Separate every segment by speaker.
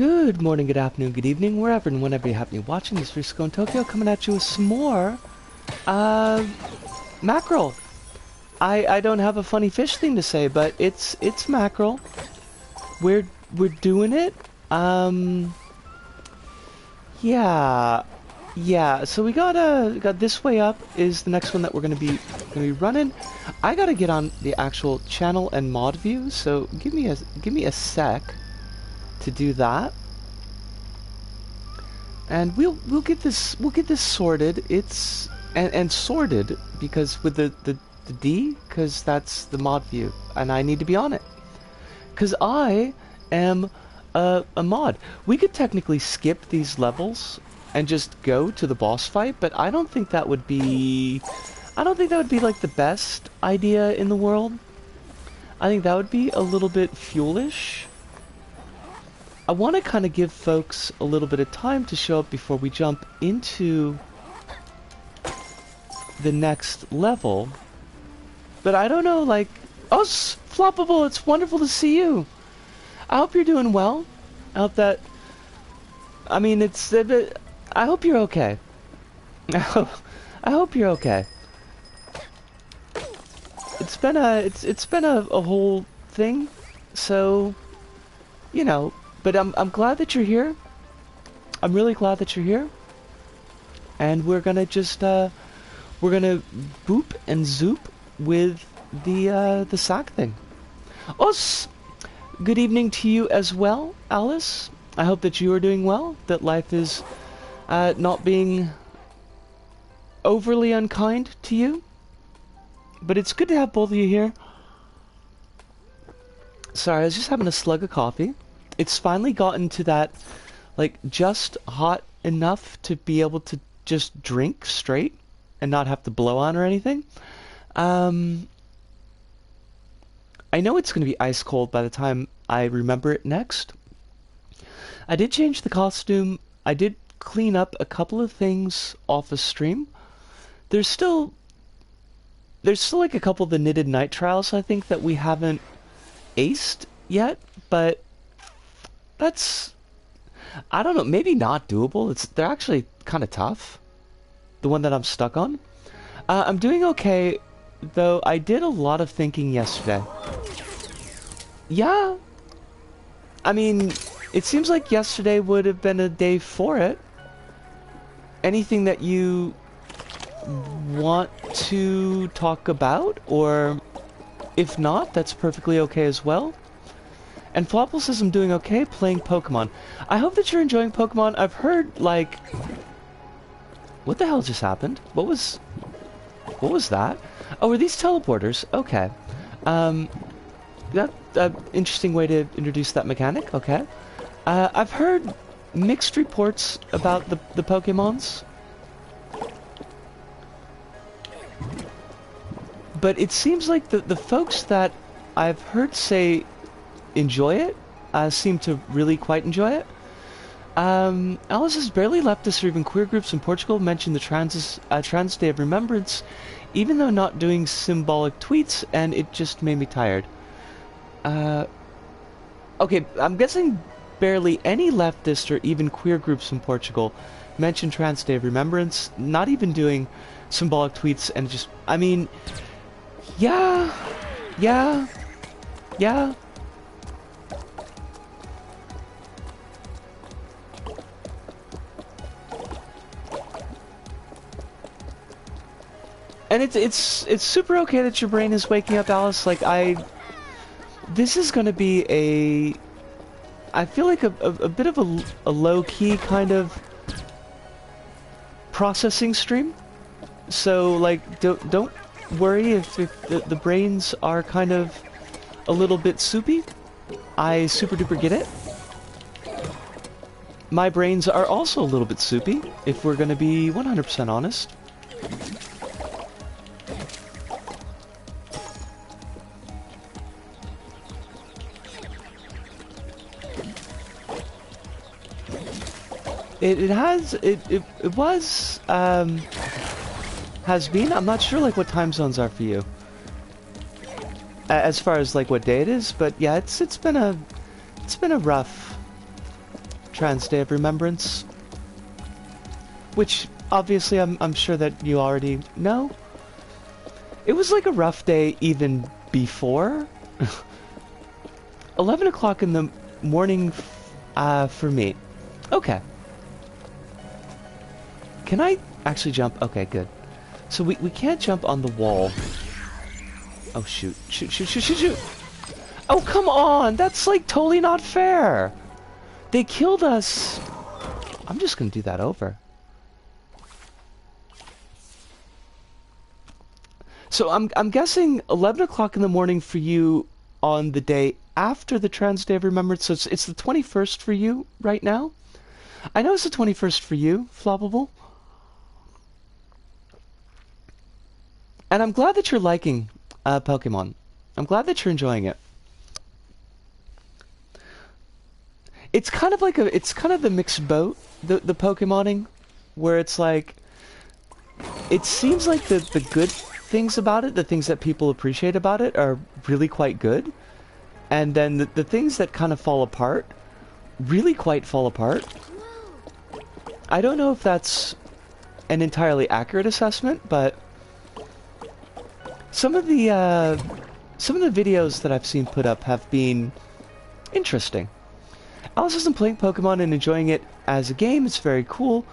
Speaker 1: Good morning, good afternoon, good evening, wherever and whenever you happen to be watching this Frisco in Tokyo, coming at you with some more, mackerel. I don't have a funny fish thing to say, but it's mackerel. We're doing it. Yeah. So we got this way up is the next one that we're gonna be running. I gotta get on the actual channel and mod view, so give me a sec to do that, and we'll get this sorted. It's and sorted because with the D, because that's the mod view, and I need to be on it because I am a mod. We could technically skip these levels and just go to the boss fight, but I don't think that would be like the best idea in the world. I think that would be a little bit foolish. I want to kind of give folks a little bit of time to show up before we jump into the next level. But I don't know, like... Oh, Floppable, it's wonderful to see you! I hope you're doing well. I hope that... I mean, it's... I hope you're okay. I hope you're okay. It's been a whole thing, so... You know... But I'm glad that you're here. I'm really glad that you're here. And we're gonna just we're gonna boop and zoop with the sack thing. Us. Good evening to you as well, Alice. I hope that you are doing well. That life is not being overly unkind to you. But it's good to have both of you here. Sorry, I was just having a slug of coffee. It's finally gotten to that, like, just hot enough to be able to just drink straight and not have to blow on or anything. I know it's going to be ice cold by the time I remember it next. I did change the costume. I did clean up a couple of things off the stream. There's still like a couple of the knitted night trials, I think, that we haven't aced yet, but that's, I don't know, maybe not doable. They're actually kind of tough. The one that I'm stuck on. I'm doing okay, though I did a lot of thinking yesterday. Yeah. I mean, it seems like yesterday would have been a day for it. Anything that you want to talk about, or if not, that's perfectly okay as well. And Flopple says I'm doing okay playing Pokemon. I hope that you're enjoying Pokemon. I've heard, like... What the hell just happened? What was that? Oh, are these teleporters? Okay. That's an interesting way to introduce that mechanic. Okay. I've heard mixed reports about the Pokemons. But it seems like the folks that I've heard say enjoy it, seem to really quite enjoy it. Alice has barely left us, or even queer groups in Portugal mentioned the Trans Day of Remembrance, even though not doing symbolic tweets, and it just made me tired. Okay, I'm guessing barely any leftist or even queer groups in Portugal mentioned Trans Day of Remembrance, not even doing symbolic tweets, and just, I mean, yeah. And it's super okay that your brain is waking up, Alice. Like, this is gonna be I feel like a bit of a low-key kind of processing stream. So, like, don't worry if the brains are kind of a little bit soupy. I super duper get it. My brains are also a little bit soupy, if we're gonna be 100% honest. It was, has been. I'm not sure, like, what time zones are for you. As far as, like, what day it is, but yeah, it's been a rough Trans Day of Remembrance, which obviously I'm sure that you already know. It was like a rough day even before. 11 o'clock in the morning for me. Okay. Can I actually jump? Okay, good. So we can't jump on the wall. Oh, shoot. Shoot, shoot, shoot, shoot, shoot! Oh, come on! That's, like, totally not fair! They killed us! I'm just gonna do that over. So I'm guessing 11 o'clock in the morning for you on the day after the Trans Day of Remembrance. So it's the 21st for you right now? I know it's the 21st for you, Floppable. And I'm glad that you're liking Pokemon. I'm glad that you're enjoying it. It's kind of like it's kind of the mixed boat, the Pokemoning, where it's like, it seems like the good things about it, the things that people appreciate about it, are really quite good, and then the things that kind of fall apart, really quite fall apart. I don't know if that's an entirely accurate assessment, but some of the videos that I've seen put up have been interesting. Alice isn't playing Pokemon and enjoying it as a game. It's very cool,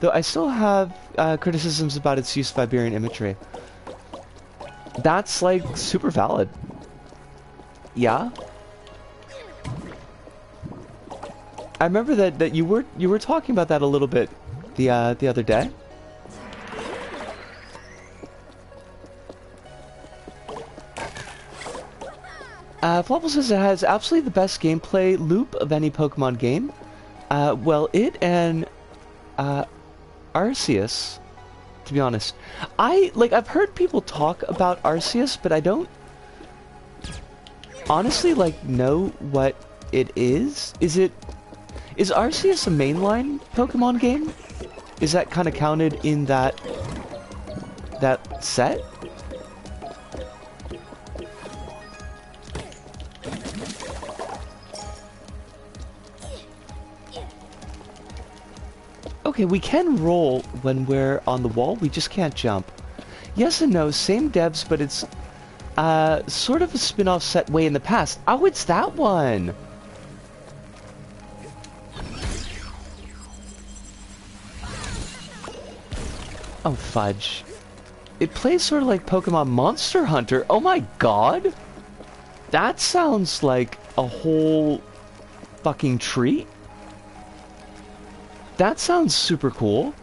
Speaker 1: though I still have criticisms about its use of Iberian imagery. That's, like, super valid. Yeah? I remember that you were talking about that a little bit the other day. Flopple says it has absolutely the best gameplay loop of any Pokemon game. Well, it and Arceus, to be honest. I've heard people talk about Arceus, but I don't honestly, know what it is. Is Arceus a mainline Pokemon game? Is that kind of counted in that set? Okay, we can roll when we're on the wall, we just can't jump. Yes and no, same devs, but it's sort of a spin-off set way in the past. Oh, it's that one! Oh, fudge. It plays sort of like Pokemon Monster Hunter. Oh my god! That sounds like a whole fucking treat. That sounds super cool.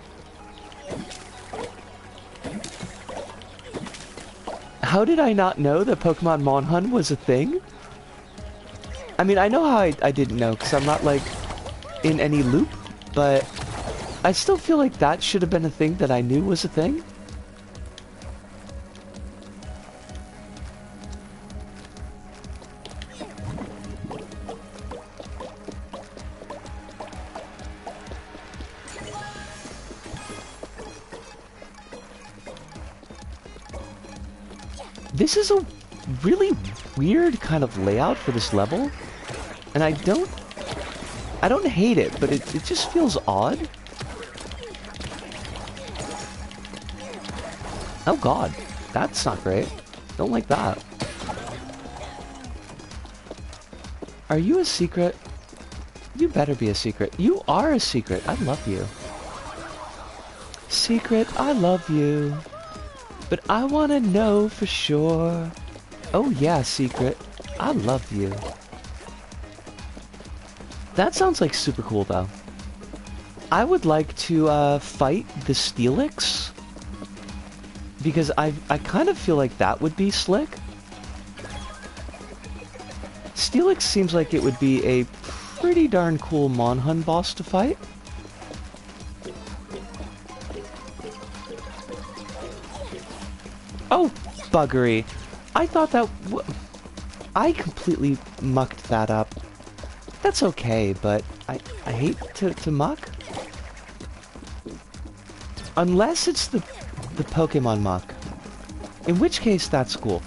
Speaker 1: How did I not know that Pokemon Monhun was a thing? I mean, I know how I didn't know, because I'm not, in any loop, but I still feel like that should have been a thing that I knew was a thing. This is a really weird kind of layout for this level, and I don't hate it, but it just feels odd. Oh god, that's not great. Don't like that. Are you a secret? You better be a secret. You are a secret. I love you. Secret, I love you. But I want to know for sure. Oh yeah, Secret. I love you. That sounds like super cool, though. I would like to fight the Steelix, because I kind of feel like that would be slick. Steelix seems like it would be a pretty darn cool Monhun boss to fight. Oh, buggery. I thought that I completely mucked that up. That's okay, but I hate to muck. Unless it's the Pokemon muck. In which case, that's cool.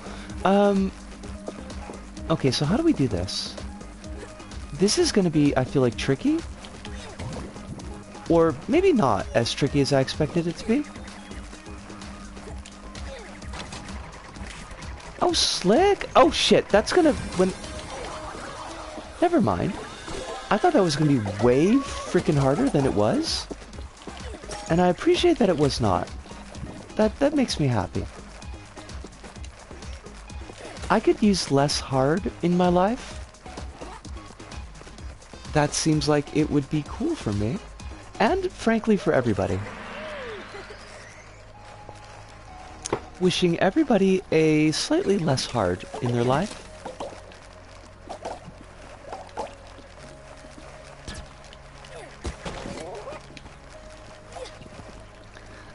Speaker 1: Okay, so how do we do this? This is gonna be, I feel like, tricky. Or maybe not as tricky as I expected it to be. Oh, slick! Oh shit, that's gonna... Never mind. I thought that was gonna be way freaking harder than it was. And I appreciate that it was not. That makes me happy. I could use less hard in my life. That seems like it would be cool for me. And, frankly, for everybody. Wishing everybody a slightly less hard in their life.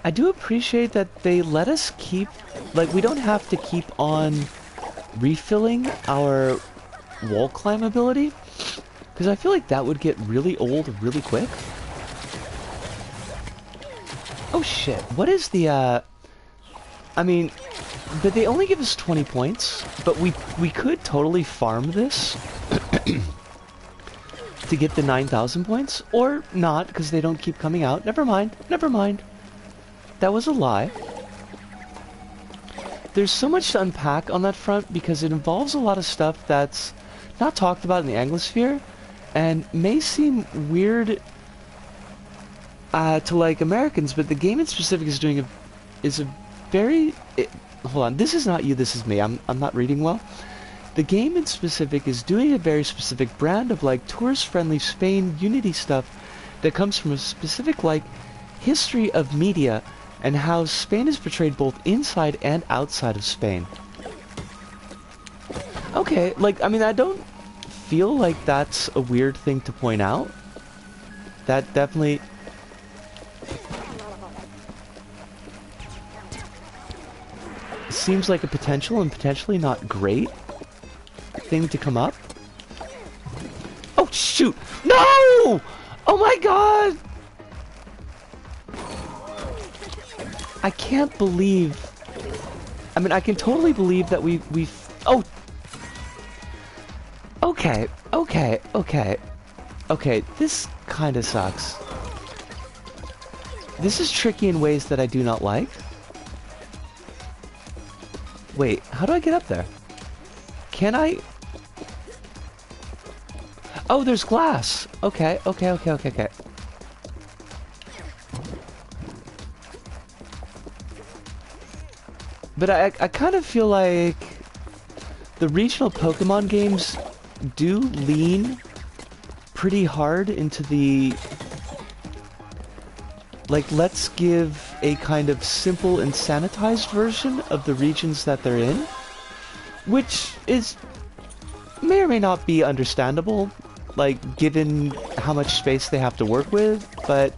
Speaker 1: I do appreciate that they let us keep... Like, we don't have to keep on refilling our wall climb ability. Because I feel like that would get really old really quick. Oh shit, what is the, I mean, but they only give us 20 points, but we could totally farm this to get the 9,000 points, or not, because they don't keep coming out. Never mind, never mind. That was a lie. There's so much to unpack on that front, because it involves a lot of stuff that's not talked about in the Anglosphere, and may seem weird to like Americans, but the game in specific is doing a very hold on, this is not you, this is me. I'm not reading well. The game in specific is doing a very specific brand of like tourist-friendly Spain Unity stuff that comes from a specific like history of media and how Spain is portrayed both inside and outside of Spain. Okay, like I mean I don't feel like that's a weird thing to point out. That definitely seems like a potential and potentially not great thing to come up. Oh shoot! No! Oh my god! I can't believe... I mean, I can totally believe that we oh! Okay, okay, okay. Okay, this kinda sucks. This is tricky in ways that I do not like. Wait, how do I get up there? Can I... Oh, there's glass! Okay, okay, okay, okay, okay. But I kind of feel like the regional Pokemon games do lean pretty hard into the... Like, let's give a kind of simple and sanitized version of the regions that they're in. Which is... may or may not be understandable, like, given how much space they have to work with, but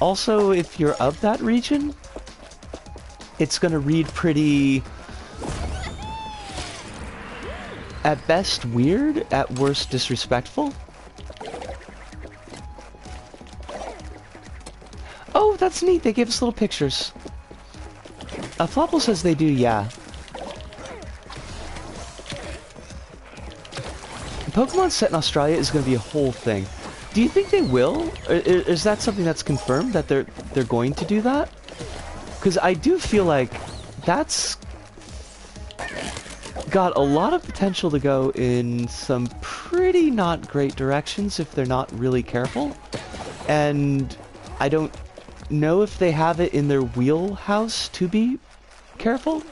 Speaker 1: also, if you're of that region, it's gonna read pretty... at best weird, at worst disrespectful. Oh, that's neat. They gave us little pictures. Flopple says they do, yeah. Pokemon set in Australia is going to be a whole thing. Do you think they will? Or is that something that's confirmed, that they're going to do that? Because I do feel like that's got a lot of potential to go in some pretty not great directions if they're not really careful. And I don't know if they have it in their wheelhouse to be careful.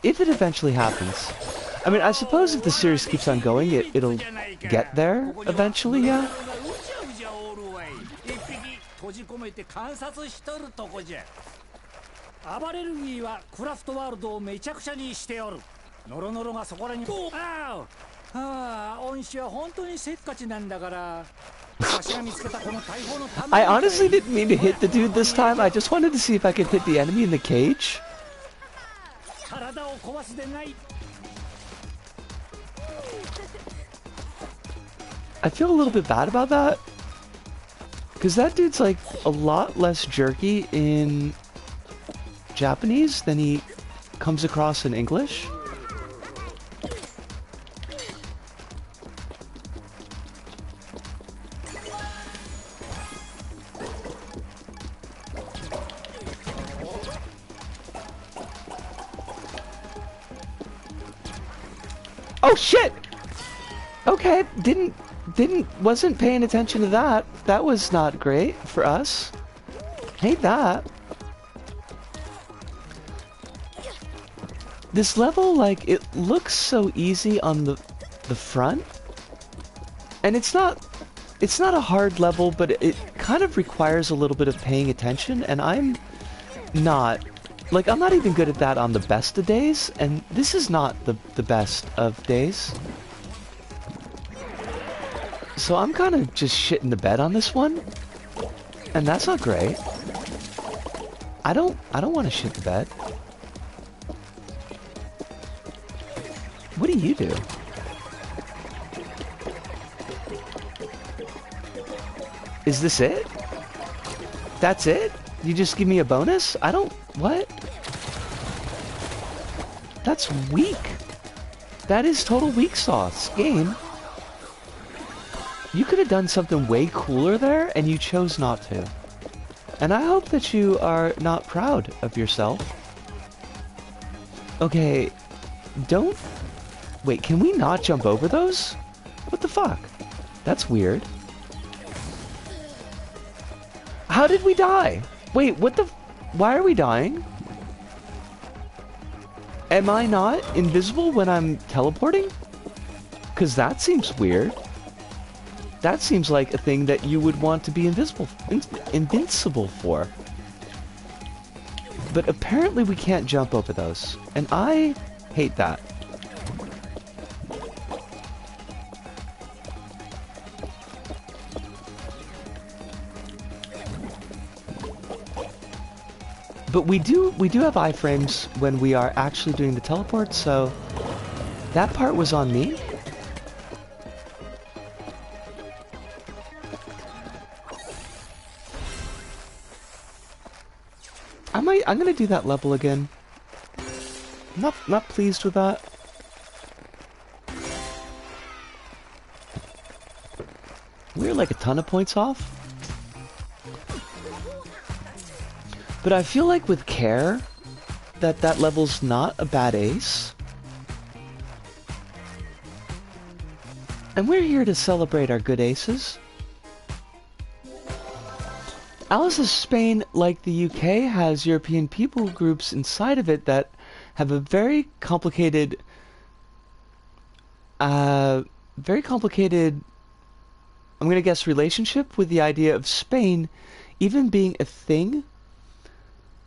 Speaker 1: If it eventually happens. I mean, I suppose if the series keeps on going, it'll get there eventually, yeah? I honestly didn't mean to hit the dude this time. I just wanted to see if I could hit the enemy in the cage. I feel a little bit bad about that. Because that dude's like a lot less jerky in Japanese than he comes across in English. Oh shit! Okay, wasn't paying attention to that. That was not great for us. Hate that. This level, like, it looks so easy on the front. And it's not a hard level, but it kind of requires a little bit of paying attention, and I'm not. Like, I'm not even good at that on the best of days, and this is not the best of days. So I'm kind of just shitting the bed on this one, and that's not great. I don't want to shit the bed. What do you do? Is this it? That's it? You just give me a bonus? I don't... What? That's weak. That is total weak sauce. Game. You could have done something way cooler there, and you chose not to. And I hope that you are not proud of yourself. Okay, don't... Wait, can we not jump over those? What the fuck? That's weird. How did we die? Wait, what the... Why are we dying? Am I not invisible when I'm teleporting? Because that seems weird. That seems like a thing that you would want to be invincible for. But apparently we can't jump over those. And I hate that. But we do have iframes when we are actually doing the teleport, so that part was on me. I'm gonna do that level again. I'm not pleased with that. We're like a ton of points off. But I feel like with care, that level's not a bad ace. And we're here to celebrate our good aces. Alice's Spain, like the UK, has European people groups inside of it that have a very complicated, I'm gonna guess, relationship with the idea of Spain even being a thing.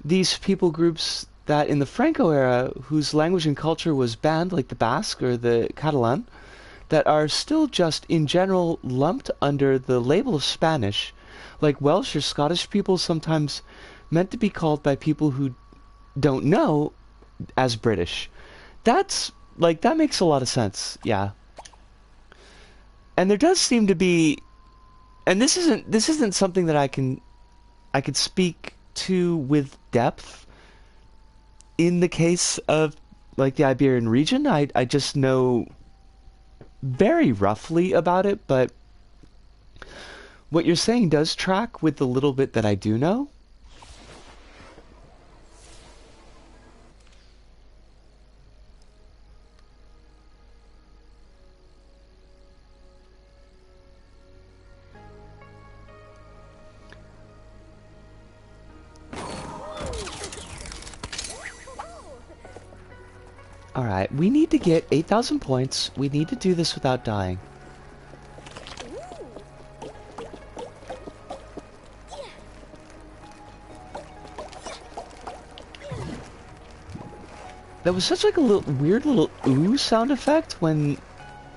Speaker 1: These people groups that in the Franco era, whose language and culture was banned, like the Basque or the Catalan, that are still just in general lumped under the label of Spanish, like Welsh or Scottish people sometimes meant to be called by people who don't know as British. That's, like, that makes a lot of sense, yeah. And there does seem to be, and this isn't something that I could speak to with depth in the case of, like, the Iberian region. I just know very roughly about it, but what you're saying does track with the little bit that I do know. Alright, we need to get 8,000 points. We need to do this without dying. That was such like a little weird little ooh sound effect when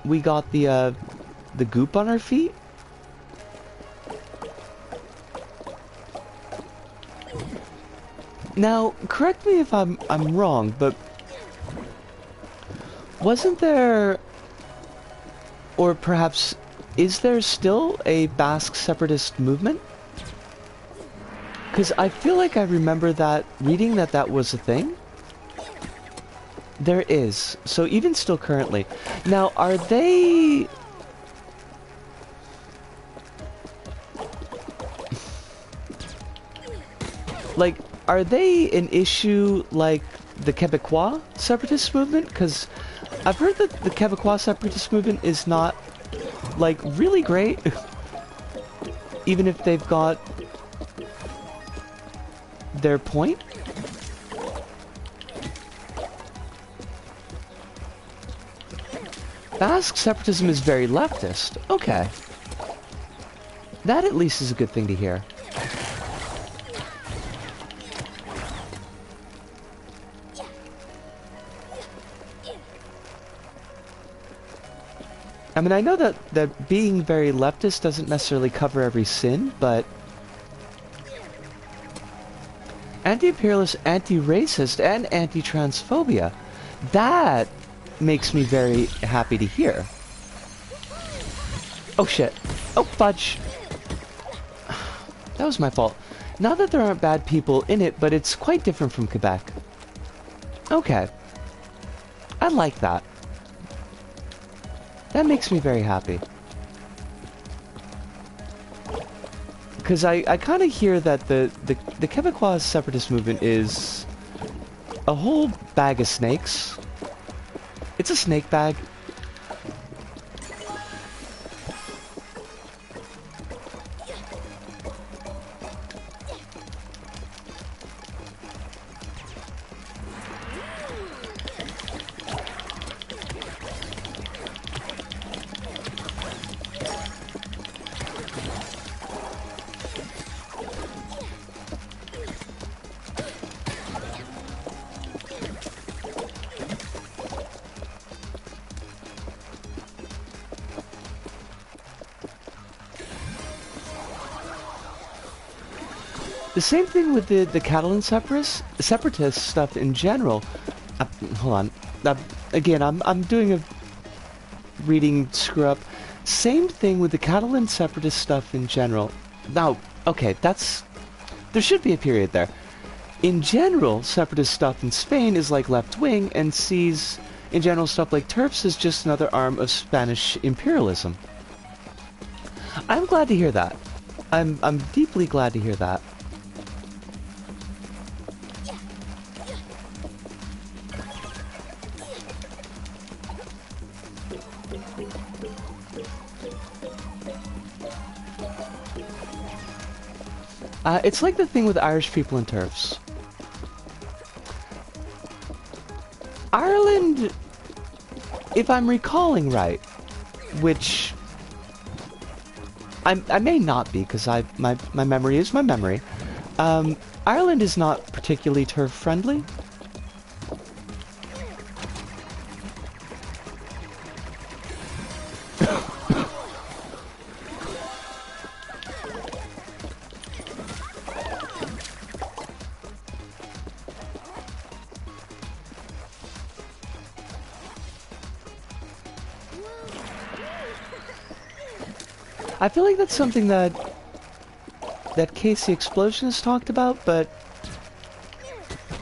Speaker 1: we got the goop on our feet. Now, correct me if I'm wrong, but wasn't there, or perhaps is there still a Basque separatist movement? Because I feel like I remember that, reading that was a thing. There is. So even still currently. Now, are they... like, are they an issue like the Quebecois separatist movement? Because I've heard that the Quebecois separatist movement is not, like, really great. Even if they've got their point. Basque separatism is very leftist. Okay. That at least is a good thing to hear. I mean, I know that being very leftist doesn't necessarily cover every sin, but anti-imperialist, anti-racist, and anti-transphobia, that makes me very happy to hear. Oh shit. Oh fudge. That was my fault. Not that there aren't bad people in it, but it's quite different from Quebec. Okay. I like that. That makes me very happy. Because I kind of hear that the Quebecois separatist movement is a whole bag of snakes. It's a snake bag. The same thing with the Catalan separatist stuff in general. Hold on. Again, I'm doing a reading screw up. Same thing with the Catalan separatist stuff in general. Now, okay, there should be a period there. In general, separatist stuff in Spain is like left-wing and sees, in general, stuff like TERFs as just another arm of Spanish imperialism. I'm glad to hear that. I'm deeply glad to hear that. It's like the thing with Irish people and TERFs. Ireland, if I'm recalling right, which I may not be, because my memory is my memory. Ireland is not particularly TERF friendly. I feel like that's something that Casey Explosion has talked about, but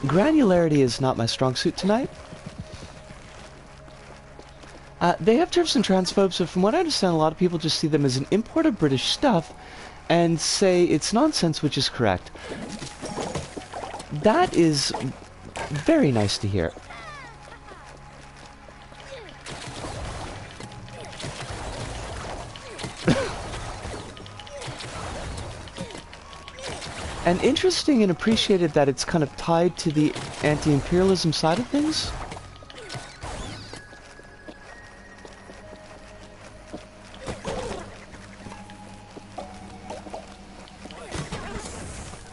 Speaker 1: granularity is not my strong suit tonight. They have TERFs and transphobes, so from what I understand, a lot of people just see them as an import of British stuff and say it's nonsense, which is correct. That is very nice to hear. And interesting and appreciated that it's kind of tied to the anti-imperialism side of things.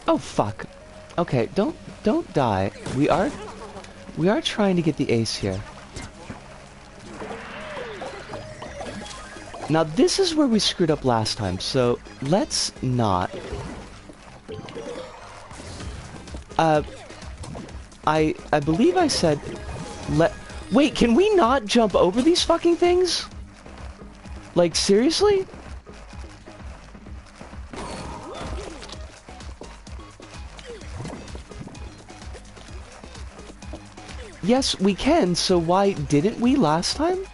Speaker 1: Oh fuck. Okay, don't die. We are trying to get the ace here. Now this is where we screwed up last time, so let's not. I believe I said wait, can we not jump over these fucking things? Like, seriously? Yes, we can, so why didn't we last time?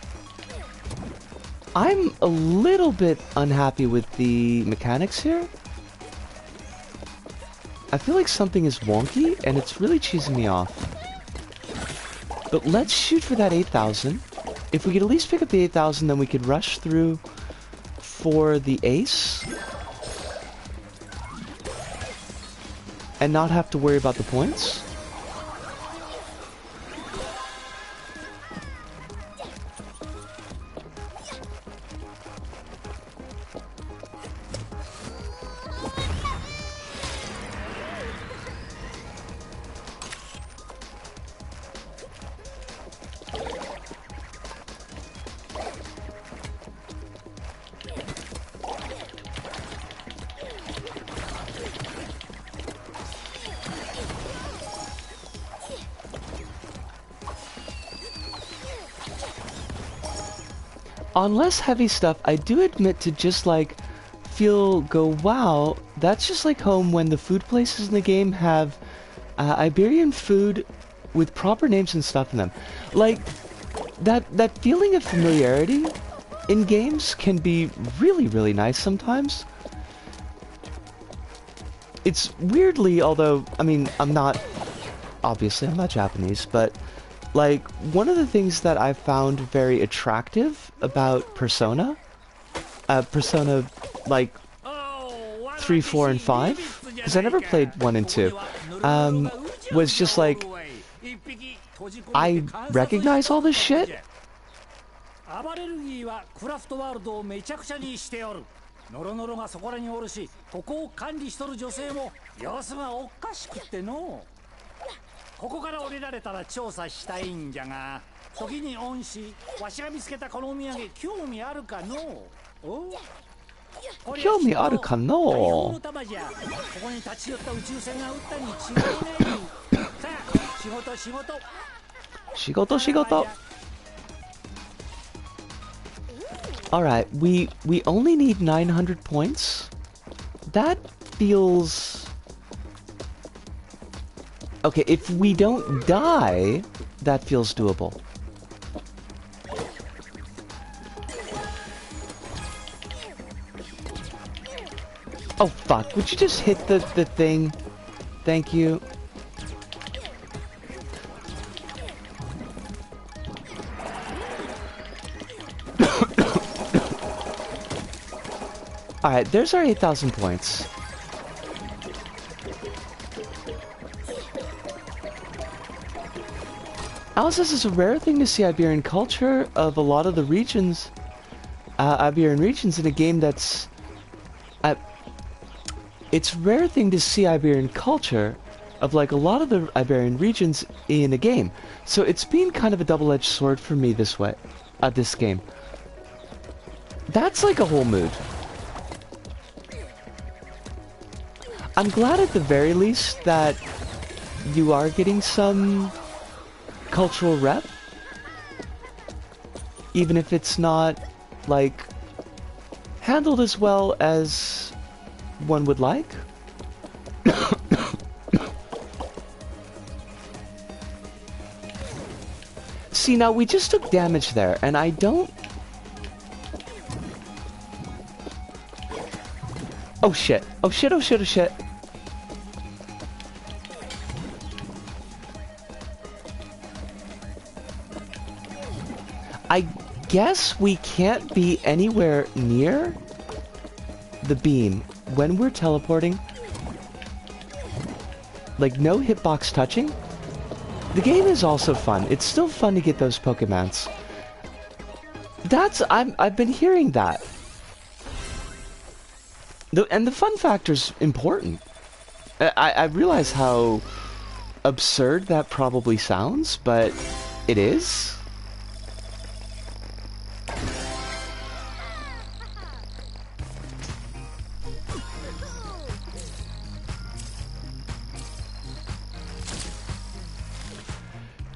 Speaker 1: I'm a little bit unhappy with the mechanics here. I feel like something is wonky, and it's really cheesing me off. But let's shoot for that 8,000. if we could at least pick up the 8,000, then we could rush through for the ace and not have to worry about the points. On less heavy stuff, I do admit to just like go, wow, that's just like home when the food places in the game have Iberian food with proper names and stuff in them. Like, that feeling of familiarity in games can be really, really nice sometimes. It's weirdly, although, I mean, obviously I'm not Japanese, but like, one of the things that I found very attractive about Persona, like 3, 4, and 5, because I never played 1 and 2, was just like, I recognize all this shit. Shigoto. Alright, we only need 900 points. That feels... Okay, if we don't die, that feels doable. Oh fuck, would you just hit the thing? Thank you. Alright, there's our 8,000 points. Alice says it's a rare thing to see Iberian culture of a lot of the regions, Iberian regions in a game that's... it's a rare thing to see Iberian culture of like a lot of the Iberian regions in a game. So it's been kind of a double-edged sword for me this way, this game. That's like a whole mood. I'm glad at the very least that you are getting some cultural rep, even if it's not like handled as well as one would like. See, now we just took damage there, and I don't... Oh shit, oh shit, oh shit, oh shit. I guess we can't be anywhere near the beam when we're teleporting. Like, no hitbox touching. The game is also fun. It's still fun to get those Pokemons. I've been hearing that. And the fun factor's important. I realize how absurd that probably sounds, but it is.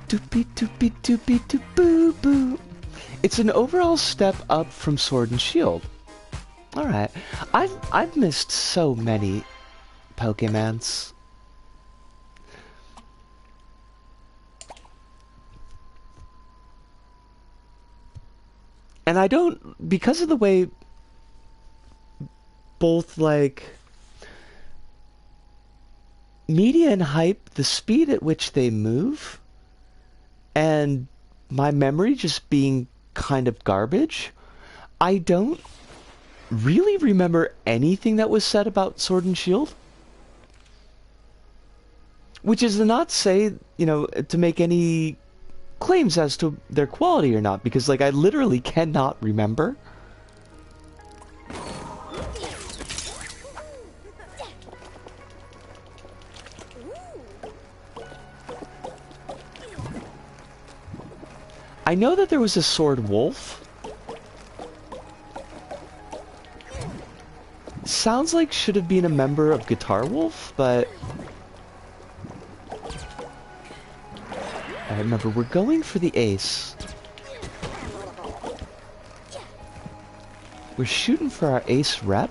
Speaker 1: Doopy doopy doopy doop boo boo. It's an overall step up from Sword and Shield. Alright. I've missed so many Pokemons. And I don't, because of the way both like media and hype, the speed at which they move, and my memory just being kind of garbage. I don't really remember anything that was said about Sword and Shield. Which is to not say, you know, to make any claims as to their quality or not, because, like, I literally cannot remember. I know that there was a Sword Wolf. Sounds like should have been a member of Guitar Wolf, but I remember we're going for the ace. We're shooting for our ace rep.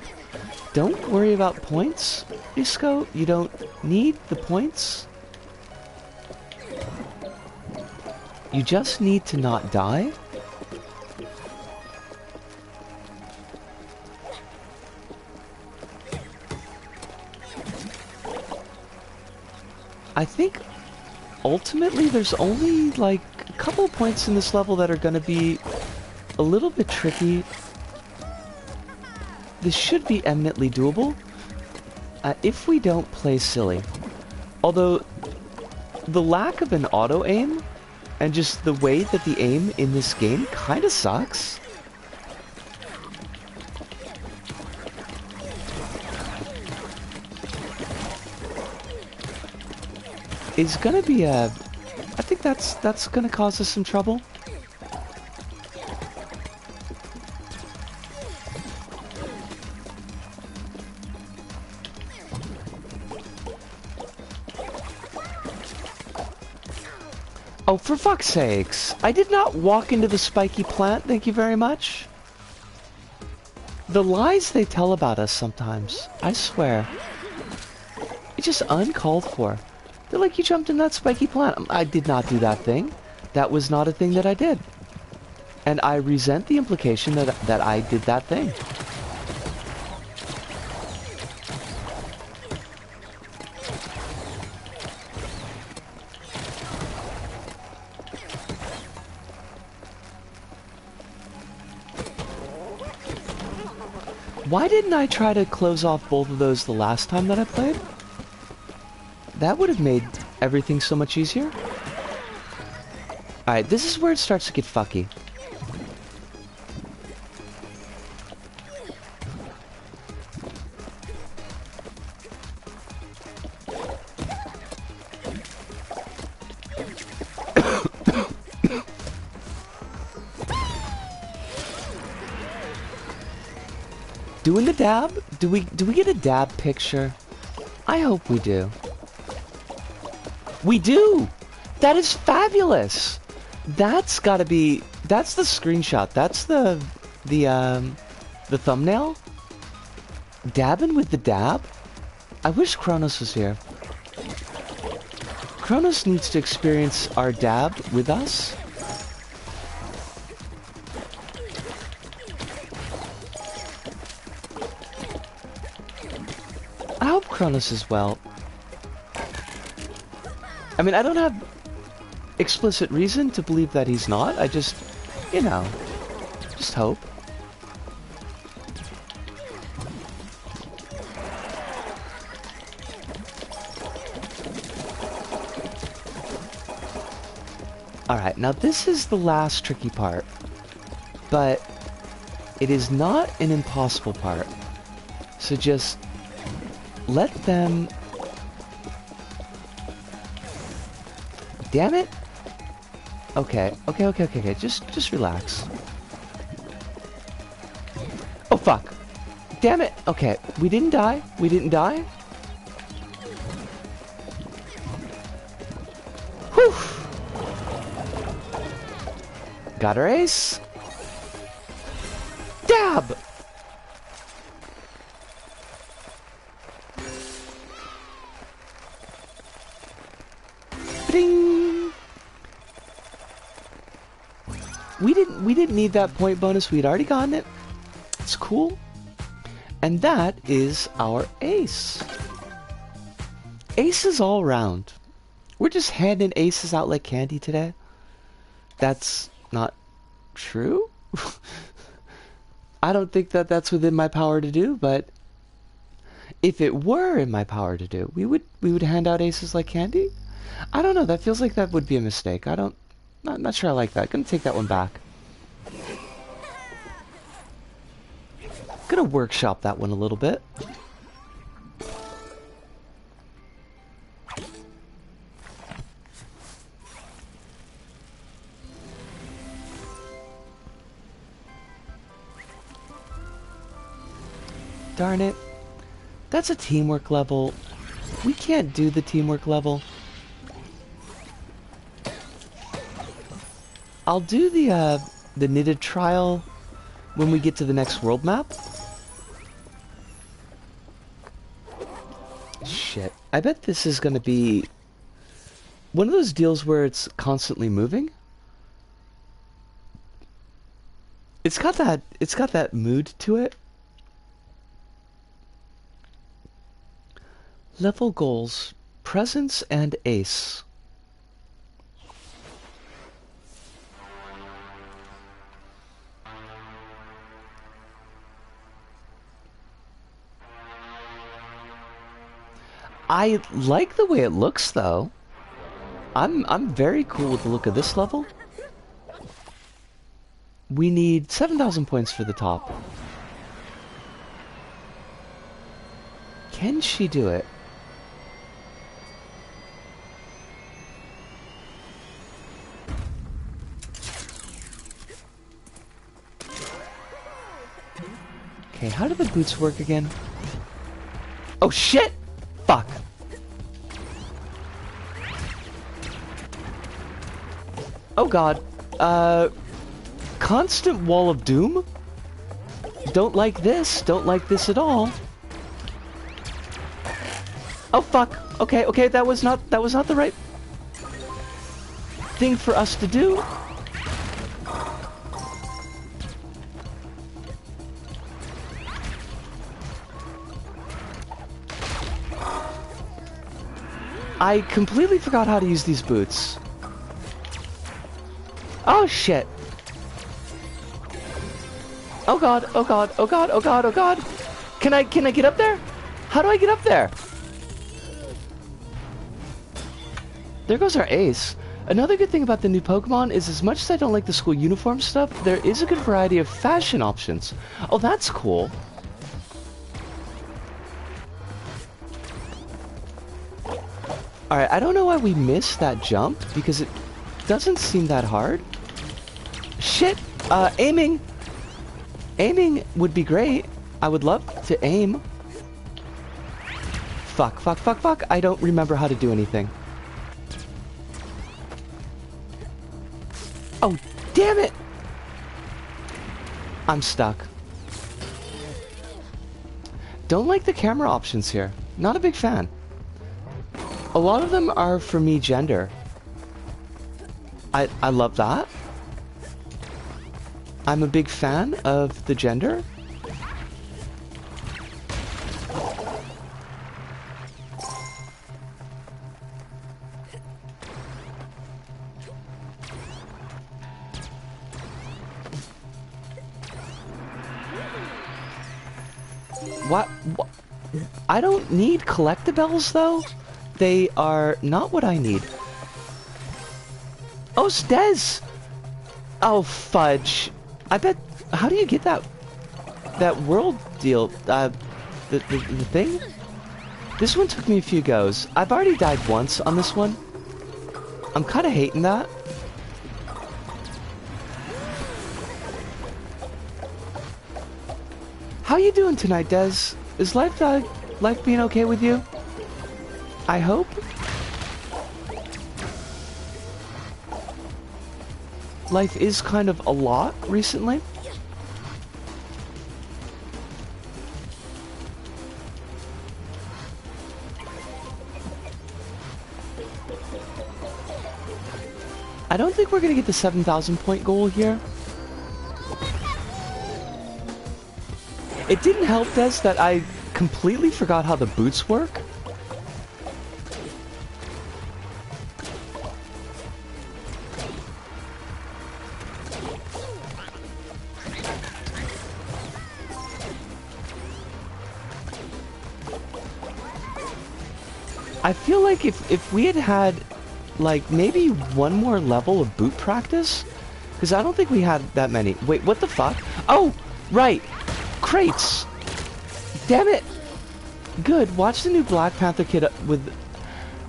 Speaker 1: Don't worry about points, Isco. You don't need the points. You just need to not die. I think ultimately there's only like a couple points in this level that are going to be a little bit tricky. This should be eminently doable if we don't play silly. Although the lack of an auto aim and just the way that the aim in this game kind of sucks. Is gonna be a... I think that's gonna cause us some trouble. Oh, for fuck's sakes! I did not walk into the spiky plant, thank you very much. The lies they tell about us sometimes, I swear. It's just uncalled for. They're like, you jumped in that spiky plant. I did not do that thing. That was not a thing that I did. And I resent the implication that I did that thing. Why didn't I try to close off both of those the last time that I played? That would have made everything so much easier. Alright, this is where it starts to get fucky. Doing the dab? Do we get a dab picture? I hope we do. We do! That is fabulous! That's gotta be... That's the screenshot. That's the thumbnail? Dabbing with the dab? I wish Kronos was here. Kronos needs to experience our dab with us. I hope Kronos is well. I mean, I don't have explicit reason to believe that he's not. I just, you know, just hope. Alright, now this is the last tricky part. But it is not an impossible part. So just let them... Damn it! Okay. Just relax. Oh, fuck. Damn it! Okay, we didn't die. Whew! Got our ace. Dab! Ding! We didn't need that point bonus. We'd already gotten it. It's cool. And that is our ace. Aces all around. We're just handing aces out like candy today. That's not true. I don't think that that's within my power to do, but if it were in my power to do, we would hand out aces like candy? I don't know, that feels like that would be a mistake. Not sure I like that. Gonna take that one back. Gonna workshop that one a little bit. Darn it. That's a teamwork level. We can't do the teamwork level. I'll do the knitted trial when we get to the next world map. Shit. I bet this is gonna be one of those deals where it's constantly moving. It's got that mood to it. Level goals, presence and ace. I like the way it looks though. I'm very cool with the look of this level. We need 7,000 points for the top. Can she do it? Okay, how do the boots work again? Oh shit! Fuck! Oh god. Constant wall of doom? Don't like this. Don't like this at all. Oh fuck. Okay, okay, that was not the right thing for us to do. I completely forgot how to use these boots. Oh shit. Oh god, oh god, oh god, oh god, oh god. Can I get up there? How do I get up there? There goes our ace. Another good thing about the new Pokemon is as much as I don't like the school uniform stuff, there is a good variety of fashion options. Oh, that's cool. Alright, I don't know why we missed that jump, because it doesn't seem that hard. Shit! Aiming! Aiming would be great. I would love to aim. Fuck, fuck, fuck, fuck. I don't remember how to do anything. Oh, damn it! I'm stuck. Don't like the camera options here. Not a big fan. A lot of them are for me gender. I love that. I'm a big fan of the gender. What? I don't need collectibles though. They are not what I need. Oh, Stez! Oh, fudge. I bet... How do you get that world deal? The thing? This one took me a few goes. I've already died once on this one. I'm kind of hating that. How you doing tonight, Dez? Is life being okay with you? I hope. Life is kind of a lot recently. I don't think we're gonna get the 7,000 point goal here. It didn't help, Des, that I completely forgot how the boots work. I feel like if we had like maybe one more level of boot practice, because I don't think we had that many. Wait, what the fuck? Oh, right, crates. Damn it. Good. Watch the new Black Panther kid with.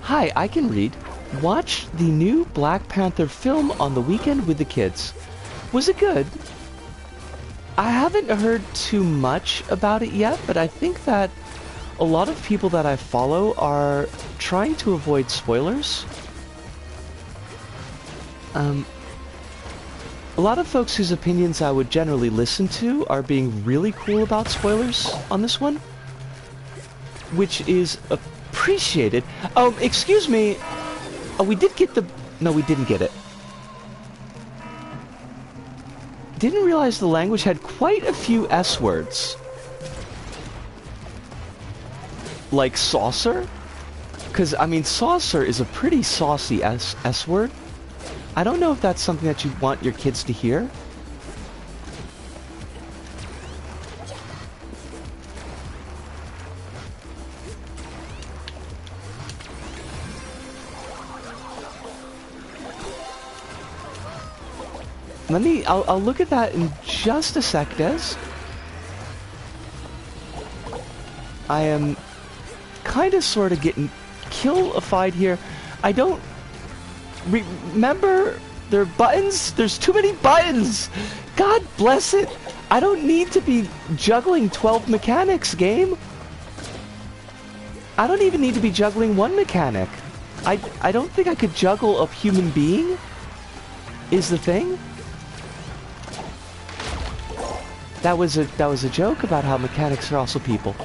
Speaker 1: Hi, I can read. Watch the new Black Panther film on the weekend with the kids. Was it good? I haven't heard too much about it yet, but I think that a lot of people that I follow are trying to avoid spoilers. A lot of folks whose opinions I would generally listen to are being really cool about spoilers on this one, which is appreciated. Oh, excuse me. Oh, we did get the... No, we didn't get it. Didn't realize the language had quite a few S words. Like saucer? Because, I mean, saucer is a pretty saucy S word. I don't know if that's something that you want your kids to hear. I'll look at that in just a sec, Des. I am kind of sort of getting kill-ified here. I don't remember there are buttons. There's too many buttons. God bless it. I don't need to be juggling 12 mechanics, game. I don't even need to be juggling one mechanic. I don't think I could juggle a human being, is the thing. That was a joke about how mechanics are also people.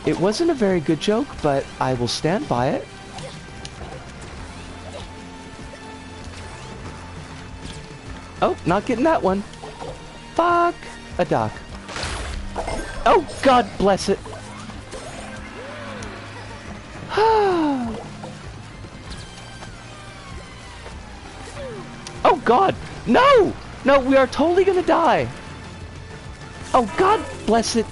Speaker 1: It wasn't a very good joke, but I will stand by it. Oh, not getting that one. Fuck a duck. Oh, God bless it. Oh, God. No! No, we are totally gonna die. Oh, God bless it.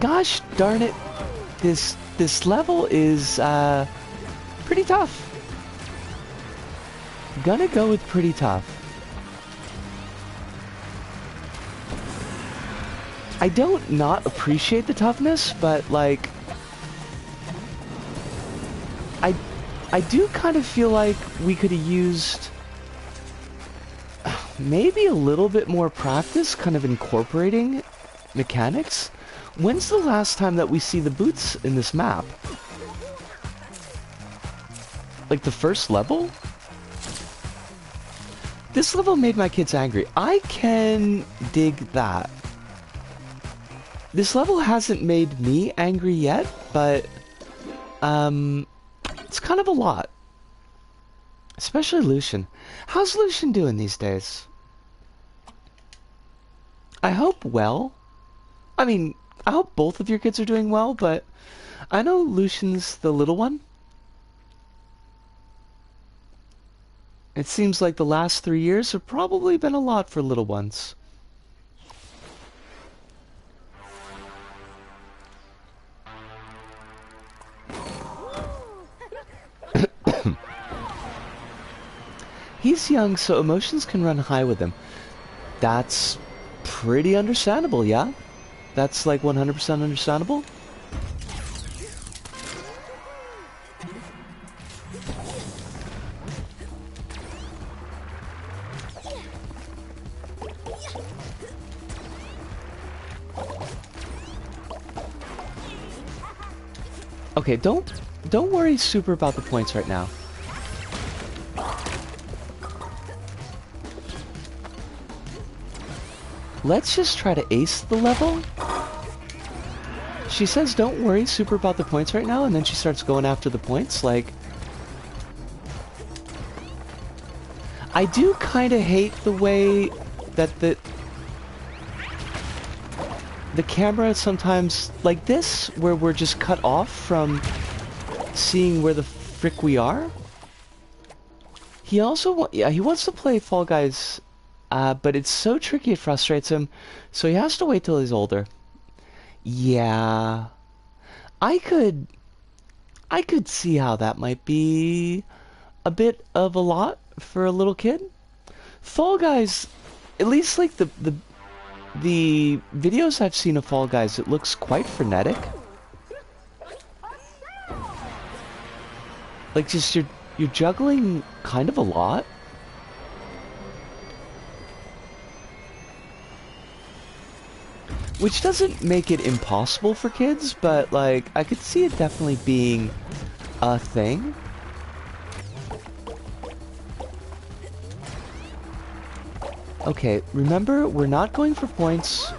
Speaker 1: Gosh darn it. This level is, pretty tough. Gonna go with pretty tough. I don't not appreciate the toughness, but, like, I do kind of feel like we could have used maybe a little bit more practice kind of incorporating mechanics. When's the last time that we see the boots in this map? Like the first level? This level made my kids angry. I can dig that. This level hasn't made me angry yet, but it's kind of a lot. Especially Lucian. How's Lucian doing these days? I hope well. I mean, I hope both of your kids are doing well, but I know Lucian's the little one. It seems like the last 3 years have probably been a lot for little ones. He's young, so emotions can run high with him. That's pretty understandable, yeah? That's like 100% understandable? Okay, don't worry super about the points right now. Let's just try to ace the level. She says don't worry super about the points right now, and then she starts going after the points, like... I do kind of hate the way that the camera sometimes, like this, where we're just cut off from seeing where the frick we are. He also he wants to play Fall Guys, but it's so tricky it frustrates him, so he has to wait till he's older. Yeah. I could see how that might be a bit of a lot for a little kid. Fall Guys, at least like the videos I've seen of Fall Guys, it looks quite frenetic. Like just you're juggling kind of a lot. Which doesn't make it impossible for kids, but like I could see it definitely being a thing. Okay, remember, we're not going for points.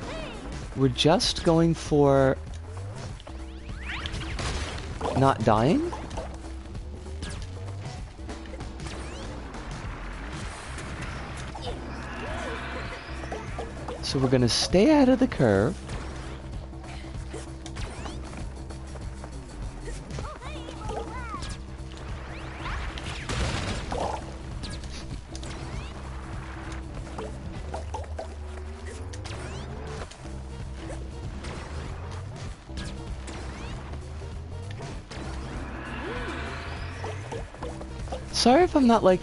Speaker 1: We're just going for not dying. So we're gonna stay out of the curve. Sorry if I'm not like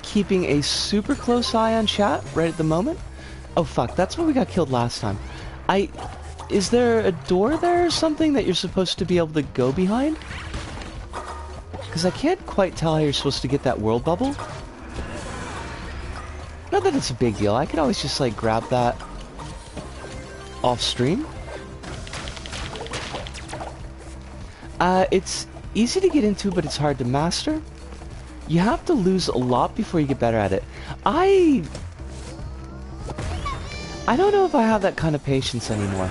Speaker 1: keeping a super close eye on chat right at the moment. Oh fuck, that's what we got killed last time. Is there a door there or something that you're supposed to be able to go behind? Because I can't quite tell how you're supposed to get that world bubble. Not that it's a big deal, I could always just like grab that off stream. It's easy to get into, but it's hard to master. You have to lose a lot before you get better at it. I don't know if I have that kind of patience anymore.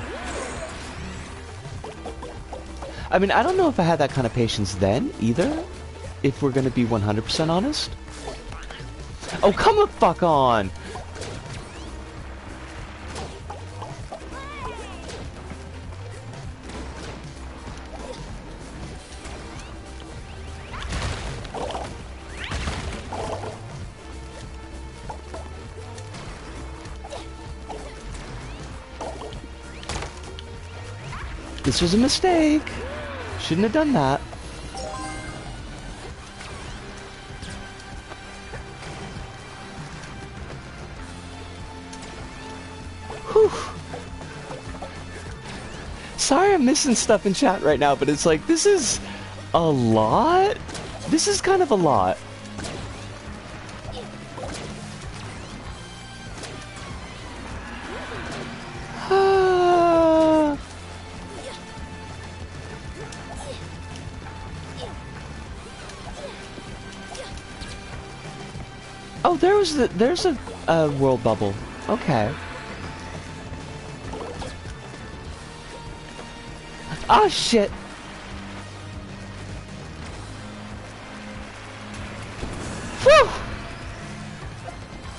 Speaker 1: I mean, I don't know if I had that kind of patience then, either, if we're gonna be 100% honest. Oh, come the fuck on! This was a mistake. Shouldn't have done that. Whew. Sorry I'm missing stuff in chat right now, but it's like, this is a lot? This is kind of a lot. Oh, there's a world bubble. Okay. Oh shit. Whew!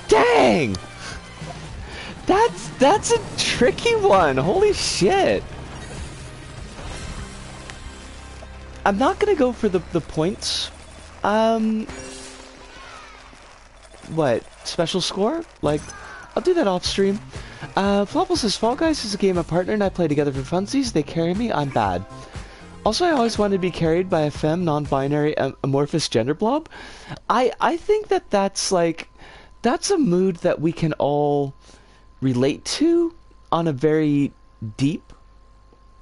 Speaker 1: Dang! That's a tricky one. Holy shit. I'm not gonna go for the points. What? Special score? Like, I'll do that off stream. Flopple says, Fall Guys is a game my partner and I play together for funsies. They carry me, I'm bad. Also, I always wanted to be carried by a femme, non-binary, amorphous gender blob. I think that's like, that's a mood that we can all relate to on a very deep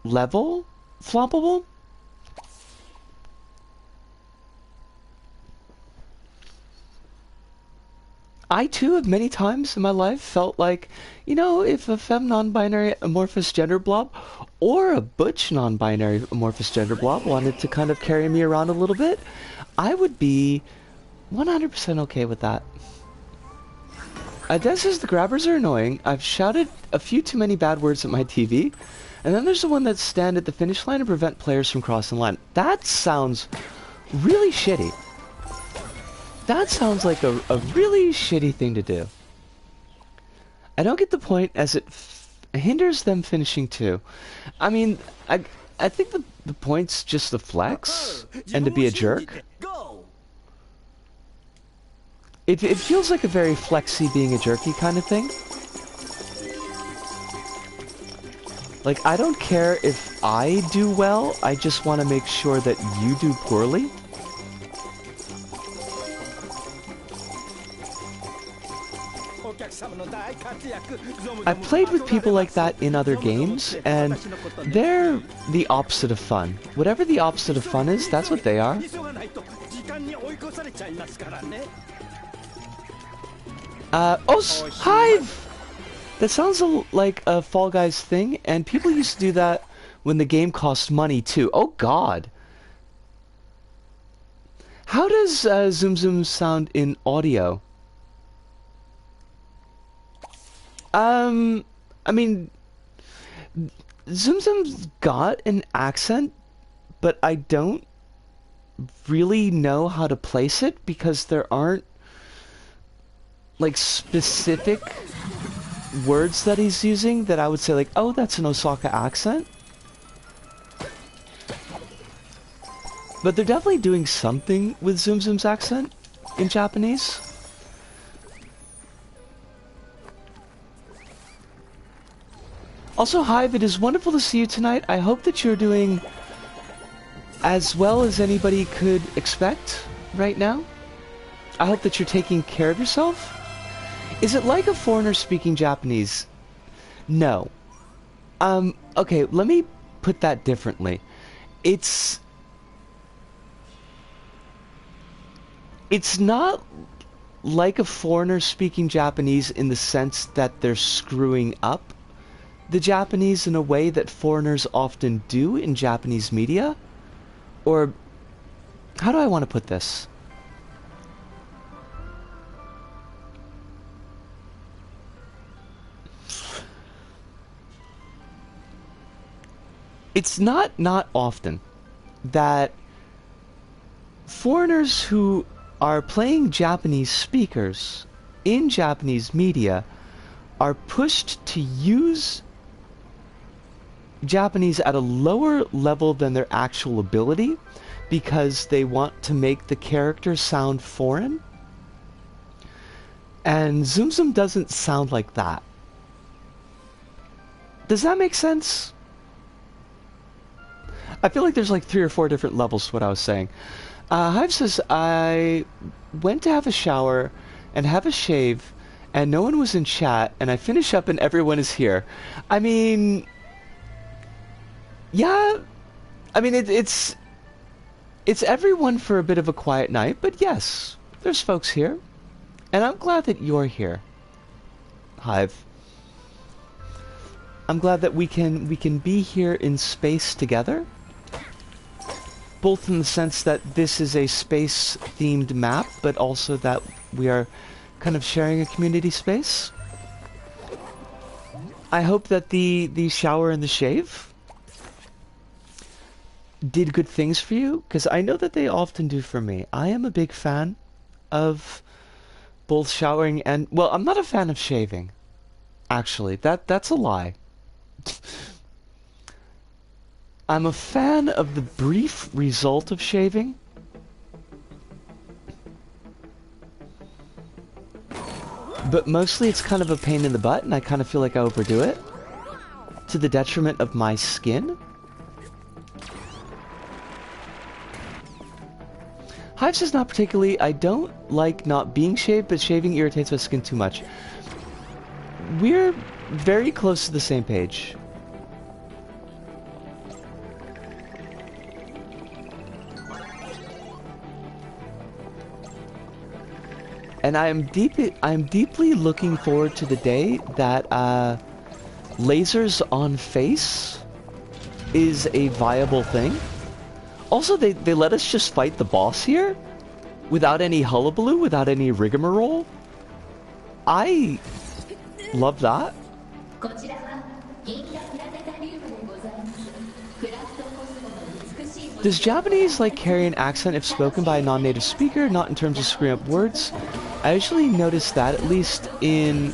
Speaker 1: level, Floppable. I too have many times in my life felt like, you know, if a femme non-binary amorphous gender blob or a butch non-binary amorphous gender blob wanted to kind of carry me around a little bit, I would be 100% okay with that. Des says the grabbers are annoying. I've shouted a few too many bad words at my TV. And then there's the one that stand at the finish line and prevent players from crossing the line. That sounds really shitty. That sounds like a really shitty thing to do. I don't get the point as it hinders them finishing too. I mean, I think the point's just the flex and to be a jerk. It feels like a very flexy being a jerky kind of thing. Like, I don't care if I do well, I just want to make sure that you do poorly. I've played with people like that in other games, and they're the opposite of fun. Whatever the opposite of fun is, that's what they are. Hive! That sounds like a Fall Guys thing, and people used to do that when the game cost money too. Oh god. How does Zoom Zoom sound in audio? I mean, Zoom Zoom's got an accent, but I don't really know how to place it because there aren't, like, specific words that he's using that I would say, like, oh, that's an Osaka accent. But they're definitely doing something with Zoom Zoom's accent in Japanese. Also, Hive, it is wonderful to see you tonight. I hope that you're doing as well as anybody could expect right now. I hope that you're taking care of yourself. Is it like a foreigner speaking Japanese? No. Okay, let me put that differently. It's not like a foreigner speaking Japanese in the sense that they're screwing up the Japanese in a way that foreigners often do in Japanese media. Or, how do I want to put this? It's not often that foreigners who are playing Japanese speakers in Japanese media are pushed to use Japanese at a lower level than their actual ability because they want to make the character sound foreign. And Zoom Zoom doesn't sound like that. Does that make sense? I feel like there's like 3 or 4 different levels to what I was saying. Hive says, I went to have a shower and have a shave and no one was in chat and I finish up and everyone is here. I mean, yeah, I mean, it's everyone for a bit of a quiet night, but yes, there's folks here. And I'm glad that you're here, Hive. I'm glad that we can be here in space together. Both in the sense that this is a space-themed map, but also that we are kind of sharing a community space. I hope that the shower and the shave did good things for you, because I know that they often do for me. I am a big fan of both showering and... well, I'm not a fan of shaving. Actually, that's a lie. I'm a fan of the brief result of shaving. But mostly it's kind of a pain in the butt, and I kind of feel like I overdo it to the detriment of my skin. Hive says not particularly. I don't like not being shaved, but shaving irritates my skin too much. We're very close to the same page. And I am deeply looking forward to the day that lasers on face is a viable thing. Also, they let us just fight the boss here without any hullabaloo, without any rigmarole. I love that. Does Japanese like carry an accent if spoken by a non-native speaker, not in terms of screwing up words? I usually notice that, at least in...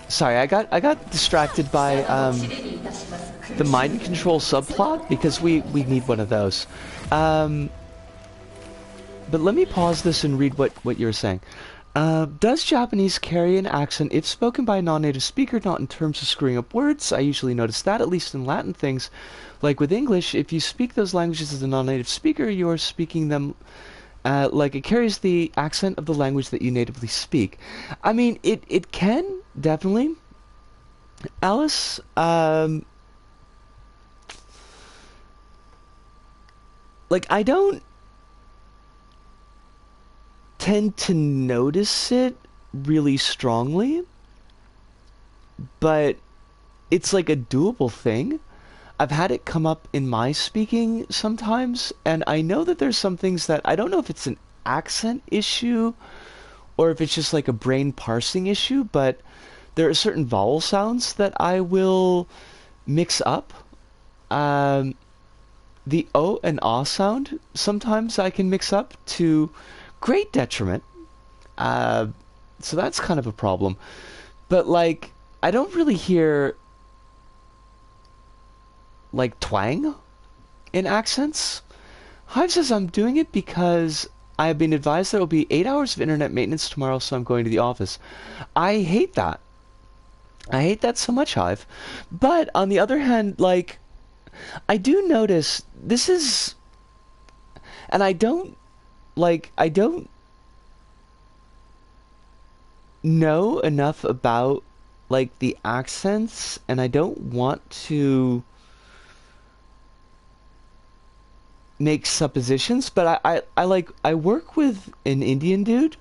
Speaker 1: Sorry, I got distracted by the mind control subplot, because we need one of those. But let me pause this and read what you're saying. Does Japanese carry an accent if spoken by a non-native speaker, not in terms of screwing up words? I usually notice that, at least in Latin things. Like with English, if you speak those languages as a non-native speaker, you're speaking them like it carries the accent of the language that you natively speak. I mean, it can, definitely. Alice, like, I don't tend to notice it really strongly, but it's like a doable thing. I've had it come up in my speaking sometimes, and I know that there's some things that I don't know if it's an accent issue or if it's just like a brain parsing issue, but there are certain vowel sounds that I will mix up. The O and Ah sound, sometimes I can mix up to great detriment. So that's kind of a problem. But, like, I don't really hear, like, twang in accents. Hive says I'm doing it because I have been advised there will be 8 hours of internet maintenance tomorrow, so I'm going to the office. I hate that. I hate that so much, Hive. But, on the other hand, like, I do notice this is... And I don't know enough about, like, the accents, and I don't want to make suppositions, but I work with an Indian dude,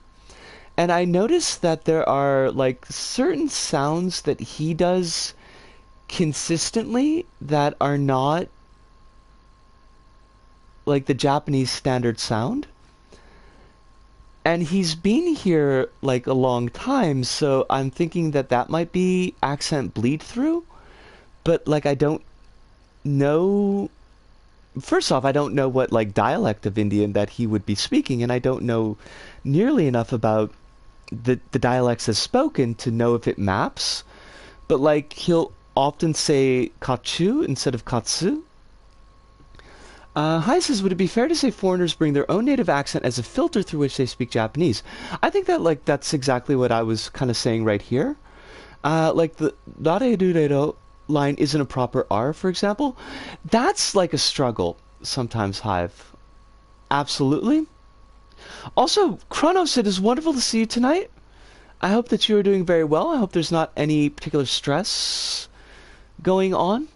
Speaker 1: and I noticed that there are, like, certain sounds that he does consistently that are not like the Japanese standard sound. And he's been here like a long time, so I'm thinking that that might be accent bleed through. But like I don't know. First off, I don't know what like dialect of Indian that he would be speaking, and I don't know nearly enough about the dialects as spoken to know if it maps. But like he'll often say kachu instead of katsu. Hi says, would it be fair to say foreigners bring their own native accent as a filter through which they speak Japanese? I think that like that's exactly what I was kind of saying right here. Like the "dareduredo" line isn't a proper R, for example. That's like a struggle sometimes, Hive. Absolutely. Also, Chronos, it is wonderful to see you tonight. I hope that you are doing very well. I hope there's not any particular stress going on.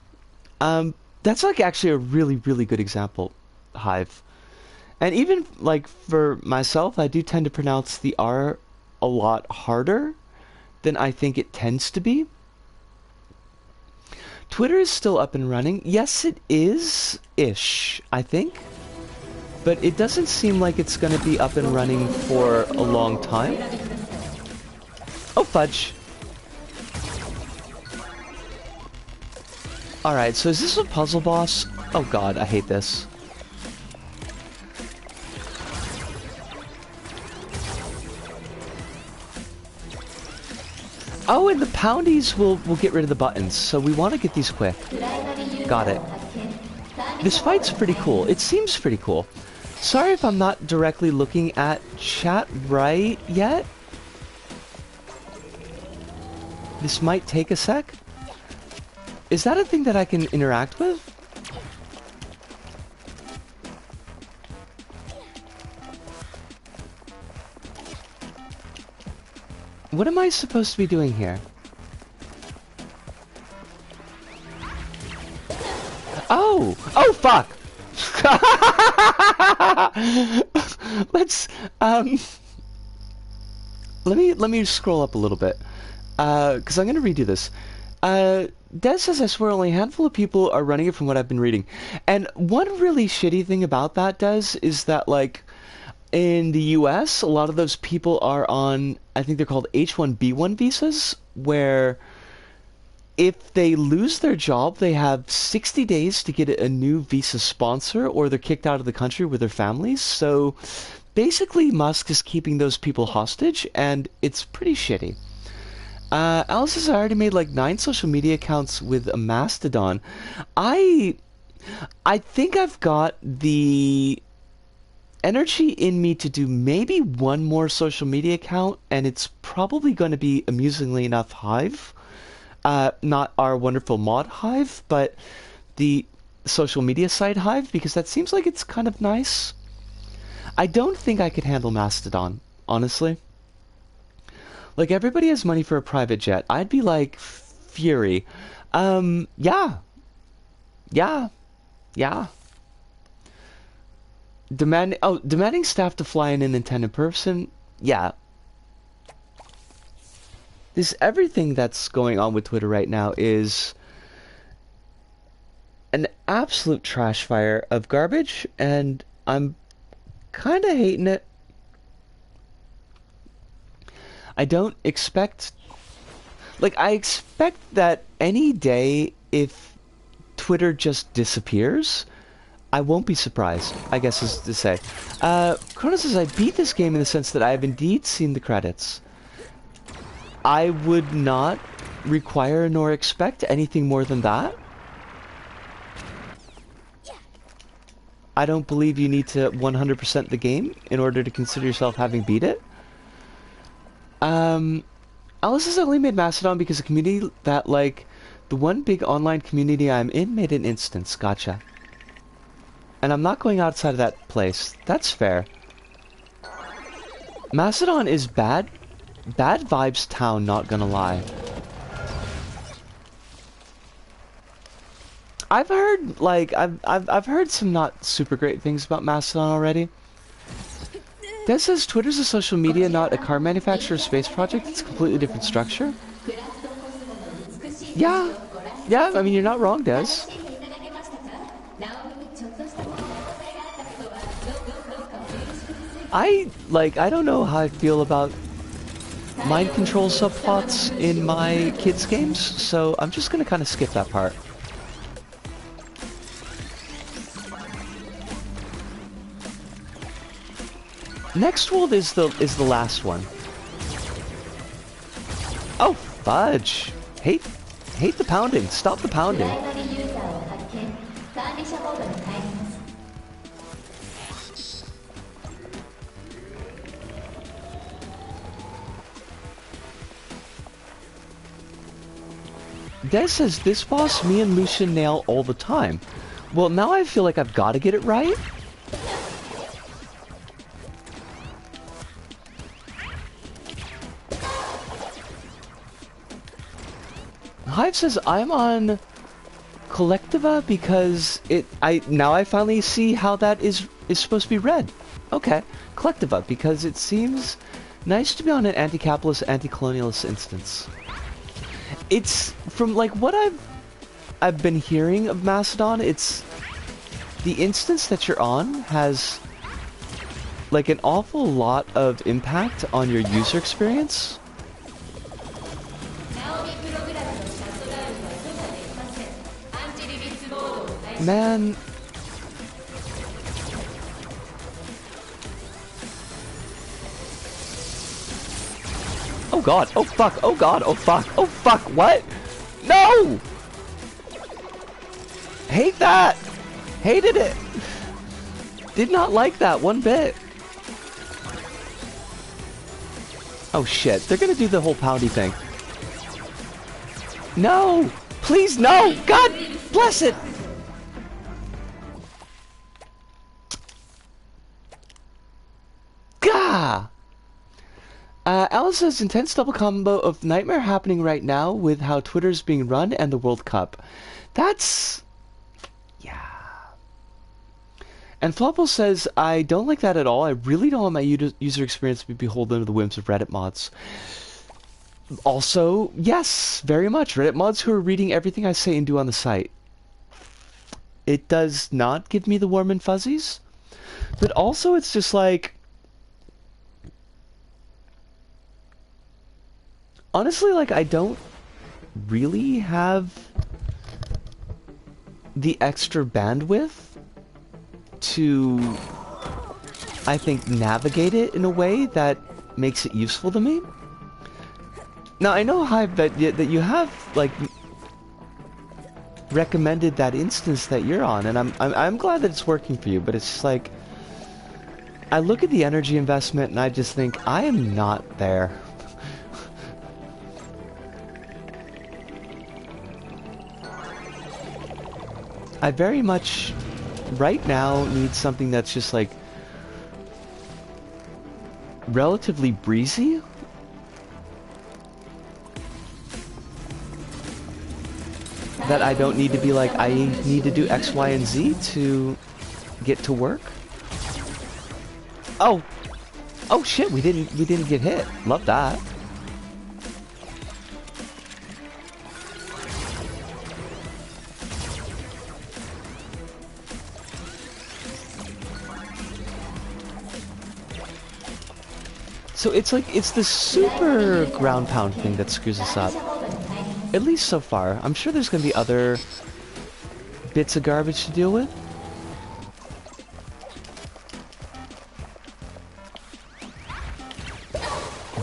Speaker 1: That's like actually a really, really good example, Hive. And even like for myself, I do tend to pronounce the R a lot harder than I think it tends to be. Twitter is still up and running. Yes, it is-ish, I think. But it doesn't seem like it's going to be up and running for a long time. Oh, fudge. Alright, so is this a puzzle boss? Oh god, I hate this. Oh, and the poundies will get rid of the buttons, so we want to get these quick. Got it. This fight's pretty cool. It seems pretty cool. Sorry if I'm not directly looking at chat right yet. This might take a sec. Is that a thing that I can interact with? What am I supposed to be doing here? Oh! Oh, fuck! Let's, let me scroll up a little bit. Because I'm going to redo this. Des says, I swear only a handful of people are running it from what I've been reading. And one really shitty thing about that, Des, is that, like, in the US, a lot of those people are on, I think they're called H-1B1 visas, where if they lose their job, they have 60 days to get a new visa sponsor, or they're kicked out of the country with their families. So basically, Musk is keeping those people hostage, and it's pretty shitty. Alice says I already made like 9 social media accounts with a Mastodon. I think I've got the energy in me to do maybe one more social media account, and it's probably going to be, amusingly enough, Hive. Not our wonderful mod Hive, but the social media site Hive, because that seems like it's kind of nice. I don't think I could handle Mastodon, honestly. Like, everybody has money for a private jet. I'd be like, fury. Yeah. Yeah. Yeah. Demanding staff to fly in an intended person? Yeah. Everything that's going on with Twitter right now is an absolute trash fire of garbage, and I'm kind of hating it. I don't expect... Like, I expect that any day, if Twitter just disappears, I won't be surprised, I guess is to say. Chrono says, I beat this game in the sense that I have indeed seen the credits. I would not require nor expect anything more than that. I don't believe you need to 100% the game in order to consider yourself having beat it. Alice has only made Mastodon because a community that, like, the one big online community I'm in made an instance. Gotcha. And I'm not going outside of that place. That's fair. Mastodon is bad. Bad vibes town, not gonna lie. I've heard, like, I've heard some not super great things about Mastodon already. Des says Twitter's a social media, not a car manufacturer or space project. It's a completely different structure. Yeah. Yeah, I mean, you're not wrong, Des. I don't know how I feel about mind control subplots in my kids' games, so I'm just gonna kind of skip that part. Next world is the last one. Oh, fudge! Hate the pounding. Stop the pounding. Des says, this boss me and Lucian nail all the time. Well, now I feel like I've got to get it right. Hive says, I'm on Collectiva because now I finally see how that is supposed to be read. Okay, Collectiva, because it seems nice to be on an anti-capitalist, anti-colonialist instance. It's, from like what I've been hearing of Mastodon, it's the instance that you're on has like an awful lot of impact on your user experience. Man. Oh god, oh fuck, oh god, oh fuck, oh fuck, what? No! Hate that! Hated it! Did not like that one bit. Oh shit, they're gonna do the whole poundy thing. No! Please no! God bless it! Gah! Alice says, intense double combo of nightmare happening right now with how Twitter's being run and the World Cup. That's... yeah. And Floppo says, I don't like that at all. I really don't want my user experience to be beholden to the whims of Reddit mods. Also, yes, very much. Reddit mods who are reading everything I say and do on the site. It does not give me the warm and fuzzies. But also, it's just like... honestly, like, I don't really have the extra bandwidth to, I think, navigate it in a way that makes it useful to me. Now I know, Hive, that you have like recommended that instance that you're on, and I'm glad that it's working for you. But it's just like I look at the energy investment, and I just think I am not there. I very much, right now, need something that's just like relatively breezy. That I don't need to be like, I need to do X, Y, and Z to get to work. Oh! Oh shit, we didn't get hit. Love that. So it's like, it's the super ground pound thing that screws us up. At least so far. I'm sure there's gonna be other bits of garbage to deal with.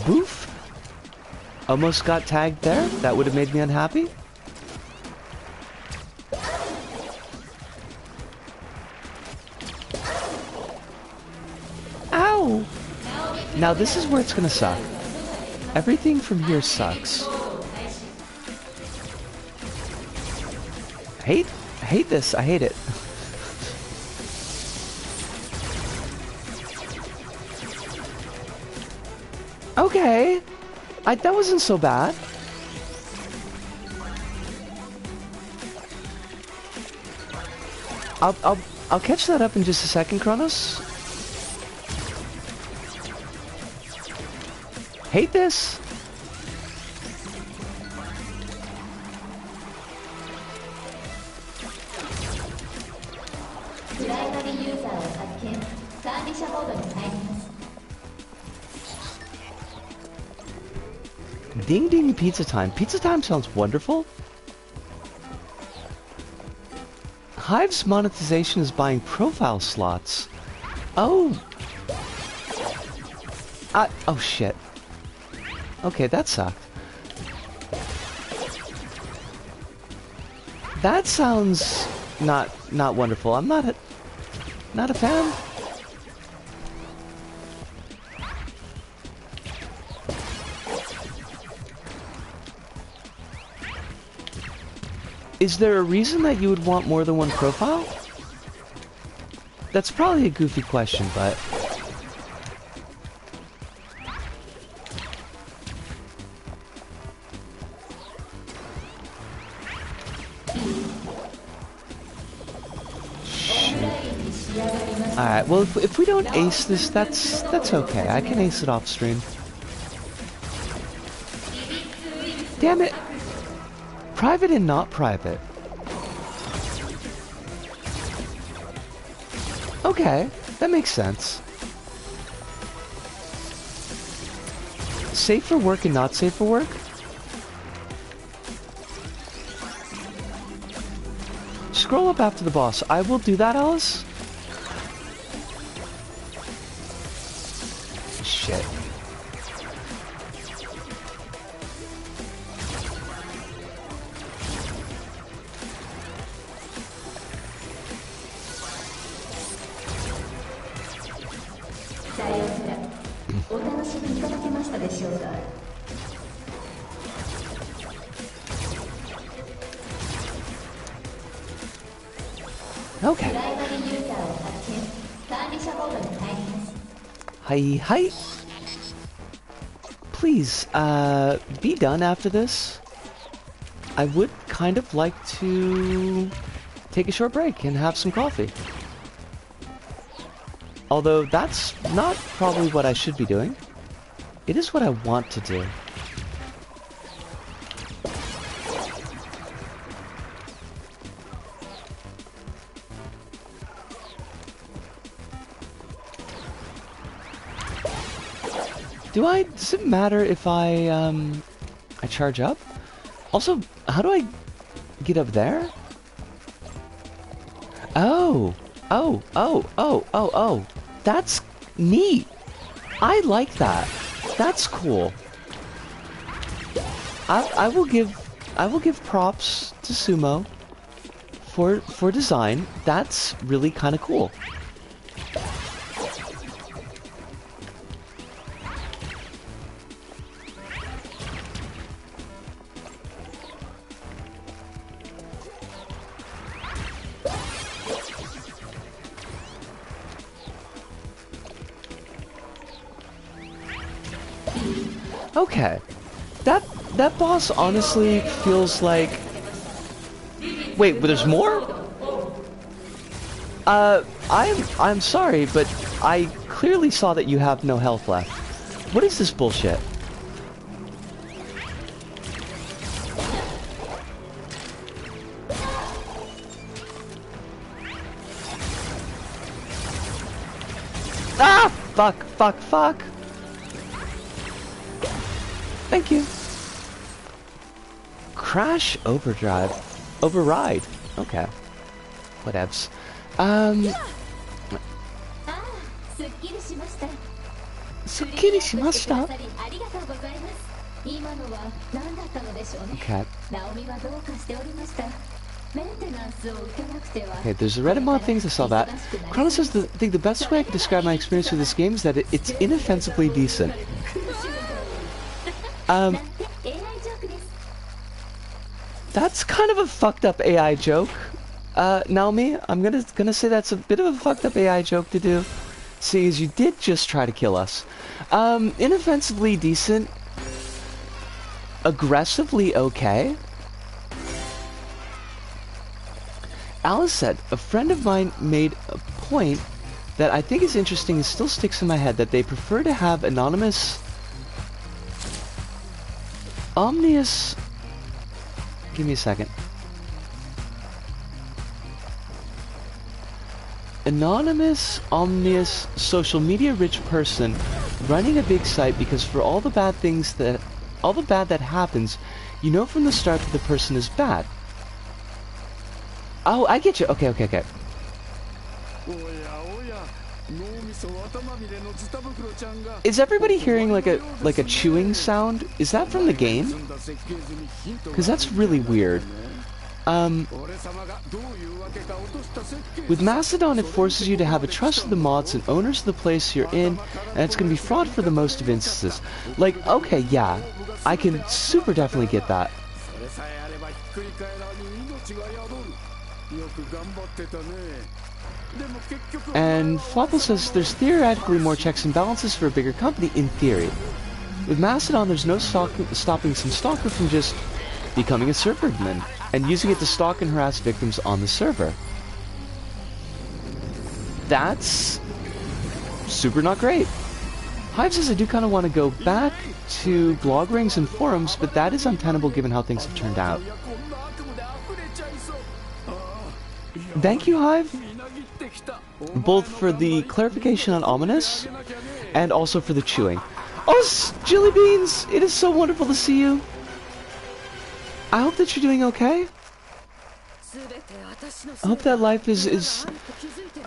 Speaker 1: Boof! Almost got tagged there. That would have made me unhappy. Ow! Now this is where it's gonna suck. Everything from here sucks. I hate this. I hate it. Okay. That wasn't so bad. I'll catch that up in just a second, Kronos. Hate this. Ding ding pizza time. Pizza time sounds wonderful. Hive's monetization is buying profile slots. Oh. Oh shit. Okay, that sucked. That sounds not wonderful. I'm not a fan. Is there a reason that you would want more than one profile? That's probably a goofy question, but... Alright, well, if we don't ace this, that's okay. I can ace it off stream. Damn it! Private and not private. Okay, that makes sense. Safe for work and not safe for work? Scroll up after the boss. I will do that, Alice. Shit. Okay. Hi. Please, be done after this. I would kind of like to take a short break and have some coffee. Although that's not probably what I should be doing. It is what I want to do. Does it matter if I charge up? Also, how do I get up there? Oh. That's neat. I like that. That's cool. I will give props to Sumo for design. That's really kind of cool. Okay. That boss honestly feels like... Wait, but there's more? I'm sorry, but I clearly saw that you have no health left. What is this bullshit? Ah! Fuck. Thank you. Crash override. Okay. Whatevs. Okay. Okay, there's a Reddit mod things, I saw that. Chrono says I think the best way I can describe my experience with this game is that it's inoffensively decent. That's kind of a fucked up AI joke. Naomi, I'm gonna say that's a bit of a fucked up AI joke to do. See, as you did just try to kill us. Inoffensively decent. Aggressively okay. Alice said, a friend of mine made a point that I think is interesting and still sticks in my head, that they prefer to have anonymous... Omnious... Give me a second. Anonymous, omnious, social media rich person running a big site because for all the bad that happens, you know from the start that the person is bad. Oh, I get you. Okay. Is everybody hearing like a chewing sound? Is that from the game? Because that's really weird. With Mastodon, it forces you to have a trust of the mods and owners of the place you're in, and it's going to be fraud for the most of instances. Like, okay, yeah, I can super definitely get that. And Flopple says there's theoretically more checks and balances for a bigger company, in theory. With Mastodon, there's no stopping some stalker from just becoming a server admin and using it to stalk and harass victims on the server. That's super not great. Hive says I do kind of want to go back to blog rings and forums, but that is untenable given how things have turned out. Thank you, Hive, both for the clarification on ominous and also for the chewing. Oh, Jelly Beans, it is so wonderful to see you. I hope that you're doing okay. I hope that life is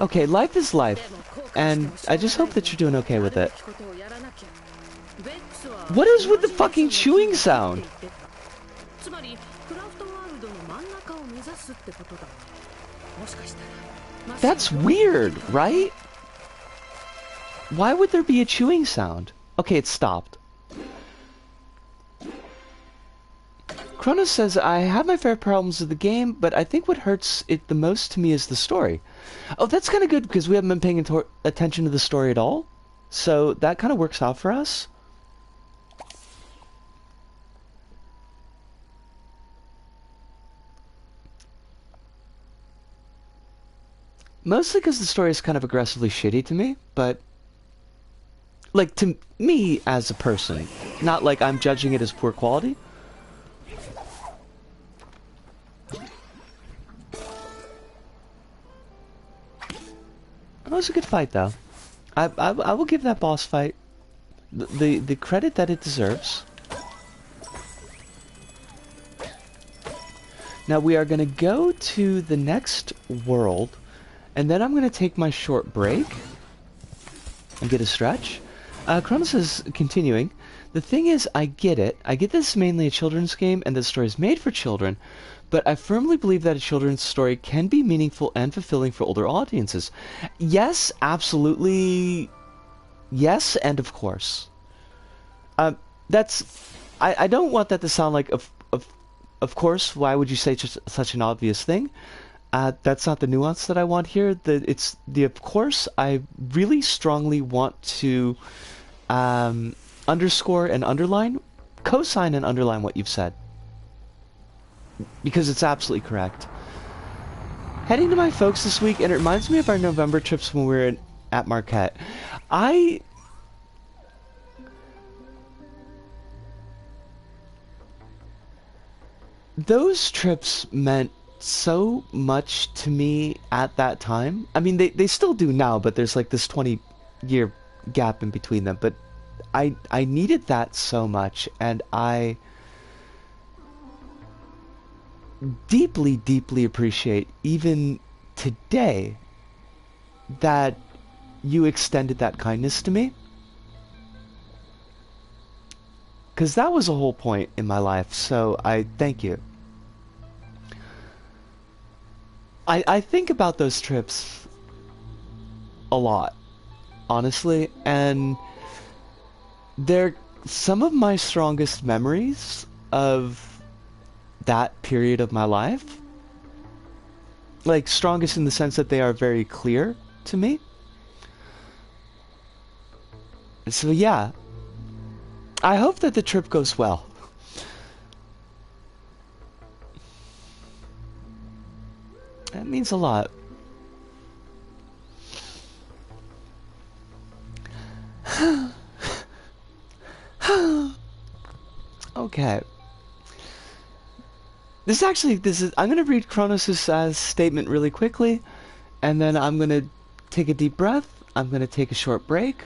Speaker 1: okay. Life is life, and I just hope that you're doing okay with it. What is with the fucking chewing sound? That's weird, right? Why would there be a chewing sound? Okay, it stopped. Kronos says, I have my fair problems with the game, but I think what hurts it the most to me is the story. Oh, that's kind of good, because we haven't been paying attention to the story at all. So that kind of works out for us. Mostly because the story is kind of aggressively shitty to me, but... like, to me as a person. Not like I'm judging it as poor quality. That was a good fight, though. I will give that boss fight the credit that it deserves. Now we are going to go to the next world, and then I'm going to take my short break and get a stretch. Kronos is continuing. The thing is, I get it. I get this is mainly a children's game and the story is made for children, but I firmly believe that a children's story can be meaningful and fulfilling for older audiences. Yes, absolutely. Yes, and of course. Uh, that's. I don't want that to sound like of course. Why would you say such an obvious thing? That's not the nuance that I want here. It's the of course. I really strongly want to underscore and underline, co-sign and underline what you've said. Because it's absolutely correct. Heading to my folks this week, and it reminds me of our November trips when we were at Marquette. Those trips meant so much to me at that time. I mean, they still do now, but there's like this 20-year gap in between them. But I needed that so much, and I deeply, deeply appreciate, even today, that you extended that kindness to me. Because that was a whole point in my life, so I thank you. I think about those trips a lot, honestly, and they're some of my strongest memories of that period of my life. Like, strongest in the sense that they are very clear to me. So yeah, I hope that the trip goes well. That means a lot. Okay. I'm gonna read Kronos' statement really quickly, and then I'm gonna take a deep breath. I'm gonna take a short break,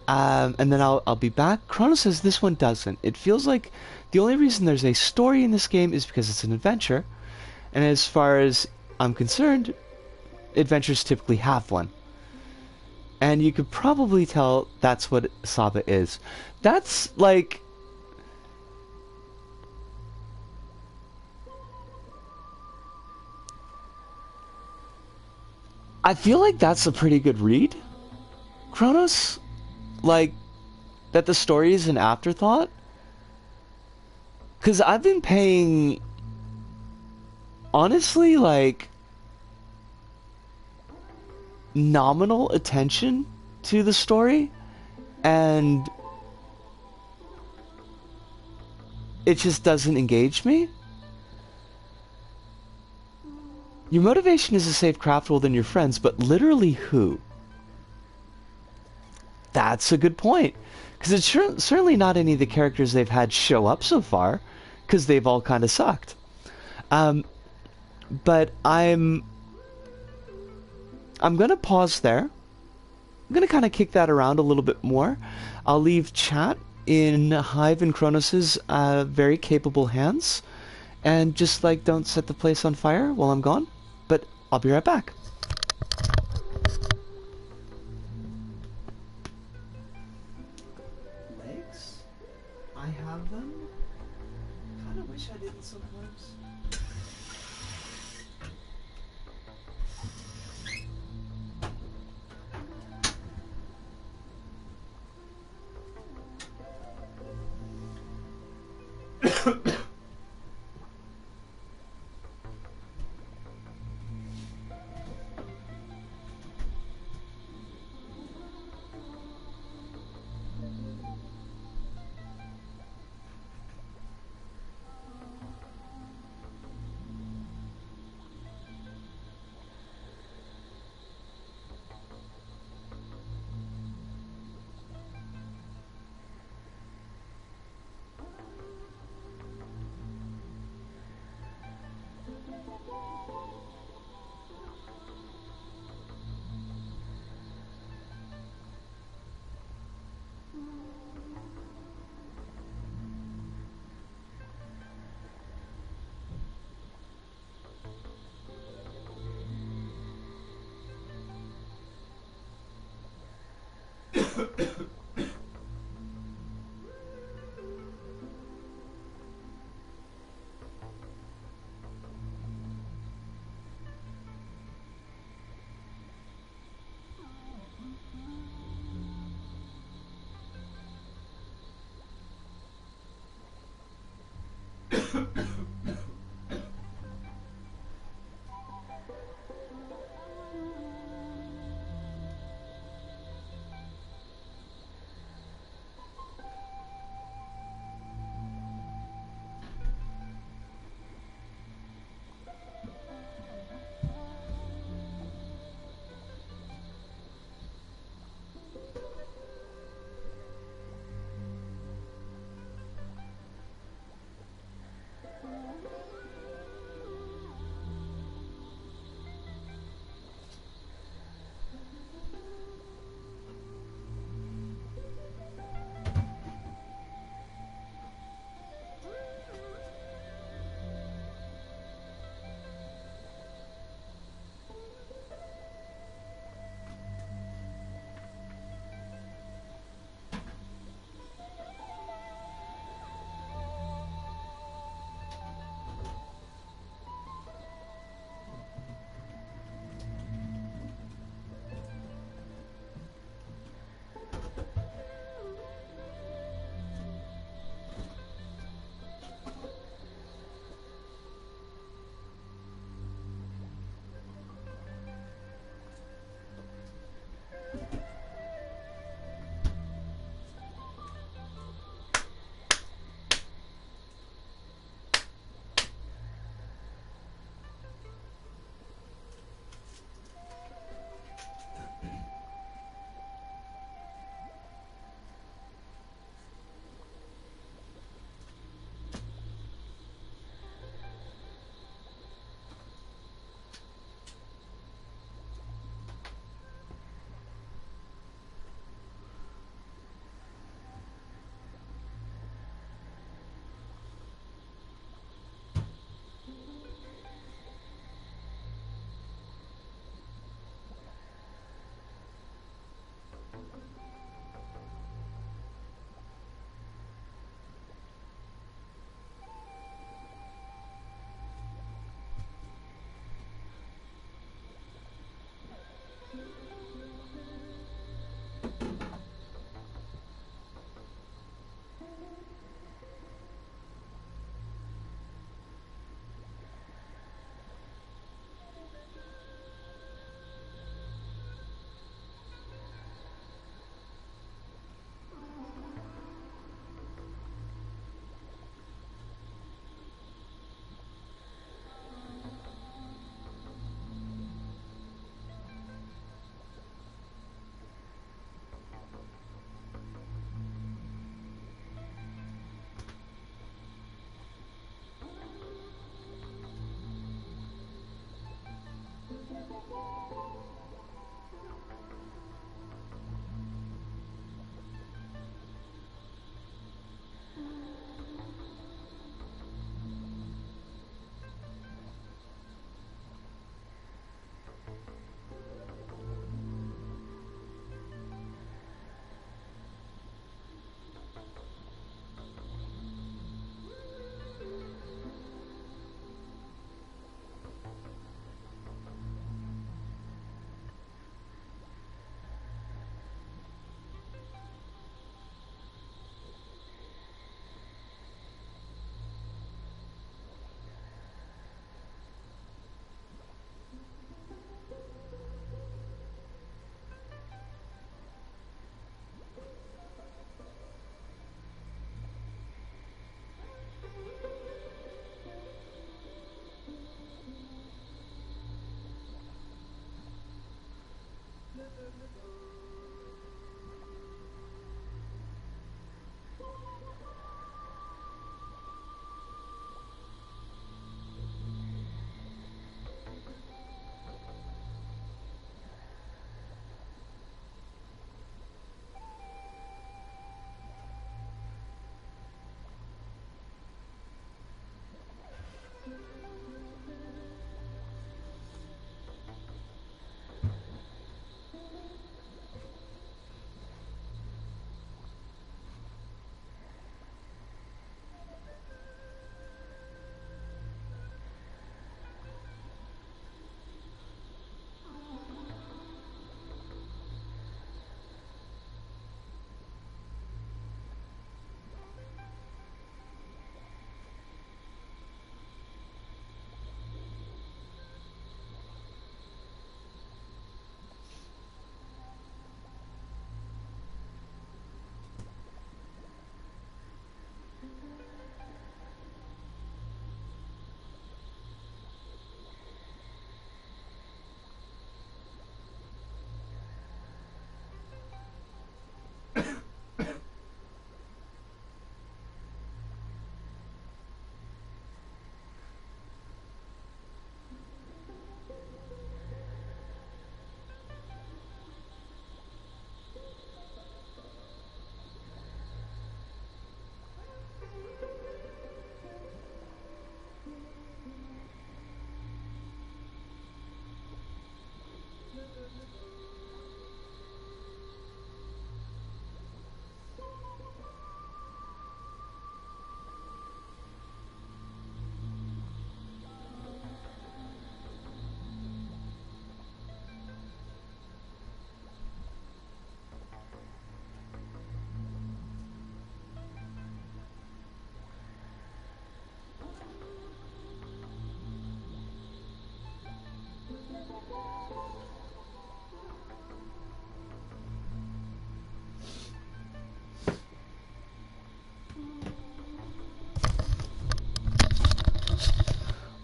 Speaker 1: and then I'll be back. Kronos says this one doesn't. It feels like the only reason there's a story in this game is because it's an adventure, and as far as I'm concerned, adventures typically have one. And you could probably tell that's what Saba is. That's like... I feel like that's a pretty good read, Kronos. Like, that the story is an afterthought. Because I've been paying... honestly, like... nominal attention to the story, and it just doesn't engage me. Your motivation is to save Craftwell than your friends, but literally who? That's a good point, because it's certainly not any of the characters they've had show up so far, because they've all kind of sucked. But I'm gonna pause there. I'm gonna kind of kick that around a little bit more. I'll leave chat in Hive and Kronos' very capable hands, and just like don't set the place on fire while I'm gone. But I'll be right back. Legs? I have them. Kind of wish I didn't sometimes.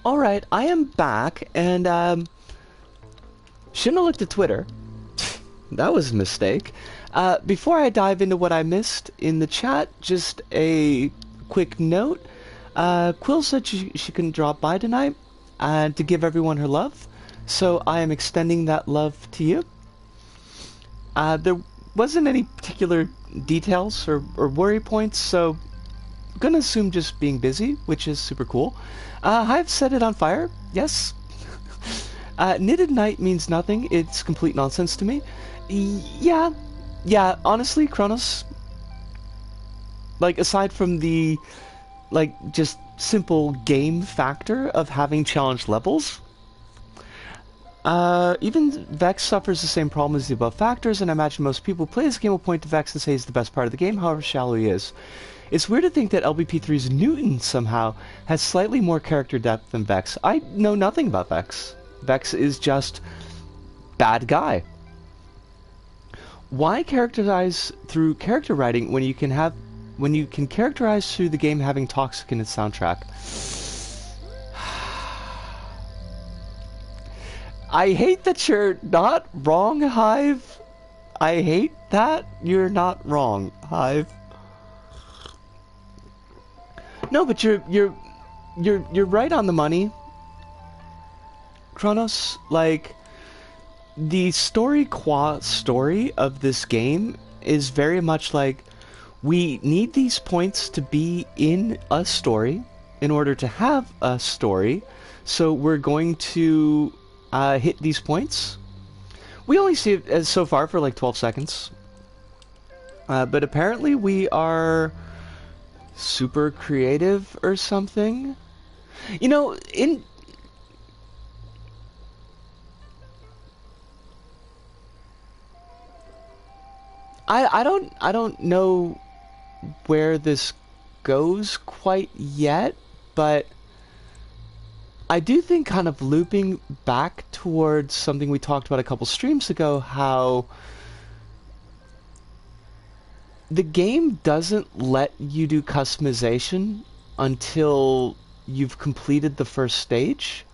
Speaker 1: Alright, I am back, and, shouldn't have looked at Twitter. That was a mistake. Before I dive into what I missed in the chat, just a quick note. Quill said she couldn't drop by tonight, to give everyone her love, so I am extending that love to you. There wasn't any particular details or worry points, so I'm gonna assume just being busy, which is super cool. I've set it on fire, yes. Knitted night means nothing, it's complete nonsense to me. Yeah, honestly, Kronos, like, aside from the, like, just simple game factor of having challenge levels, even Vex suffers the same problem as the above factors, and I imagine most people who play this game will point to Vex and say he's the best part of the game, however shallow he is. It's weird to think that LBP3's Newton somehow has slightly more character depth than Vex. I know nothing about Vex. Vex is just bad guy. Why characterize through character writing when you can characterize through the game having toxic in its soundtrack? I hate that you're not wrong, Hive. I hate that you're not wrong, Hive. No, but you're right on the money, Kronos. Like, the story of this game is very much like, we need these points to be in a story in order to have a story, so we're going to hit these points. We only see it as so far for like 12 seconds, but apparently we are super creative or something. You know, I don't know where this goes quite yet, but I do think, kind of looping back towards something we talked about a couple streams ago, how the game doesn't let you do customization until you've completed the first stage.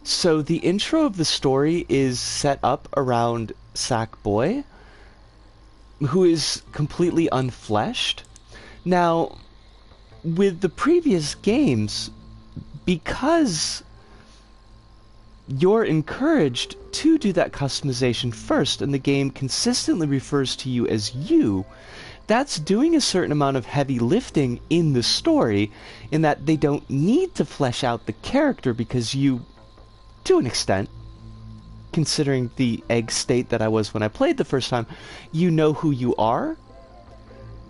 Speaker 1: So the intro of the story is set up around Sackboy, who is completely unfleshed. Now, with the previous games, because you're encouraged to do that customization first, and the game consistently refers to you as you, that's doing a certain amount of heavy lifting in the story, in that they don't need to flesh out the character, because you, to an extent, considering the egg state that I was when I played the first time, you know who you are,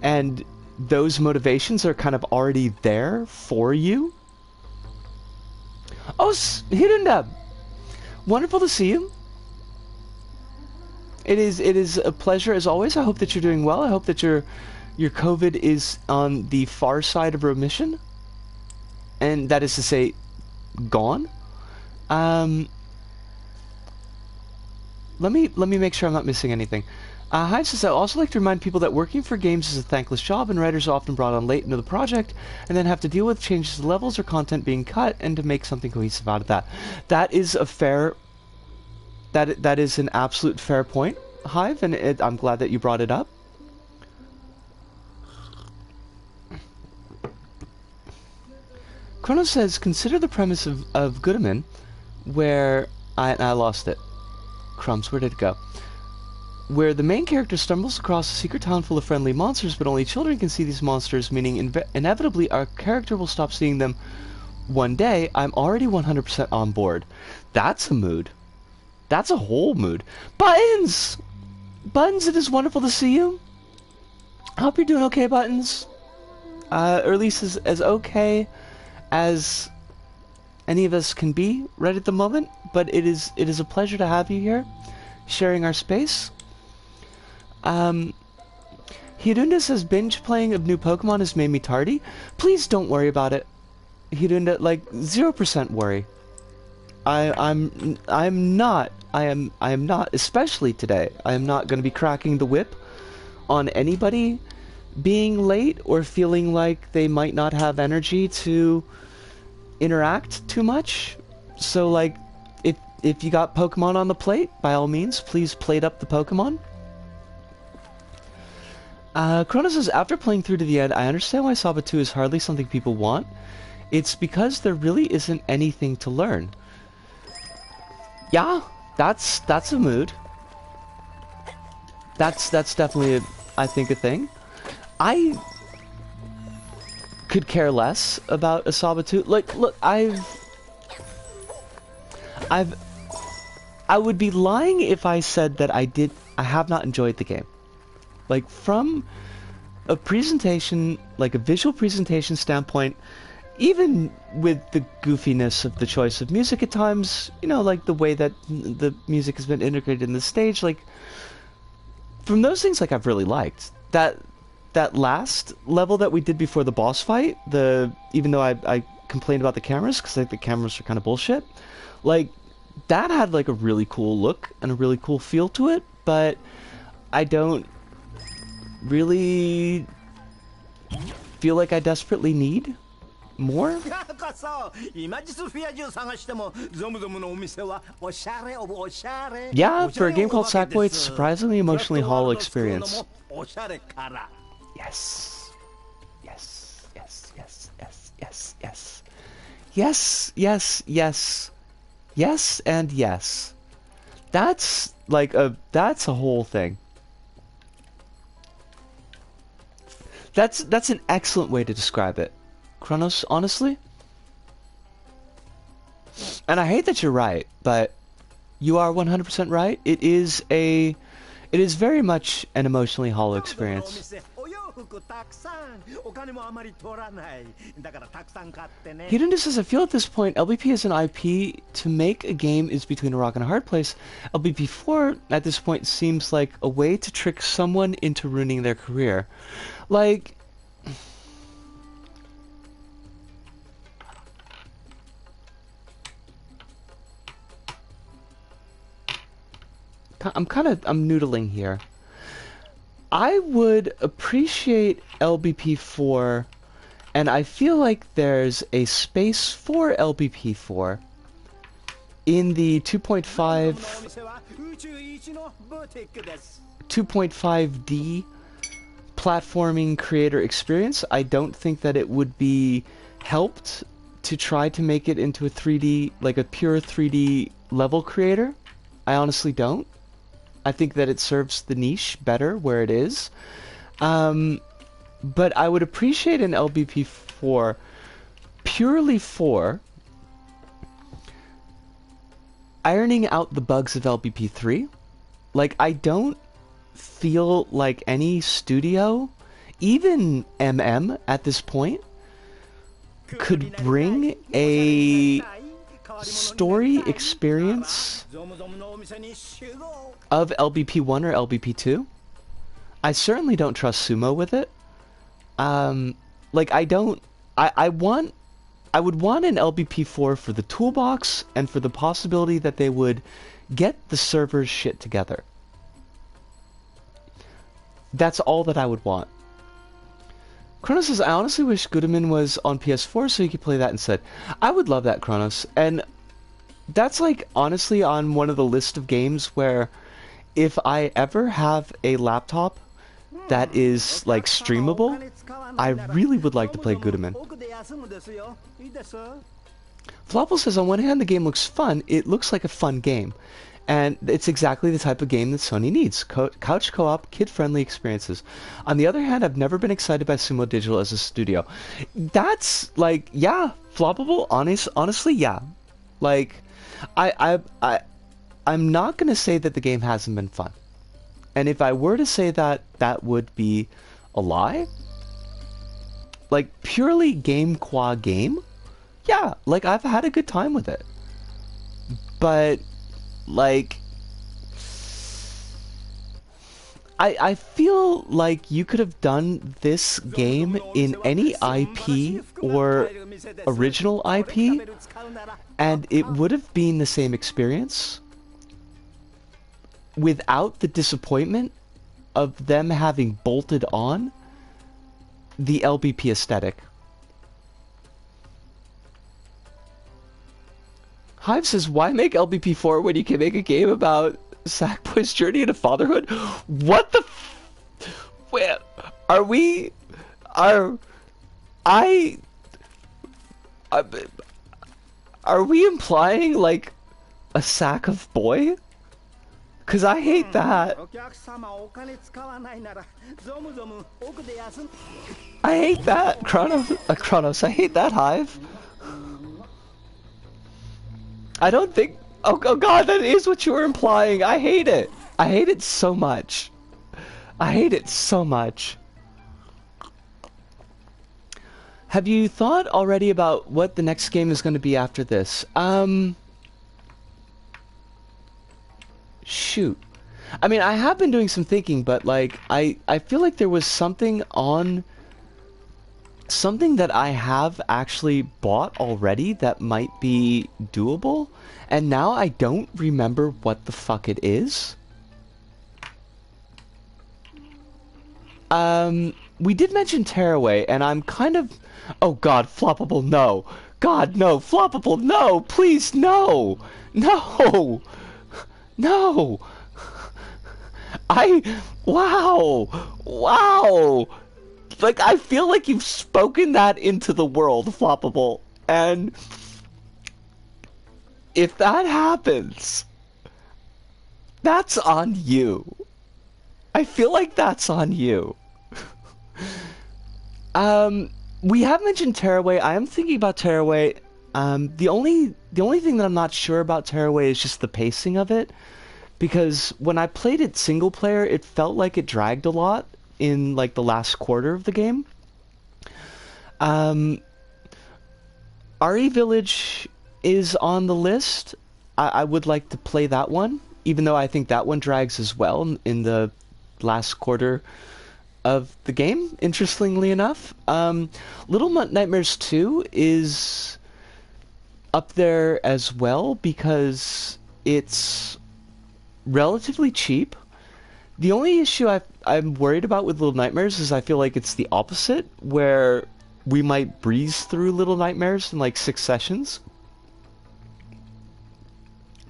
Speaker 1: and those motivations are kind of already there for you. Oh, Hirundab! Wonderful to see you. It is a pleasure as always. I hope that you're doing well. I hope that your COVID is on the far side of remission, and that is to say, gone. Let me make sure I'm not missing anything. Hive says, I'd also like to remind people that working for games is a thankless job, and writers are often brought on late into the project, and then have to deal with changes to levels or content being cut, and to make something cohesive out of that. That is a fair... That is an absolute fair point, Hive, and I'm glad that you brought it up. Chronos says, consider the premise of Goodman, where... I lost it. Crumbs, where did it go? Where the main character stumbles across a secret town full of friendly monsters, but only children can see these monsters, meaning inevitably our character will stop seeing them one day. I'm already 100% on board. That's a mood. That's a whole mood. Buttons! Buttons, it is wonderful to see you. I hope you're doing okay, Buttons. Or at least as okay as any of us can be right at the moment, but it is a pleasure to have you here, sharing our space. Hirunda says, binge playing of new Pokemon has made me tardy. Please don't worry about it, Hirunda. Like, 0% worry. I am not, especially today, I am not going to be cracking the whip on anybody being late or feeling like they might not have energy to interact too much. So like, if you got Pokemon on the plate, by all means, please plate up the Pokemon. Chrono says, after playing through to the end, I understand why Saba 2 is hardly something people want. It's because there really isn't anything to learn. Yeah, that's a mood. That's definitely, I think, a thing. I could care less about a Saba 2. Like, look, I would be lying if I said that I have not enjoyed the game. Like, from a presentation, like a visual presentation standpoint, even with the goofiness of the choice of music at times, you know, like the way that the music has been integrated in the stage, like, from those things, like, I've really liked. That last level that we did before the boss fight, even though I complained about the cameras, because I think the cameras are kind of bullshit, like, that had, like, a really cool look and a really cool feel to it, but I don't really feel like I desperately need more. Yeah, for a game called Sackboy, it's a surprisingly emotionally hollow experience. Yes. Yes. Yes. Yes. Yes. Yes. Yes. Yes. Yes. Yes. Yes and yes. That's like that's a whole thing. That's an excellent way to describe it, Kronos, honestly. And I hate that you're right, but you are 100% right. It is very much an emotionally hollow experience. Hidden says, I feel at this point, LBP is an IP. To make a game is between a rock and a hard place. LBP4, at this point, seems like a way to trick someone into ruining their career. Like, I'm noodling here. I would appreciate LBP4, and I feel like there's a space for LBP4 in the 2.5D platforming creator experience. I don't think that it would be helped to try to make it into a 3D, like a pure 3D level creator. I honestly don't. I think that it serves the niche better where it is. But I would appreciate an LBP4 purely for ironing out the bugs of LBP3. Like, I don't feel like any studio, even MM at this point, could bring a story experience of LBP1 or LBP2. I certainly don't trust Sumo with it. Like, I would want an LBP4 for the toolbox and for the possibility that they would get the server's shit together. That's all that I would want. Kronos says, I honestly wish Goodeman was on PS4 so you could play that instead. I would love that, Kronos. And that's, like, honestly on one of the list of games where if I ever have a laptop that is, like, streamable, I really would like to play Goodeman. Flopple says, on one hand, the game looks fun. It looks like a fun game. And it's exactly the type of game that Sony needs. Couch co-op, kid-friendly experiences. On the other hand, I've never been excited by Sumo Digital as a studio. That's, like, yeah, Floppable, honestly, yeah. Like, I'm not going to say that the game hasn't been fun. And if I were to say that, that would be a lie. Like, purely game qua game, yeah, like, I've had a good time with it. But, like, I feel like you could have done this game in any IP or original IP, and it would have been the same experience without the disappointment of them having bolted on the LBP aesthetic. Hive says, why make LBP4 when you can make a game about Sackboy's journey into fatherhood? What the where are we? Are I? Are we implying like a sack of boy? Cause I hate that. I hate that, Kronos. I hate that, Hive. I don't think. Oh God, that is what you were implying. I hate it. I hate it so much. I hate it so much. Have you thought already about what the next game is going to be after this? Shoot. I mean, I have been doing some thinking, but like, I feel like there was something that I have actually bought already that might be doable, and now I don't remember what the fuck it is. We did mention Tearaway, and I'm kind of... Oh God, Floppable, no! God, no! Floppable, no! Please, no! No! No! Wow! Wow! Like, I feel like you've spoken that into the world, Floppable, and... if that happens, that's on you. I feel like that's on you. We have mentioned Tearaway. I am thinking about Tearaway. The only thing that I'm not sure about Tearaway is just the pacing of it, because when I played it single player, it felt like it dragged a lot in like the last quarter of the game. RE Village is on the list. I would like to play that one, even though I think that one drags as well in the last quarter of the game, interestingly enough. Little Nightmares 2 is up there as well because it's relatively cheap. The only issue I'm worried about with Little Nightmares is I feel like it's the opposite, where we might breeze through Little Nightmares in like 6 sessions.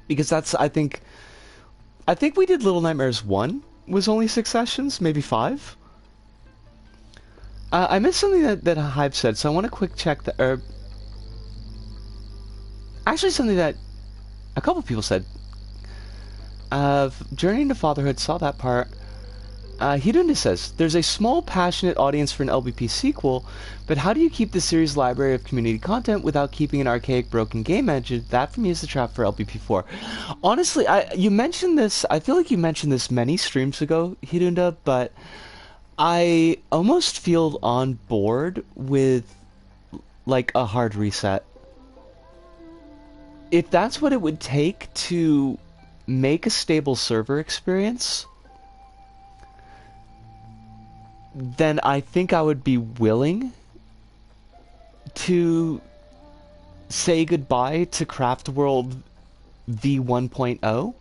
Speaker 1: Because that's, I think we did Little Nightmares 1 was only 6 sessions, maybe 5. I missed something that Hive said, so I want to quick check that, actually something that a couple people said. Journey into Fatherhood, saw that part. Hidunda says, there's a small, passionate audience for an LBP sequel, but how do you keep the series' library of community content without keeping an archaic, broken game engine? That, for me, is the trap for LBP4. Honestly, you mentioned this, I feel like you mentioned this many streams ago, Hidunda, but I almost feel on board with, like, a hard reset. If that's what it would take to make a stable server experience, then I think I would be willing to say goodbye to Craft World V1.0.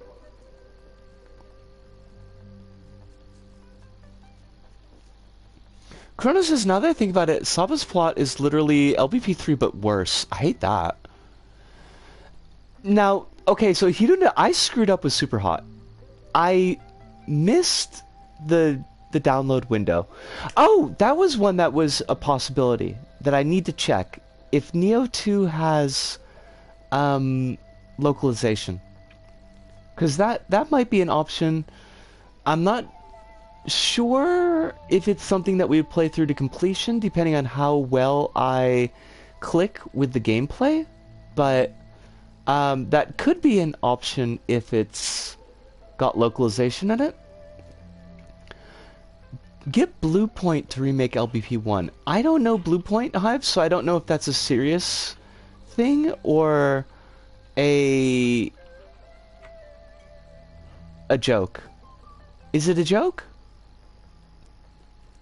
Speaker 1: Kronos says, now that I think about it, Saba's plot is literally LBP3 but worse. I hate that. Now, okay, so Hiruna, I screwed up with Superhot. I missed the download window. Oh, that was one that was a possibility that I need to check. If Neo 2 has localization. Because that might be an option. I'm not sure if it's something that we would play through to completion, depending on how well I click with the gameplay. But that could be an option if it's got localization in it. Get Bluepoint to remake LBP1. I don't know Bluepoint, Hive, so I don't know if that's a serious thing or a joke. Is it a joke?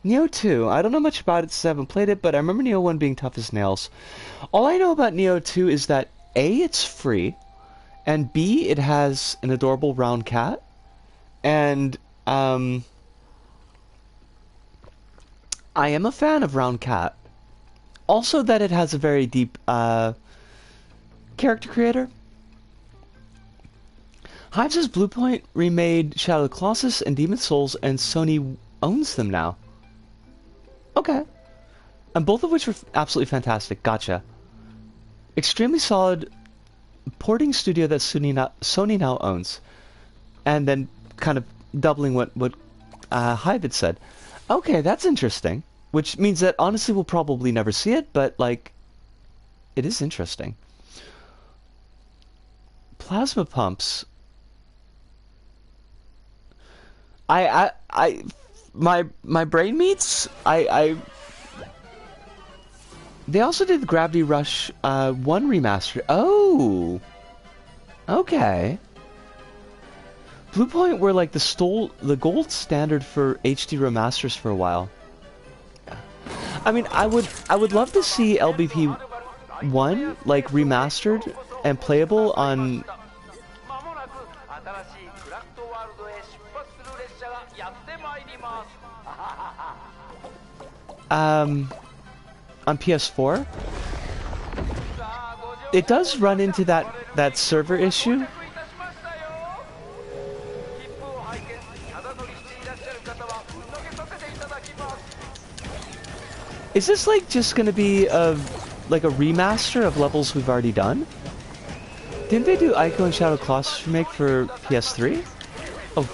Speaker 1: Neo 2. I don't know much about it since I haven't played it, but I remember Neo 1 being tough as nails. All I know about Neo 2 is that A, it's free, and B, it has an adorable round cat, and I am a fan of Round Cat. Also that it has a very deep character creator. Hive says Bluepoint remade Shadow of the Colossus and Demon Souls, and Sony owns them now. Okay. And both of which were absolutely fantastic. Gotcha. Extremely solid porting studio that Sony now owns. And then kind of doubling what Hive had said. Okay, that's interesting. Which means that honestly we'll probably never see it, but like, it is interesting. Plasma pumps. My brain meets. They also did Gravity Rush 1 remaster. Oh, okay. Bluepoint were like the gold standard for HD remasters for a while. I mean, I would love to see LBP 1 like remastered and playable on PS4. It does run into that server issue. Is this like just gonna be like a remaster of levels we've already done? Didn't they do Ico and Shadow Colossus remake for PS3? Oh.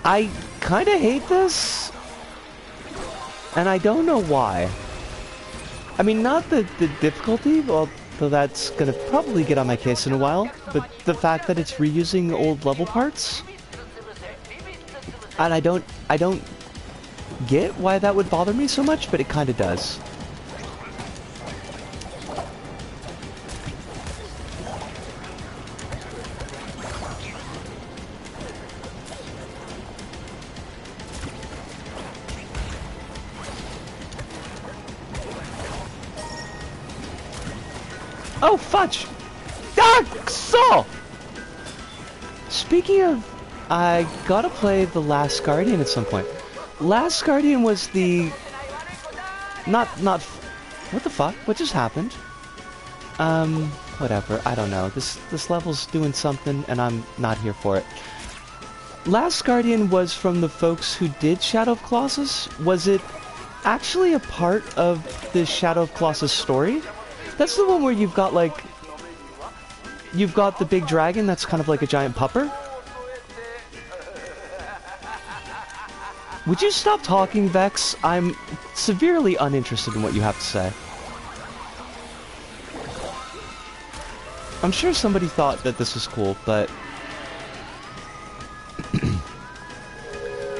Speaker 1: I kind of hate this, and I don't know why. I mean, not the difficulty, although that's gonna probably get on my case in a while, but the fact that it's reusing old level parts, and I don't get why that would bother me so much, but it kind of does. Oh, fudge! Ah, so! Speaking of, I gotta play The Last Guardian at some point. Last Guardian was the... Not... What the fuck? What just happened? Whatever. I don't know. This level's doing something, and I'm not here for it. Last Guardian was from the folks who did Shadow of Colossus. Was it actually a part of the Shadow of Colossus story? That's the one where you've got, like... You've got the big dragon that's kind of like a giant pupper. Would you stop talking, Vex? I'm severely uninterested in what you have to say. I'm sure somebody thought that this was cool, but...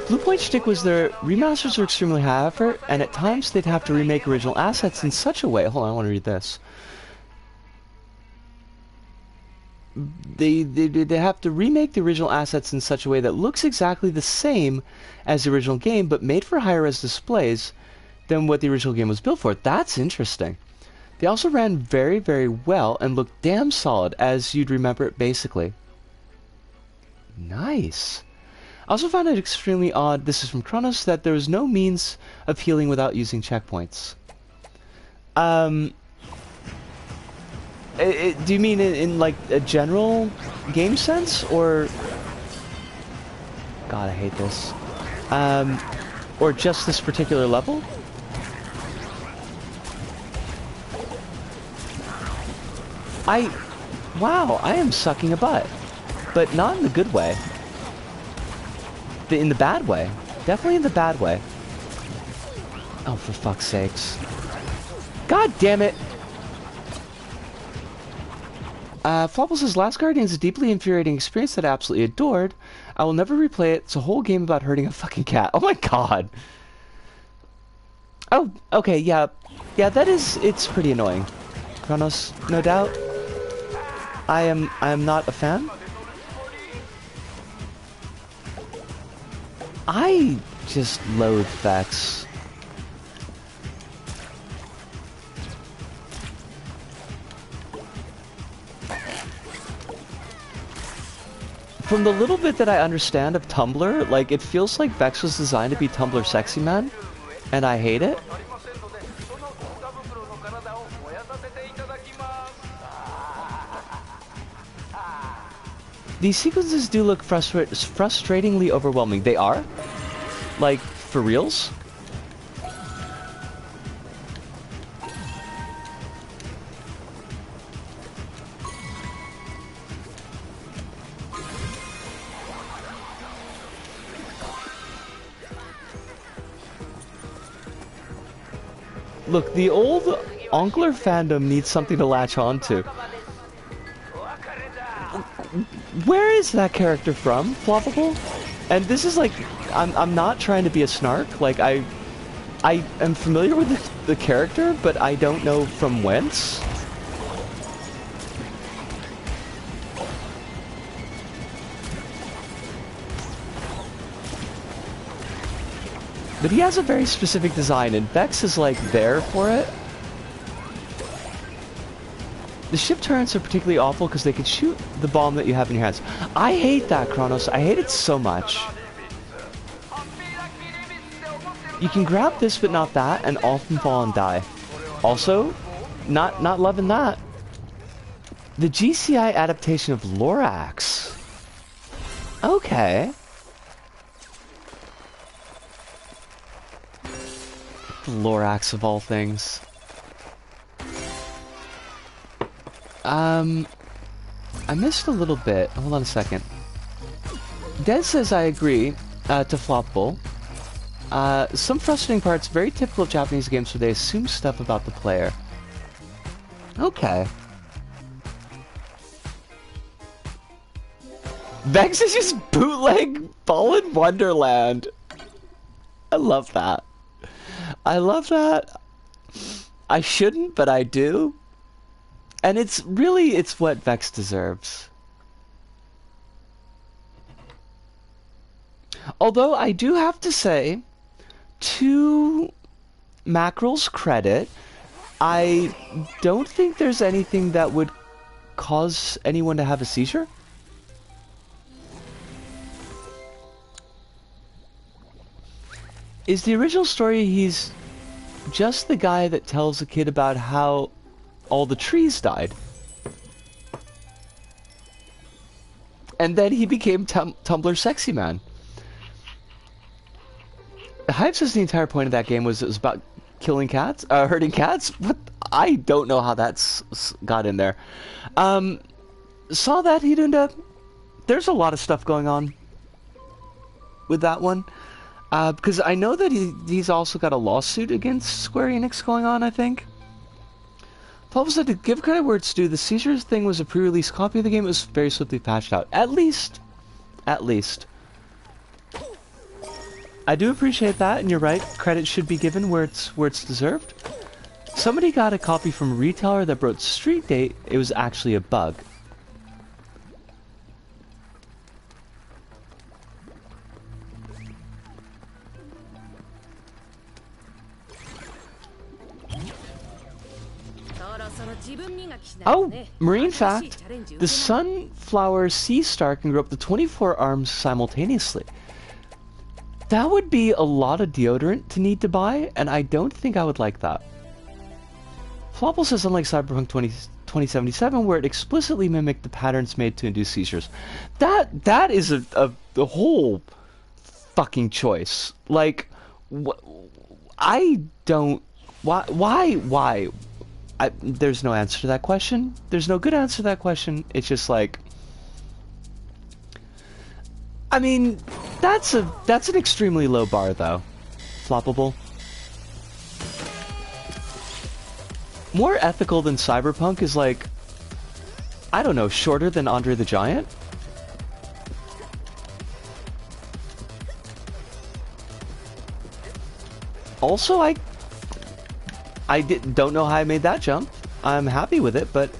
Speaker 1: Bluepoint's shtick was their remasters are extremely high effort, and at times they'd have to remake original assets in such a way... Hold on, I want to read this. They have to remake the original assets in such a way that looks exactly the same as the original game, but made for higher res displays than what the original game was built for. That's interesting. They also ran very, very well and looked damn solid, as you'd remember it basically. Nice. I also found it extremely odd, this is from Kronos, that there was no means of healing without using checkpoints. Do you mean in like a general game sense, or... God, I hate this. Or just this particular level? Wow, I am sucking a butt. But not in the good way. In the bad way. Definitely in the bad way. Oh, for fuck's sakes. God damn it! Flopple says, Last Guardian is a deeply infuriating experience that I absolutely adored. I will never replay it. It's a whole game about hurting a fucking cat. Oh my god! Oh, okay, yeah. Yeah, it's pretty annoying. Kronos, no doubt. I am not a fan. I just loathe Vex. from the little bit that I understand of Tumblr, like, it feels like Vex was designed to be Tumblr sexy man, and I hate it. These sequences do look frustratingly overwhelming. They are? Like, for reals? Look, the old Onkler fandom needs something to latch on to. Where is that character from, Floppable? And this is like, I'm not trying to be a snark. Like, I am familiar with the character, but I don't know from whence. But he has a very specific design, and Vex is like there for it. The ship turrets are particularly awful because they can shoot the bomb that you have in your hands. I hate that, Kronos. I hate it so much. You can grab this but not that, and often fall and die. Also, not loving that. The GCI adaptation of Lorax. Okay. The Lorax of all things. I missed a little bit. Hold on a second. Des says I agree, to Flopable. Some frustrating parts, very typical of Japanese games where they assume stuff about the player. Okay. Vex is just bootleg Fallen Wonderland. I love that. I love that. I shouldn't, but I do. And it's what Vex deserves. Although I do have to say, to Mackerel's credit, I don't think there's anything that would cause anyone to have a seizure. Is the original story he's just the guy that tells a kid about how all the trees died. And then he became Tumblr sexy man. Hype says the entire point of that game was it was about killing cats, hurting cats. What? I don't know how that's got in there. Saw that he didn't. There's a lot of stuff going on with that one. Because I know that he's also got a lawsuit against Square Enix going on, I think. Paul said to give credit where it's due, the seizures thing was a pre-release copy of the game. It was very swiftly patched out. At least. I do appreciate that, and you're right. Credit should be given where it's deserved. Somebody got a copy from a retailer that wrote street date. It was actually a bug. Oh, marine fact, the sunflower sea star can grow up to 24 arms simultaneously. That would be a lot of deodorant to need to buy, and I don't think I would like that. Flopple says unlike Cyberpunk 2077, where it explicitly mimicked the patterns made to induce seizures. That is a whole fucking choice. Like, I don't... Why? There's no answer to that question. There's no good answer to that question. It's just like... I mean, that's an extremely low bar, though. Floppable. More ethical than Cyberpunk is like... I don't know, shorter than Andre the Giant? Also, I don't know how I made that jump. I'm happy with it, but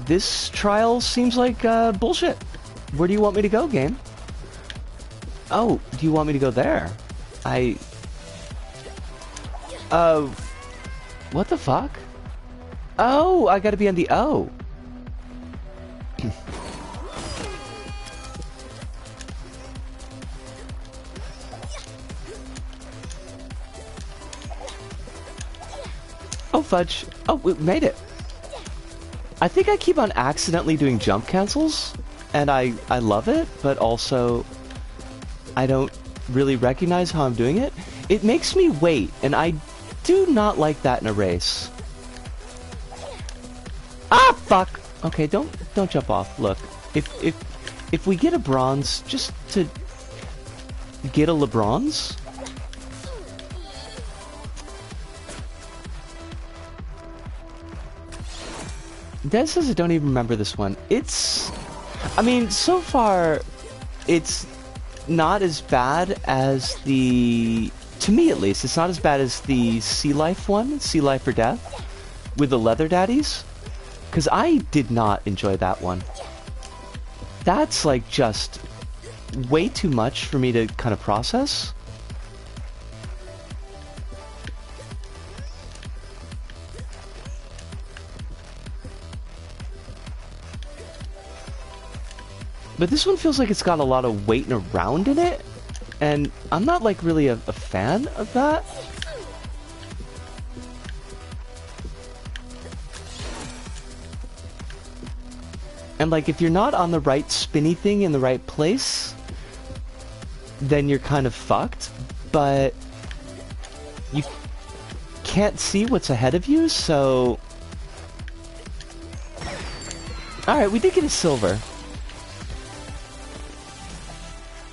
Speaker 1: this trial seems like bullshit. Where do you want me to go, game? Oh, do you want me to go there? What the fuck? Oh, I gotta be on the O. Oh, fudge. Oh, we made it. I think I keep on accidentally doing jump cancels, and I love it, but also I don't really recognize how I'm doing it. It makes me wait, and I do not like that in a race. Ah, fuck! Okay, don't jump off. Look, if we get a bronze, just to get a LeBronze. Des says I don't even remember this one. I mean, so far, it's not as bad as to me at least, it's not as bad as the Sea Life one, Sea Life or Death, with the leather daddies. Because I did not enjoy that one. That's like just way too much for me to kind of process. But this one feels like it's got a lot of waiting around in it, and I'm not like really a fan of that. And like if you're not on the right spinny thing in the right place, then you're kind of fucked, but you can't see what's ahead of you, so... Alright, we did get a silver.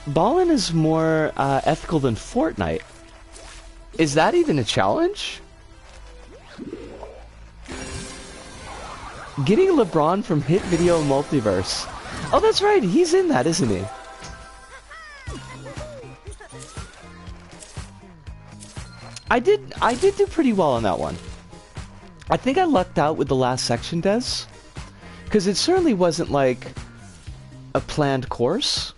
Speaker 1: Ballin is more ethical than Fortnite. Is that even a challenge? Getting LeBron from Hit Video Multiverse. Oh, that's right. He's in that, isn't he? I did do pretty well on that one. I think I lucked out with the last section, Des. Because it certainly wasn't like a planned course.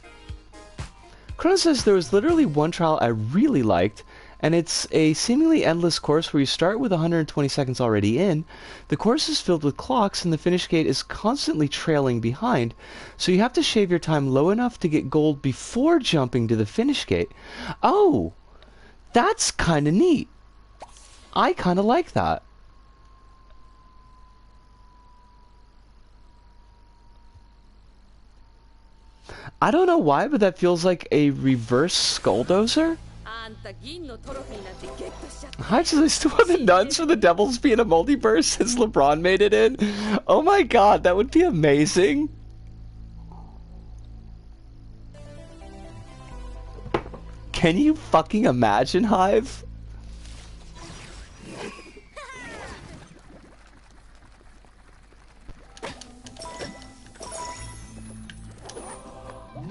Speaker 1: Chrono says there was literally one trial I really liked, and it's a seemingly endless course where you start with 120 seconds already in. The course is filled with clocks, and the finish gate is constantly trailing behind, so you have to shave your time low enough to get gold before jumping to the finish gate. Oh, that's kind of neat. I kind of like that. I don't know why, but that feels like a reverse Skulldozer. Actually, I still have the nuns for the Devils being a multiverse since LeBron made it in. Oh my god, that would be amazing. Can you fucking imagine, Hive?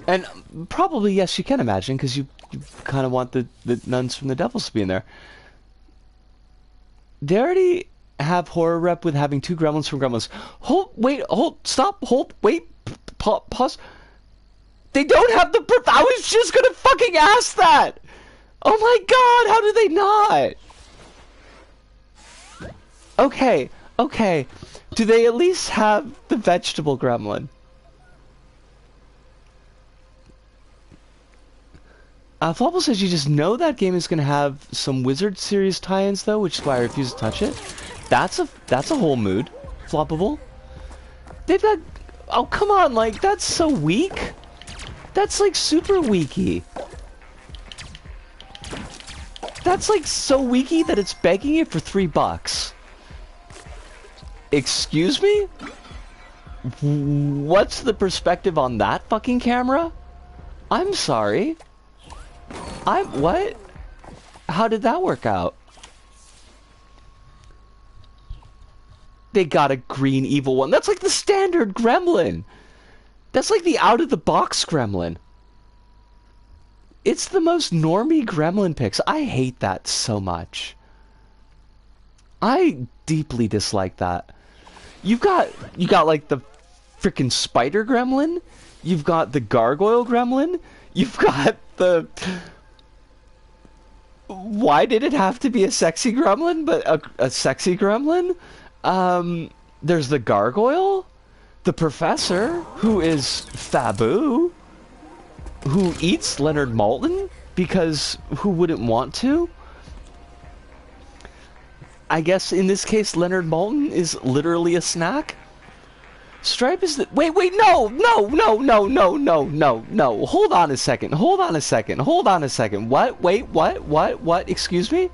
Speaker 1: And probably, yes, you can imagine, because you kind of want the nuns from the Devils to be in there. They already have horror rep with having 2 gremlins from Gremlins. Hold, wait, hold, stop, hold, wait, pause. They don't have the... I was just gonna fucking ask that! Oh my god, how do they not? Okay, okay. Do they at least have the vegetable gremlin? Flopple says you just know that game is going to have some Wizard series tie-ins though, which is why I refuse to touch it. That's a whole mood. Floppable. They've got... Oh, come on, like, that's so weak. That's, like, super weaky. That's, like, so weaky that it's begging you for $3. Excuse me? What's the perspective on that fucking camera? I'm sorry. What? How did that work out? They got a green evil one. That's like the standard gremlin. That's like the out-of-the-box gremlin. It's the most normie gremlin picks. I hate that so much. I deeply dislike that. You got like the freaking spider gremlin. You've got the gargoyle gremlin. You've got the... Why did it have to be a sexy gremlin, but a sexy gremlin? There's the gargoyle. the professor, who is Fabu, who eats Leonard Maltin, because who wouldn't want to? I guess in this case, Leonard Maltin is literally a snack. Stripe is the— wait, no! Hold on a second. What? Wait, what? Excuse me?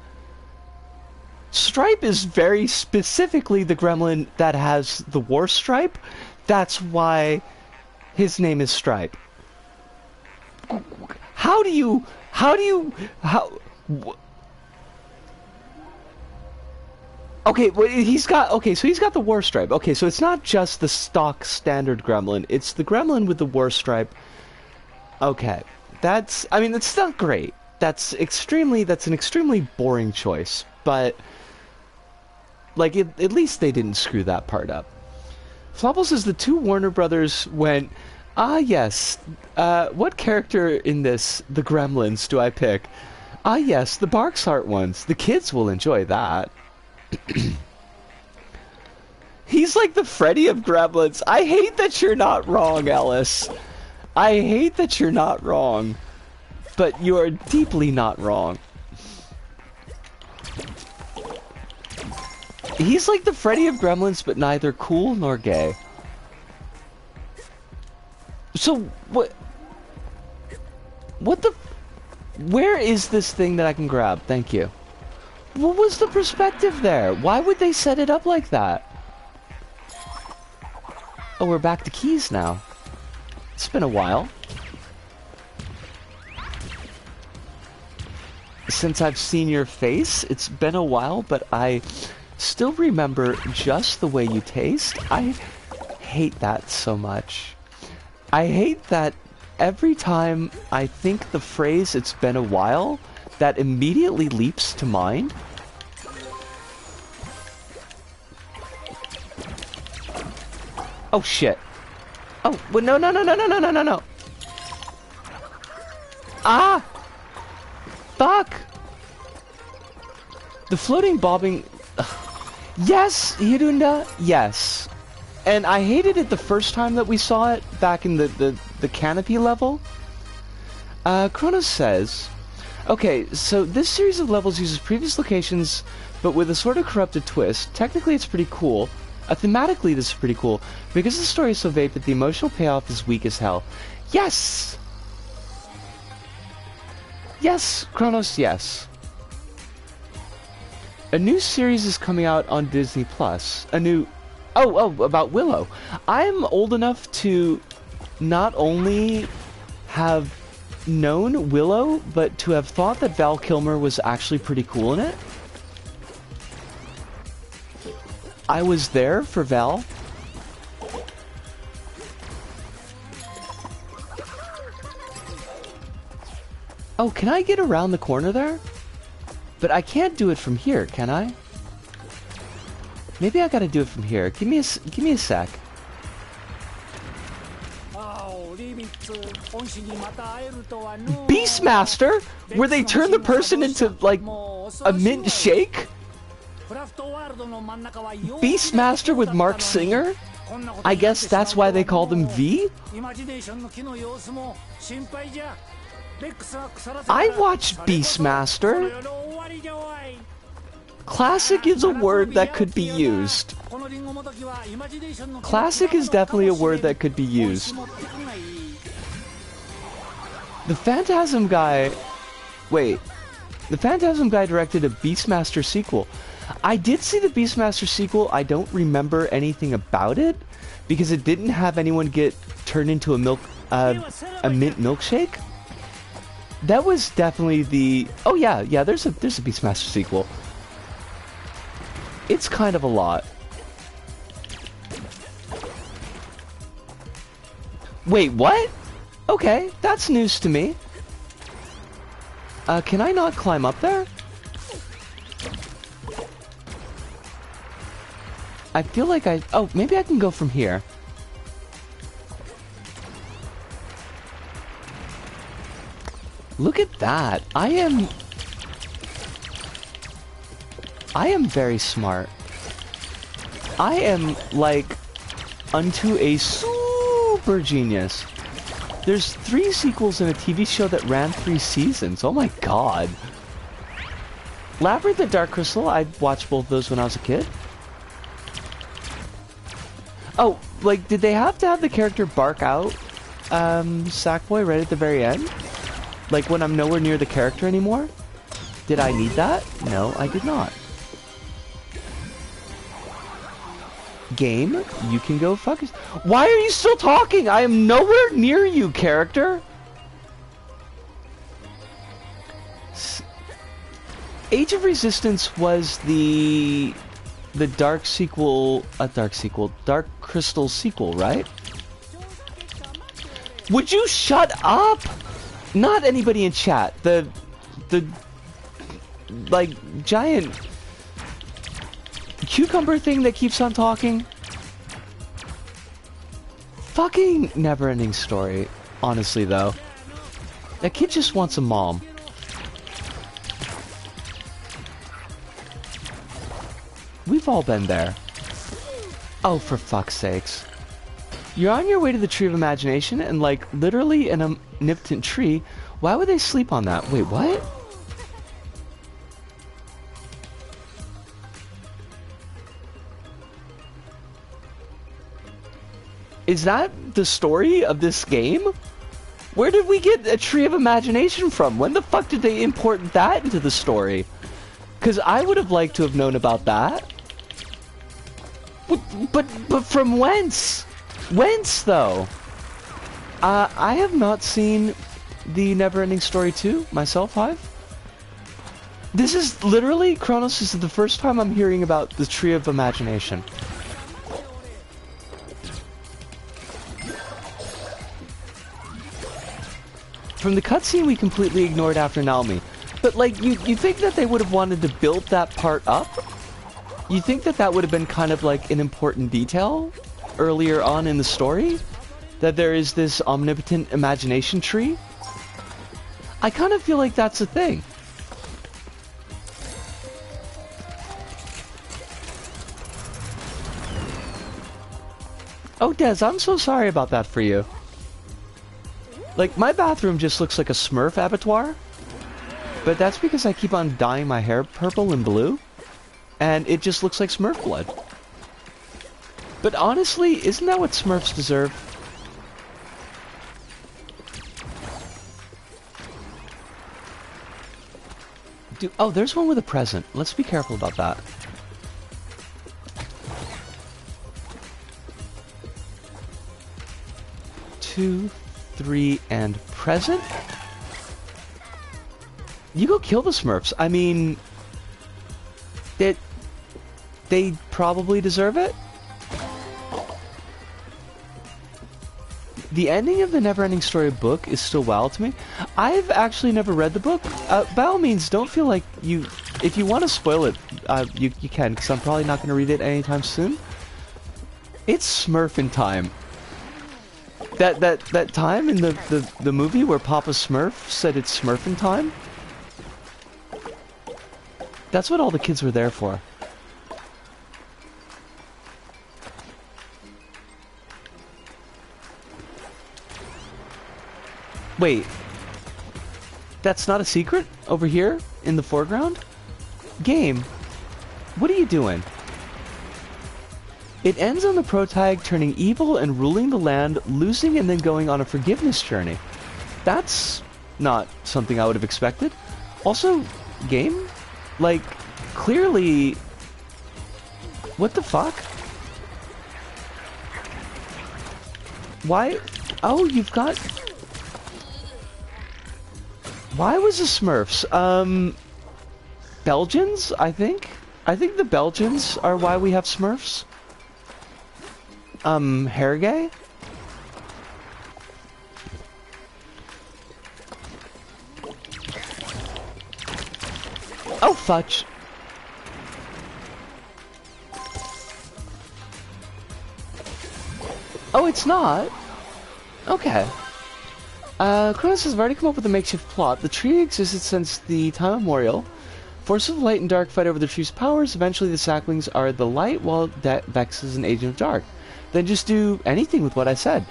Speaker 1: Stripe is very specifically the gremlin that has the war stripe. That's why his name is Stripe. Okay, well, so he's got the war stripe. Okay, so it's not just the stock standard gremlin, it's the gremlin with the war stripe. Okay, that's not great. That's an extremely boring choice, but, like, at least they didn't screw that part up. Flopple says the two Warner brothers went, ah yes, what character in this, the Gremlins, do I pick? Ah yes, the Barksheart ones. The kids will enjoy that. He's like the Freddy of Gremlins. I hate that you're not wrong, Ellis. I hate that you're not wrong. But you are deeply not wrong. He's like the Freddy of Gremlins, but neither cool nor gay. So, what the... Where is this thing that I can grab? Thank you. What was the perspective there? Why would they set it up like that? Oh, we're back to keys now. It's been a while since I've seen your face. It's been a while, but I still remember just the way you taste. I hate that so much. I hate that every time I think the phrase "it's been a while," that immediately leaps to mind. Oh shit. Oh, well, no. Ah! Fuck! The floating bobbing... Yes, Hirunda, yes. And I hated it the first time that we saw it, back in the canopy level. Kronos says... Okay, so this series of levels uses previous locations, but with a sort of corrupted twist. Technically, it's pretty cool. Thematically, this is pretty cool. Because the story is so vague, but the emotional payoff is weak as hell. Yes! Yes, Kronos, yes. A new series is coming out on Disney Plus. A new... Oh, about Willow. I'm old enough to not only have known Willow, but to have thought that Val Kilmer was actually pretty cool in it. I was there for Val. Oh, can I get around the corner there? But I can't do it from here, can I? Maybe I gotta do it from here. Give me a sec. Beastmaster? Where they turn the person into, like, a mint shake? Beastmaster with Mark Singer? I guess that's why they called him V? I watched Beastmaster. Classic is a word that could be used. Classic is definitely a word that could be used. The Phantasm guy... Wait. The Phantasm guy directed a Beastmaster sequel. I did see the Beastmaster sequel. I don't remember anything about it because it didn't have anyone get turned into a mint milkshake. That was definitely the... Oh yeah, there's a Beastmaster sequel. It's kind of a lot. Wait, what? Okay, that's news to me. Can I not climb up there? I feel like oh, maybe I can go from here. Look at that. I am very smart. I am, like, unto a super genius. There's 3 sequels in a TV show that ran 3 seasons. Oh my god. Labyrinth and Dark Crystal, I watched both of those when I was a kid. Oh, like, did they have to have the character bark out, Sackboy, right at the very end? Like, when I'm nowhere near the character anymore? Did I need that? No, I did not. Game, you can go fuck yourself. Why are you still talking? I am nowhere near you, character. Age of Resistance was the Dark Crystal sequel, right? Would you shut up? Not anybody in chat. The like giant cucumber thing that keeps on talking. Fucking never-ending story. Honestly, though, that kid just wants a mom. We've all been there. Oh, for fuck's sakes. You're on your way to the Tree of Imagination, and like, literally an omnipotent tree. Why would they sleep on that? Wait, what? Is that the story of this game? Where did we get a Tree of Imagination from? When the fuck did they import that into the story? Because I would have liked to have known about that. But from whence? Whence, though? I have not seen the Neverending Story 2 myself, Hive. This is literally, Kronos, this is the first time I'm hearing about the Tree of Imagination. From the cutscene we completely ignored after Naomi. But, like, you think that they would have wanted to build that part up? You think that that would have been kind of like an important detail earlier on in the story? That there is this omnipotent imagination tree? I kind of feel like that's a thing. Oh, Des, I'm so sorry about that for you. Like, my bathroom just looks like a Smurf abattoir. But that's because I keep on dyeing my hair purple and blue. And it just looks like Smurf blood. But honestly, isn't that what Smurfs deserve? Dude, oh, there's one with a present. Let's be careful about that. Two, 3, and present? You go kill the Smurfs. I mean, they probably deserve it. The ending of the Neverending Story book is still wild to me. I've actually never read the book. By all means, don't feel like you... If you want to spoil it, you can, because I'm probably not going to read it anytime soon. It's Smurfing time. That time in the movie where Papa Smurf said it's Smurfing time? That's what all the kids were there for. Wait. That's not a secret? Over here? In the foreground? Game. What are you doing? It ends on the protag turning evil and ruling the land, losing and then going on a forgiveness journey. That's not something I would have expected. Also, game? Like, clearly... What the fuck? Why? Oh, you've got... Why was the Smurfs? Belgians, I think? I think the Belgians are why we have Smurfs. Hair gay? Oh, fudge. Oh, it's not? Okay. Kronos says, I've already come up with a makeshift plot. The tree existed since the time immemorial. Forces of light and dark fight over the tree's powers. Eventually, the Sacklings are the light, while Vex is an agent of dark. then just do anything with what I said.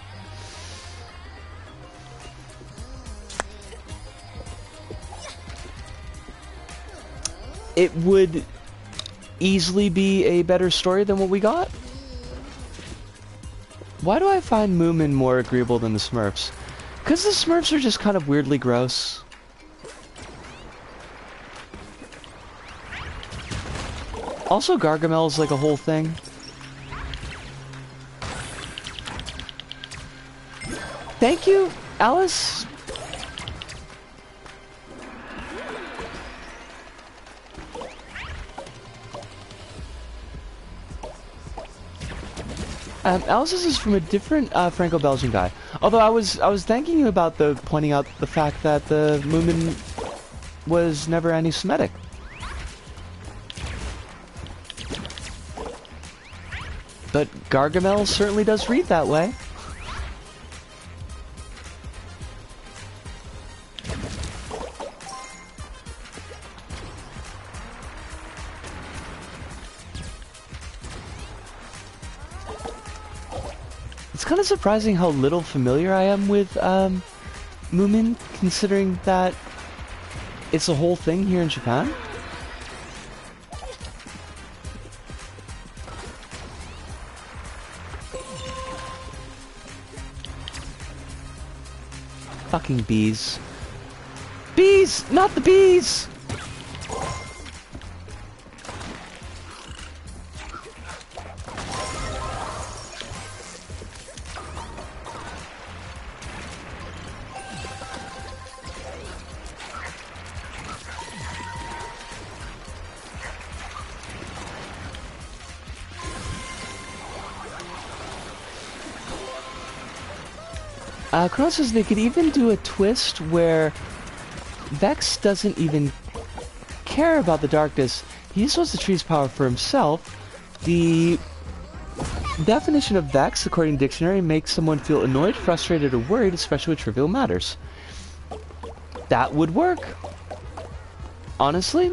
Speaker 1: It would easily be a better story than what we got. Why do I find Moomin more agreeable than the Smurfs? Because the Smurfs are just kind of weirdly gross. Also, Gargamel's like a whole thing. Thank you, Alice. Alice's is from a different Franco-Belgian guy. Although I was thanking you about pointing out the fact that the Moomin was never anti-Semitic. But Gargamel certainly does read that way. It's kind of surprising how little familiar I am with Moomin, considering that it's a whole thing here in Japan. Fucking bees. Bees! Not the bees! Crow says they could even do a twist where Vex doesn't even care about the darkness. He just wants the tree's power for himself. The definition of Vex, according to dictionary, makes someone feel annoyed, frustrated, or worried, especially with trivial matters. That would work. Honestly.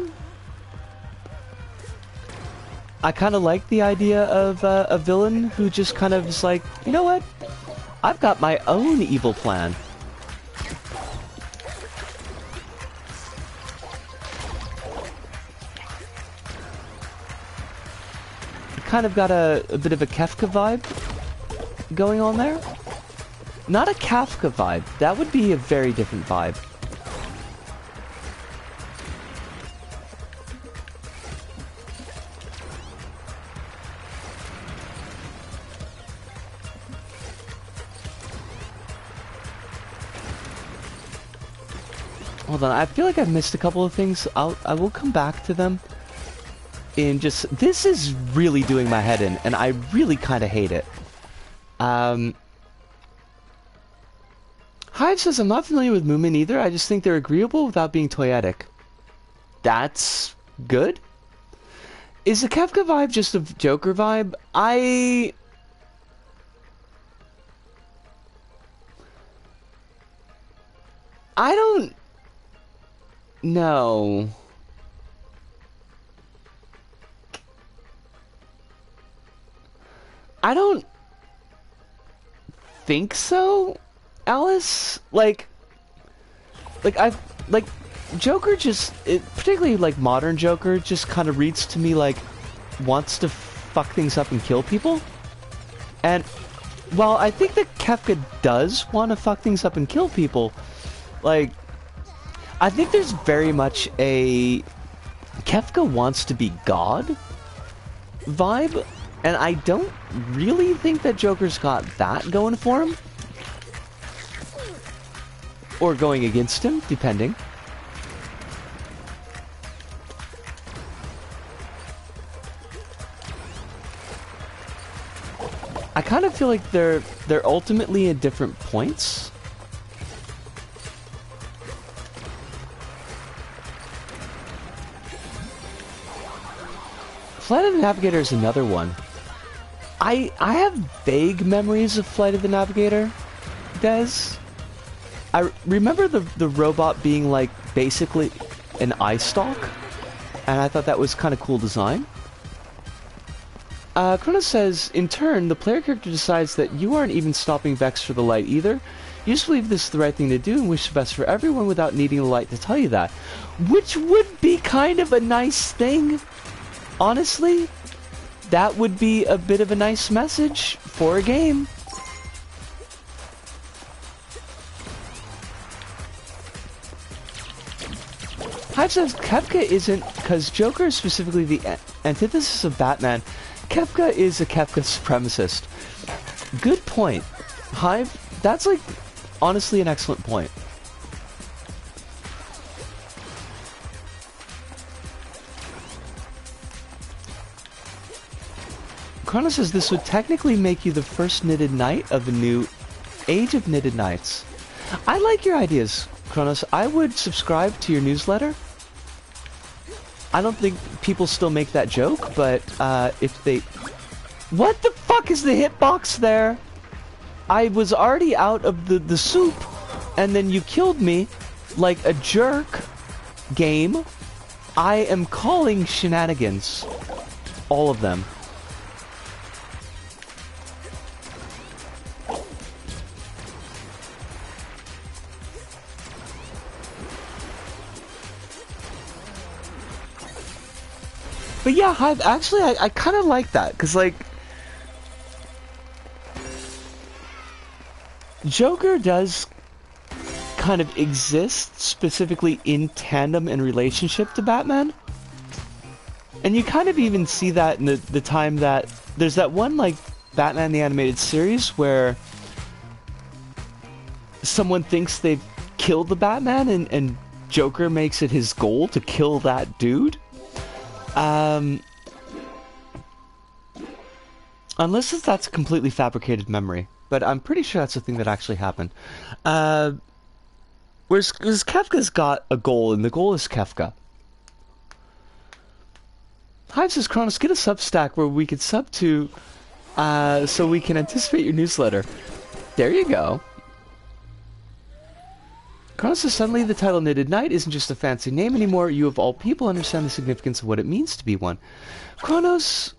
Speaker 1: I kind of like the idea of a villain who just kind of is like, you know what? I've got my own evil plan. Kind of got a bit of a Kefka vibe going on there. Not a Kafka vibe. That would be a very different vibe. Hold on, I feel like I've missed a couple of things. I will come back to them. In just, this is really doing my head in, and I really kind of hate it. Hive says, I'm not familiar with Moomin either, I just think they're agreeable without being toyetic. That's good. Is the Kefka vibe just a Joker vibe? I don't know. I don't think so, Alice. Like Joker just, particularly like modern Joker, just kind of reads to me like wants to fuck things up and kill people. And while I think that Kefka does want to fuck things up and kill people, like I think there's very much a Kefka wants to be God vibe. And I don't really think that Joker's got that going for him. Or going against him, depending. I kind of feel like they're ultimately at different points. Flight of the Navigator is another one. I have vague memories of Flight of the Navigator, Des. I remember the robot being like basically an eye stalk, and I thought that was kind of cool design. Kronos says, in turn, the player character decides that you aren't even stopping Vex for the light either. You just believe this is the right thing to do and wish the best for everyone without needing the light to tell you that. Which would be kind of a nice thing. Honestly, that would be a bit of a nice message for a game. Hive says Kefka isn't, because Joker is specifically the antithesis of Batman. Kefka is a Kefka supremacist. Good point. Hive, that's like, honestly an excellent point. Chrono says this would technically make you the first knitted knight of the new Age of Knitted Knights. I like your ideas, Kronos. I would subscribe to your newsletter. I don't think people still make that joke, but if they... What the fuck is the hitbox there? I was already out of the soup, and then you killed me like a jerk. Game. I am calling shenanigans. All of them. But yeah, Hive, actually, I kind of like that, because, like, Joker does kind of exist specifically in tandem and relationship to Batman. And you kind of even see that in the time that... There's that one, like, Batman the Animated Series where someone thinks they've killed the Batman, and Joker makes it his goal to kill that dude. Unless that's a completely fabricated memory, but I'm pretty sure that's a thing that actually happened. Whereas Kefka's got a goal, and the goal is Kefka. Hive says, Kronos, get a Substack where we could sub to, so we can anticipate your newsletter. There you go. Kronos says, suddenly the title Knitted Knight isn't just a fancy name anymore. You of all people understand the significance of what it means to be one. Kronos...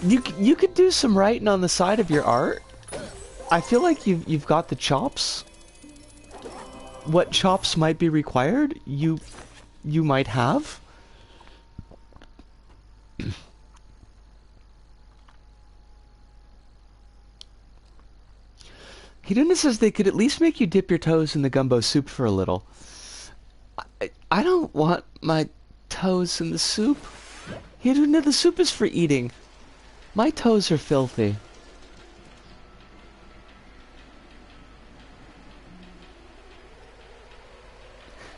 Speaker 1: You could do some writing on the side of your art. I feel like you've got the chops. What chops might be required, you might have. Hiduna says they could at least make you dip your toes in the gumbo soup for a little. I don't want my toes in the soup. Hiduna, the soup is for eating. My toes are filthy.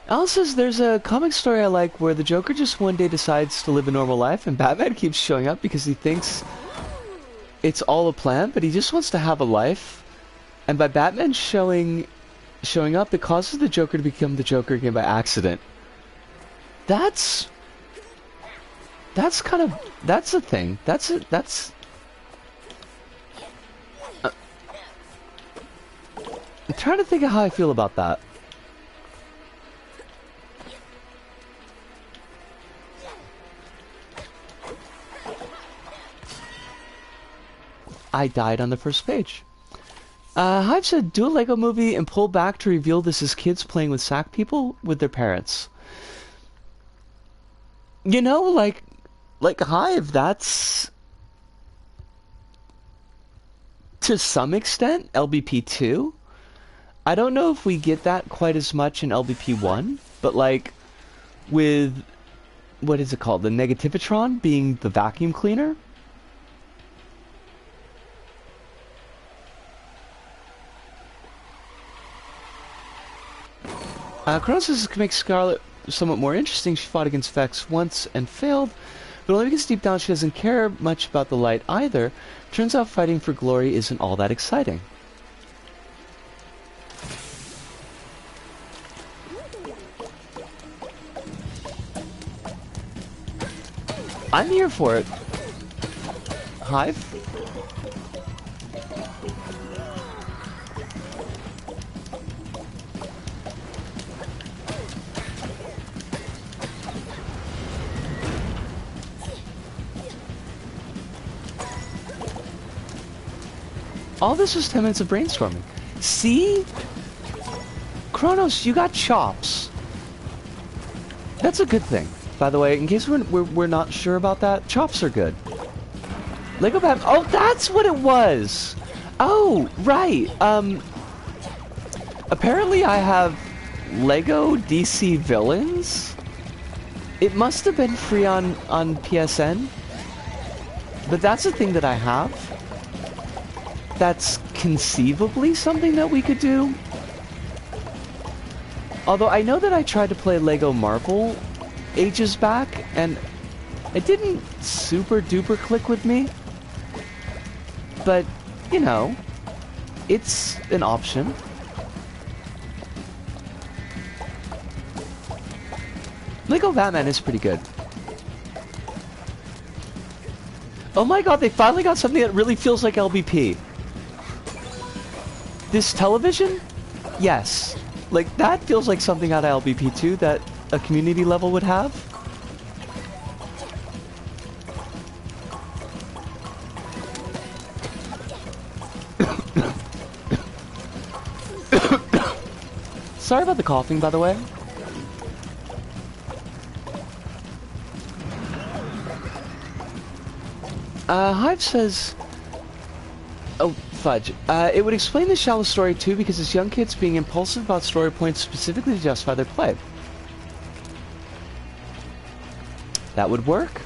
Speaker 1: Alice says there's a comic story I like where the Joker just one day decides to live a normal life and Batman keeps showing up because he thinks it's all a plan, but he just wants to have a life. And by Batman showing up, it causes the Joker to become the Joker again by accident. That's kind of... That's a thing. I'm trying to think of how I feel about that. I died on the first page. Hive said, do a Lego movie and pull back to reveal this is kids playing with sack people with their parents. You know, like Hive, that's... to some extent, LBP2. I don't know if we get that quite as much in LBP1, but like, with... what is it called? The Negativitron being the vacuum cleaner? Kronos can make Scarlet somewhat more interesting. She fought against Vex once and failed, but only because deep down she doesn't care much about the light either. Turns out fighting for glory isn't all that exciting. I'm here for it. Hive? All this was 10 minutes of brainstorming. See? Kronos, you got chops. That's a good thing. By the way, in case we're not sure about that, chops are good. Lego Batman. Oh, that's what it was. Oh, right. Apparently I have Lego DC Villains. It must have been free on PSN. But that's a thing that I have. That's conceivably something that we could do. Although I know that I tried to play Lego Marvel ages back, and it didn't super duper click with me. But, you know, it's an option. Lego Batman is pretty good. Oh my god, they finally got something that really feels like LBP. This television? Yes. Like, that feels like something out of LBP 2 that a community level would have. Sorry about the coughing, by the way. Hive says... Oh, fudge. It would explain the shallow story too, because it's young kids being impulsive about story points specifically to justify their play. That would work.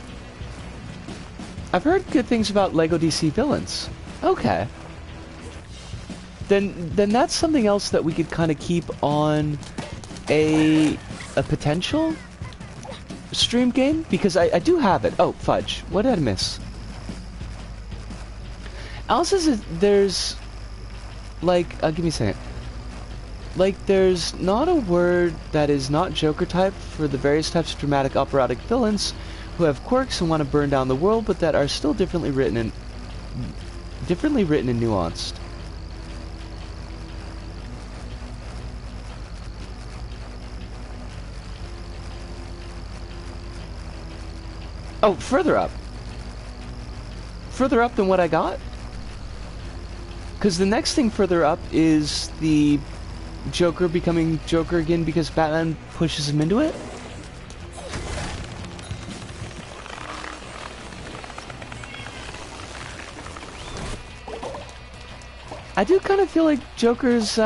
Speaker 1: I've heard good things about Lego DC Villains. Okay. Then that's something else that we could kind of keep on a potential stream game, because I do have it. Oh, fudge. What did I miss? Alice says there's, like, give me a second. Like, there's not a word that is not Joker type for the various types of dramatic operatic villains who have quirks and want to burn down the world, but that are still differently written and nuanced. Oh, further up. Further up than what I got? Because the next thing further up is the Joker becoming Joker again because Batman pushes him into it. I do kind of feel like Joker's,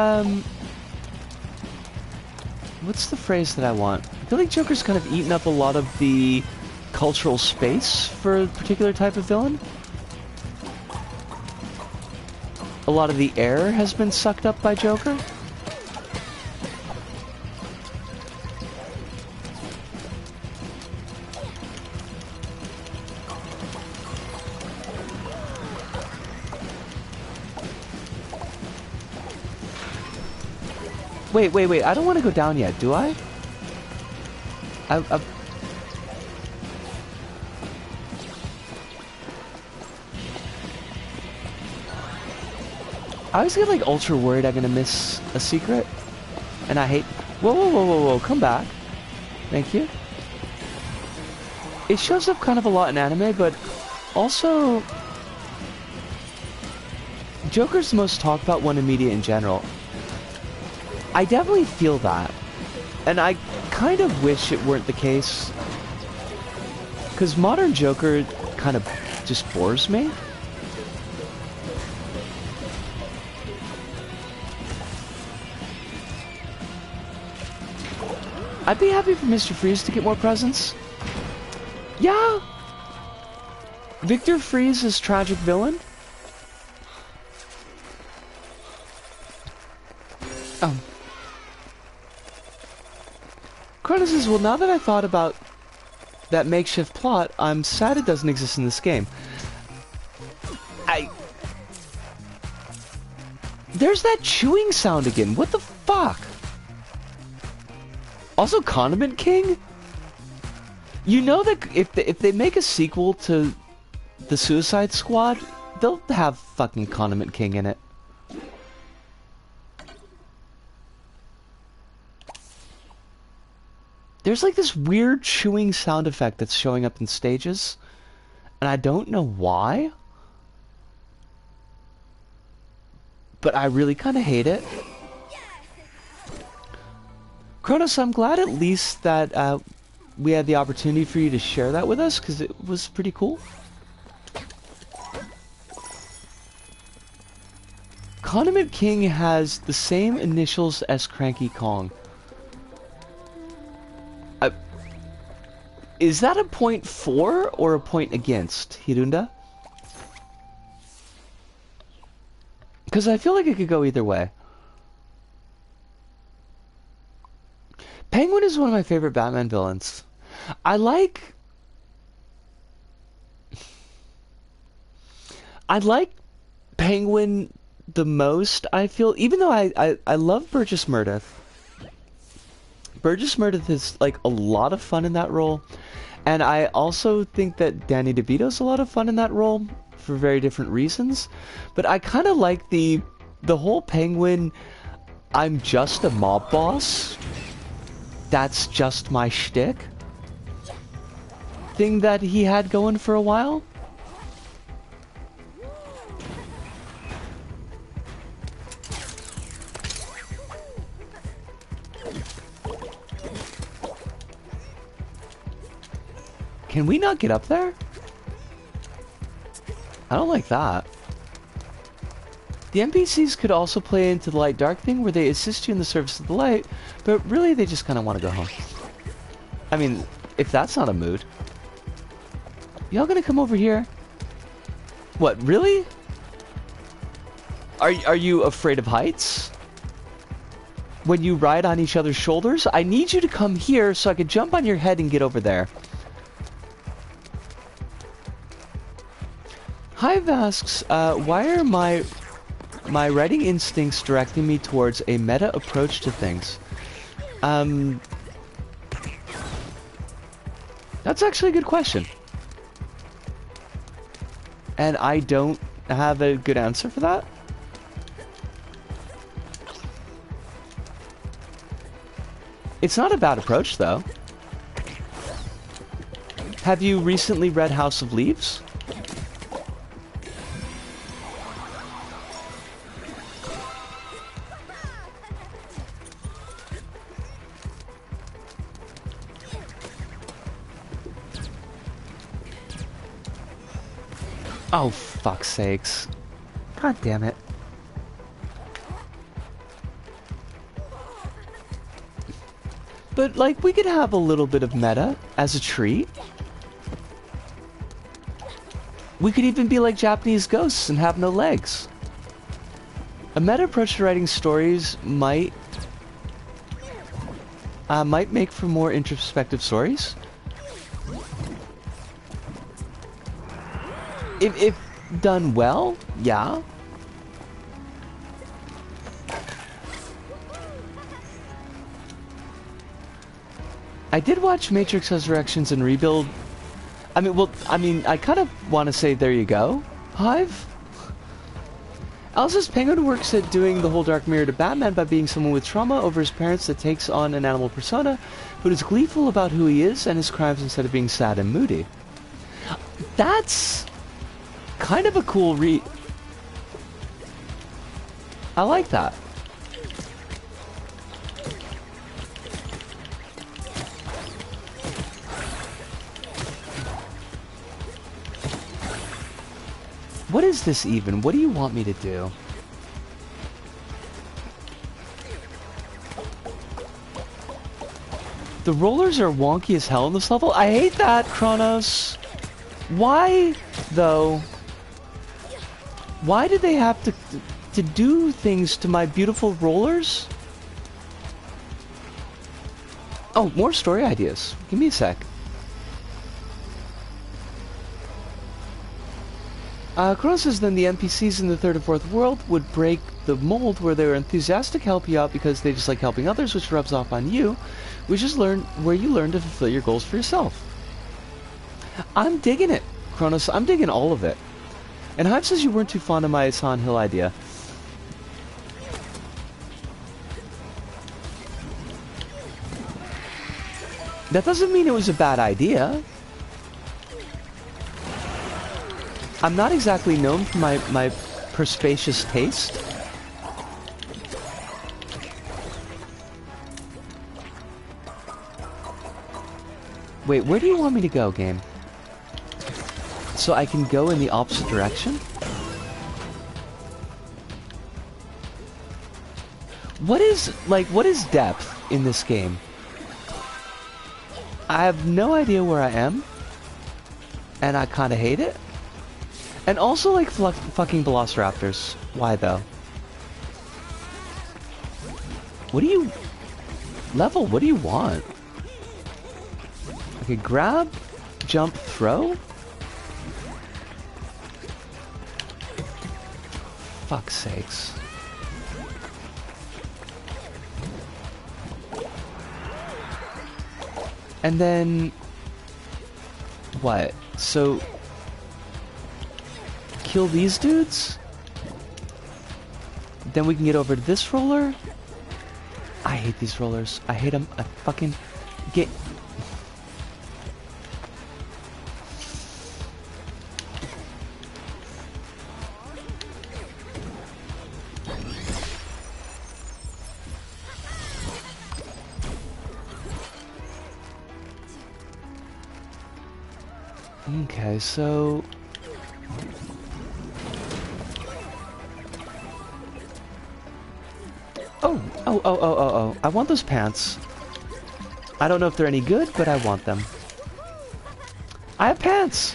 Speaker 1: what's the phrase that I want? I feel like Joker's kind of eaten up a lot of the cultural space for a particular type of villain. A lot of the air has been sucked up by Joker. Wait, I don't want to go down yet, do I? I always get like ultra worried I'm gonna miss a secret, and I hate. Whoa! Come back. Thank you. It shows up kind of a lot in anime, but also Joker's the most talked about one in media in general. I definitely feel that, and I kind of wish it weren't the case, because modern Joker kind of just bores me. I'd be happy for Mr. Freeze to get more presents. Yeah! Victor Freeze is tragic villain. Oh. Kronos says, well, now that I thought about that makeshift plot, I'm sad it doesn't exist in this game. There's that chewing sound again. What the fuck? Also, Condiment King? You know that if they make a sequel to the Suicide Squad, they'll have fucking Condiment King in it. There's like this weird chewing sound effect that's showing up in stages, and I don't know why. but I really kind of hate it. Kronos, I'm glad at least that we had the opportunity for you to share that with us, because it was pretty cool. Condiment King has the same initials as Cranky Kong. Is that a point for or a point against, Hirunda? Because I feel like it could go either way. Penguin is one of my favorite Batman villains. I like Penguin the most, I feel, even though I love Burgess Meredith. Burgess Meredith is like a lot of fun in that role, and I also think that Danny DeVito's a lot of fun in that role for very different reasons. But I kind of like the whole Penguin, I'm just a mob boss, that's just my shtick thing that he had going for a while. Can we not get up there? I don't like that. The NPCs could also play into the light-dark thing where they assist you in the service of the light, but really they just kind of want to go home. I mean, if that's not a mood. Y'all gonna come over here? What, really? Are you afraid of heights? When you ride on each other's shoulders? I need you to come here so I can jump on your head and get over there. Hive asks, why are my writing instincts directing me towards a meta approach to things? That's actually a good question. And I don't have a good answer for that. It's not a bad approach, though. Have you recently read House of Leaves? Oh, fuck's sakes. God damn it. But, like, we could have a little bit of meta as a treat. We could even be like Japanese ghosts and have no legs. A meta approach to writing stories might make for more introspective stories. If done well, yeah. I did watch Matrix Resurrections and Rebuild. I mean, I kind of want to say there you go, Hive. Alice's Penguin works at doing the whole Dark Mirror to Batman by being someone with trauma over his parents that takes on an animal persona, but is gleeful about who he is and his crimes instead of being sad and moody. That's kind of a cool read. I like that. What is this even? What do you want me to do? The rollers are wonky as hell in this level. I hate that, Kronos. Why, though? Why did they have to do things to my beautiful rollers? Oh, more story ideas. Give me a sec. Kronos says then the NPCs in the third and fourth world would break the mold where they were enthusiastic to help you out because they just like helping others, which rubs off on you, which is where you learn to fulfill your goals for yourself. I'm digging it, Kronos. I'm digging all of it. And Hive says you weren't too fond of my Silent Hill idea. That doesn't mean it was a bad idea. I'm not exactly known for my perspacious taste. Wait, where do you want me to go, game? So I can go in the opposite direction? What is depth in this game? I have no idea where I am. And I kinda hate it. And also like fucking velociraptors. Why though? What do you... Level, what do you want? Okay, grab, jump, throw? Fuck's sakes. And then... What? So... Kill these dudes? Then we can get over to this roller? I hate these rollers. I hate them. I fucking... Get... Okay, so... Oh. I want those pants. I don't know if they're any good, but I want them. I have pants!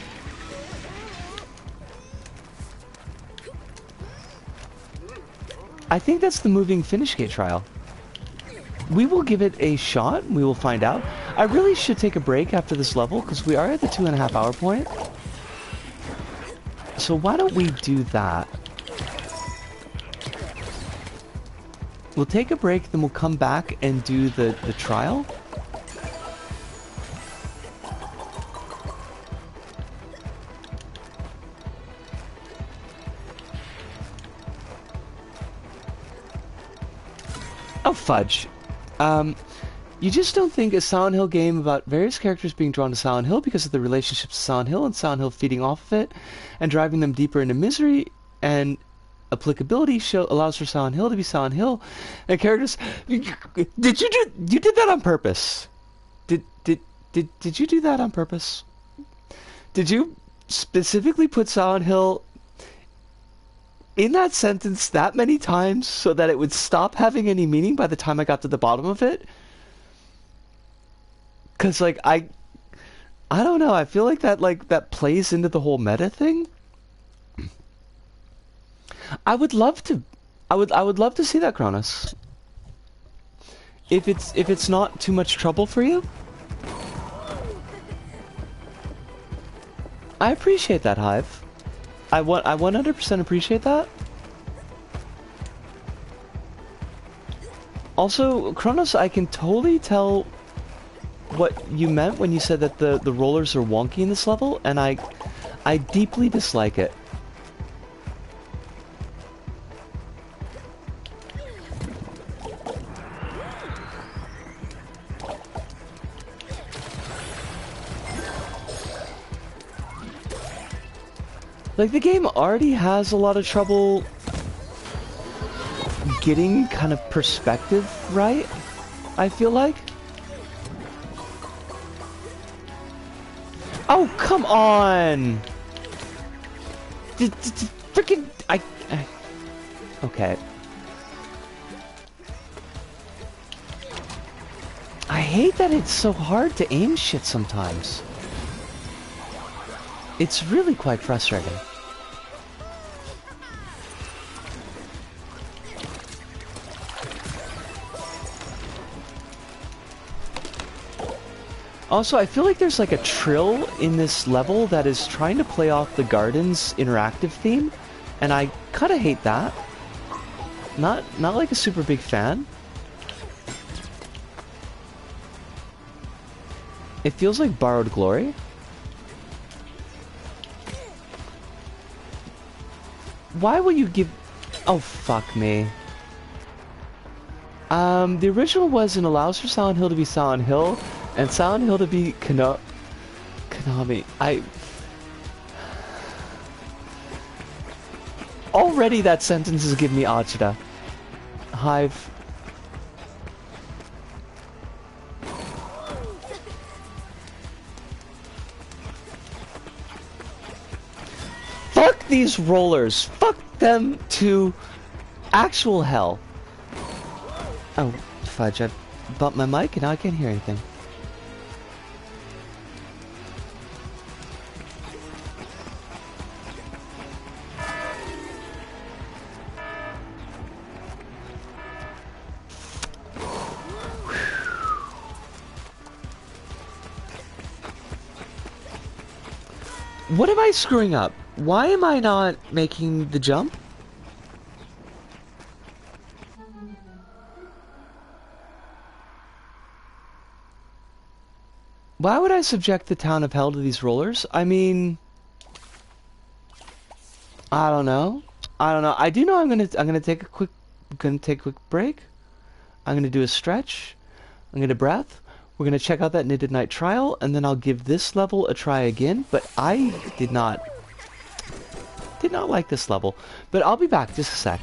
Speaker 1: I think that's the moving finish gate trial. We will give it a shot. We will find out. I really should take a break after this level, because we are at the 2.5 hour point. So why don't we do that? We'll take a break, then we'll come back and do the trial. Oh, fudge. You just don't think a Silent Hill game about various characters being drawn to Silent Hill because of the relationships to Silent Hill and Silent Hill feeding off of it and driving them deeper into misery and applicability allows for Silent Hill to be Silent Hill and characters... You did that on purpose? Did you do that on purpose? Did you specifically put Silent Hill in that sentence that many times so that it would stop having any meaning by the time I got to the bottom of it? Because, like, I don't know, I feel like that plays into the whole meta thing. I would love to see that, Cronus. If it's not too much trouble for you. I appreciate that, Hive. I 100% appreciate that. Also, Kronos, I can totally tell what you meant when you said that the rollers are wonky in this level, and I deeply dislike it. Like, the game already has a lot of trouble getting kind of perspective right, I feel like. Oh, come on! Freaking... Okay. I hate that it's so hard to aim shit sometimes. It's really quite frustrating. Also, I feel like there's like a trill in this level that is trying to play off the Garden's interactive theme, and I kinda hate that. Not like a super big fan. It feels like borrowed glory. Why will you give... Oh, fuck me. The original was and allows for Silent Hill to be Silent Hill, and Silent Hill to be Konami. Already that sentence is giving me agita. Hive. Fuck these rollers. Fuck them to actual hell. Oh, fudge. I bumped my mic and now I can't hear anything. What am I screwing up? Why am I not making the jump? Why would I subject the town of hell to these rollers? I mean, I don't know. I do know I'm gonna take a quick break. I'm gonna do a stretch. I'm gonna breath. We're gonna check out that knitted night trial, and then I'll give this level a try again. But I did not like this level. But I'll be back just a sec.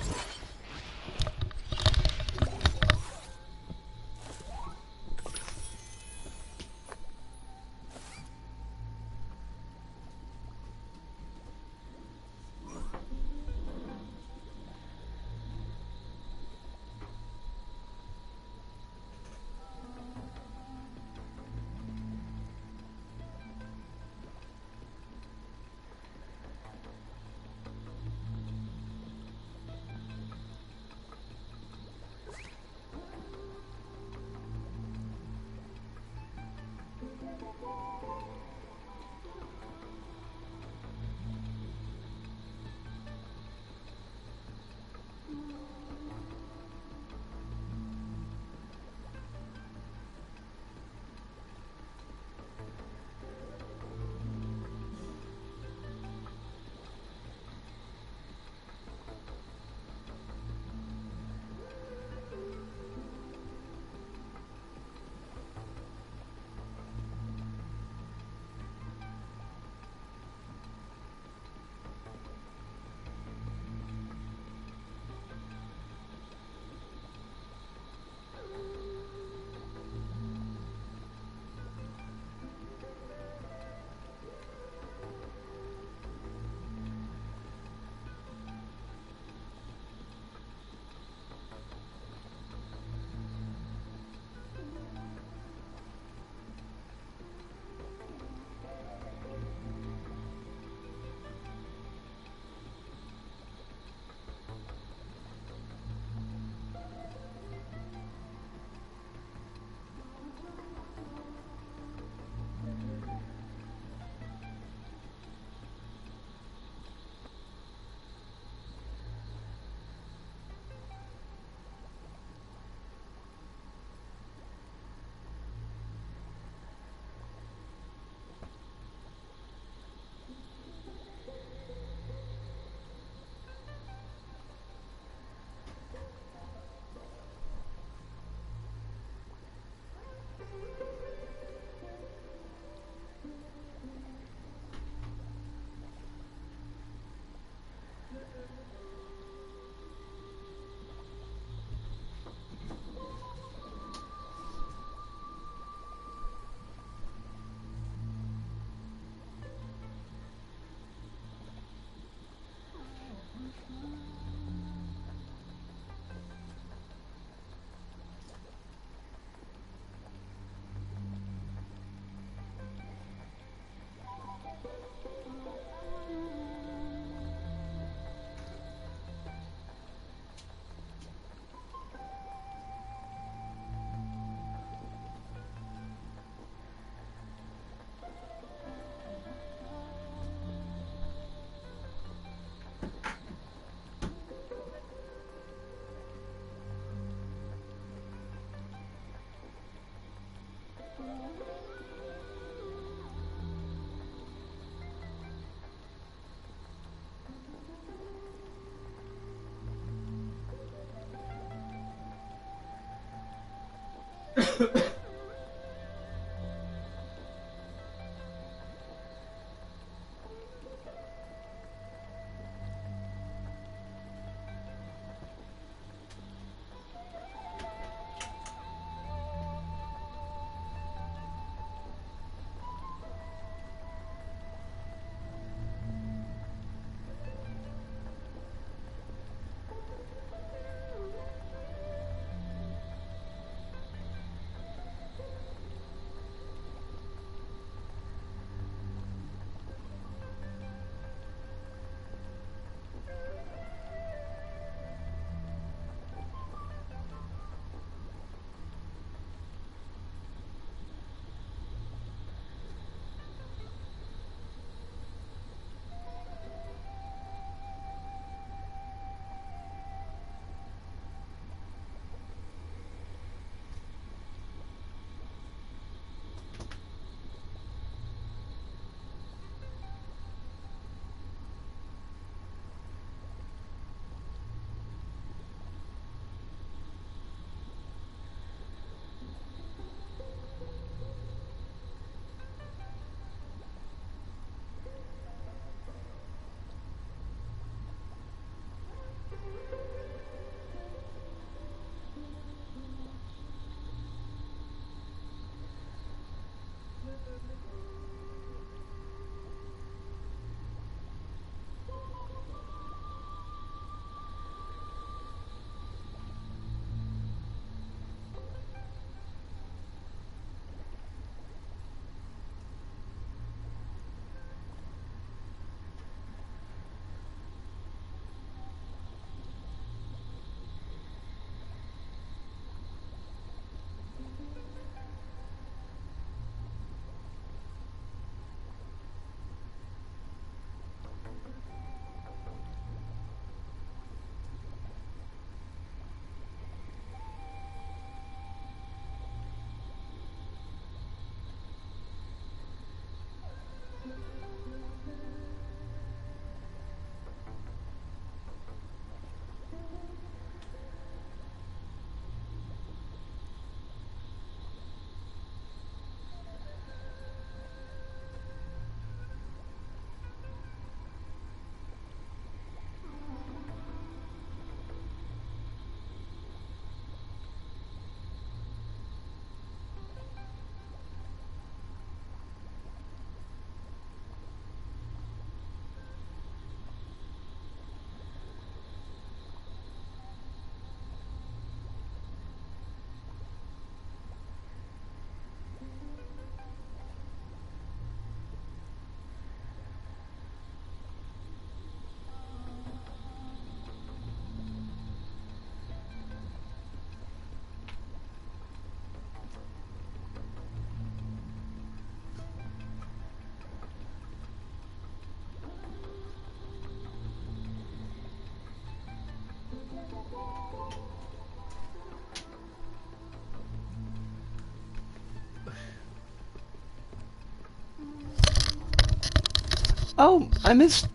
Speaker 1: Oh, I missed...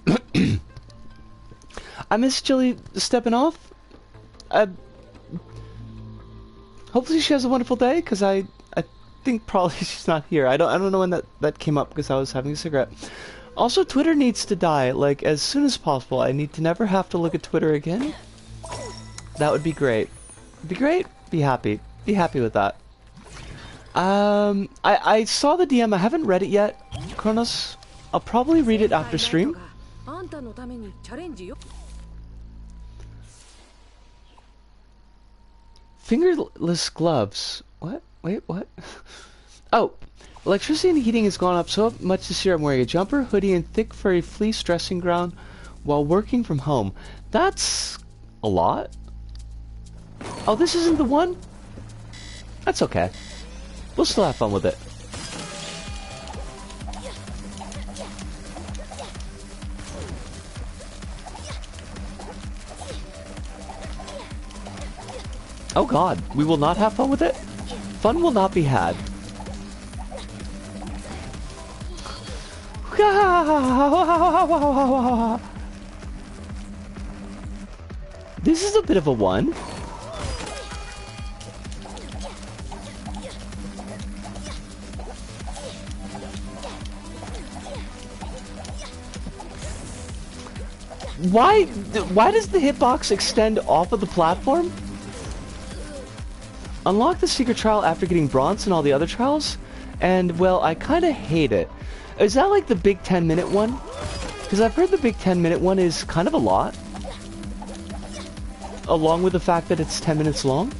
Speaker 1: I missed Jilly stepping off. Hopefully she has a wonderful day, because I think probably she's not here. I don't know when that came up, because I was having a cigarette. Also, Twitter needs to die, like, as soon as possible. I need to never have to look at Twitter again. That would be great. Be great, be happy. Be happy with that. I saw the DM, I haven't read it yet, Kronos. I'll probably read it after stream. Fingerless gloves. What? Wait, what? Oh, electricity and heating has gone up so much this year I'm wearing a jumper, hoodie, and thick furry fleece dressing gown while working from home. That's a lot. Oh, this isn't the one? That's okay. We'll still have fun with it. Oh god, we will not have fun with it? Fun will not be had. This is a bit of a one. Why does the hitbox extend off of the platform? Unlock the secret trial after getting bronze and all the other trials, and well, I kinda hate it. Is that like the big 10-minute one? Because I've heard the big 10-minute one is kind of a lot. Along with the fact that it's 10 minutes long.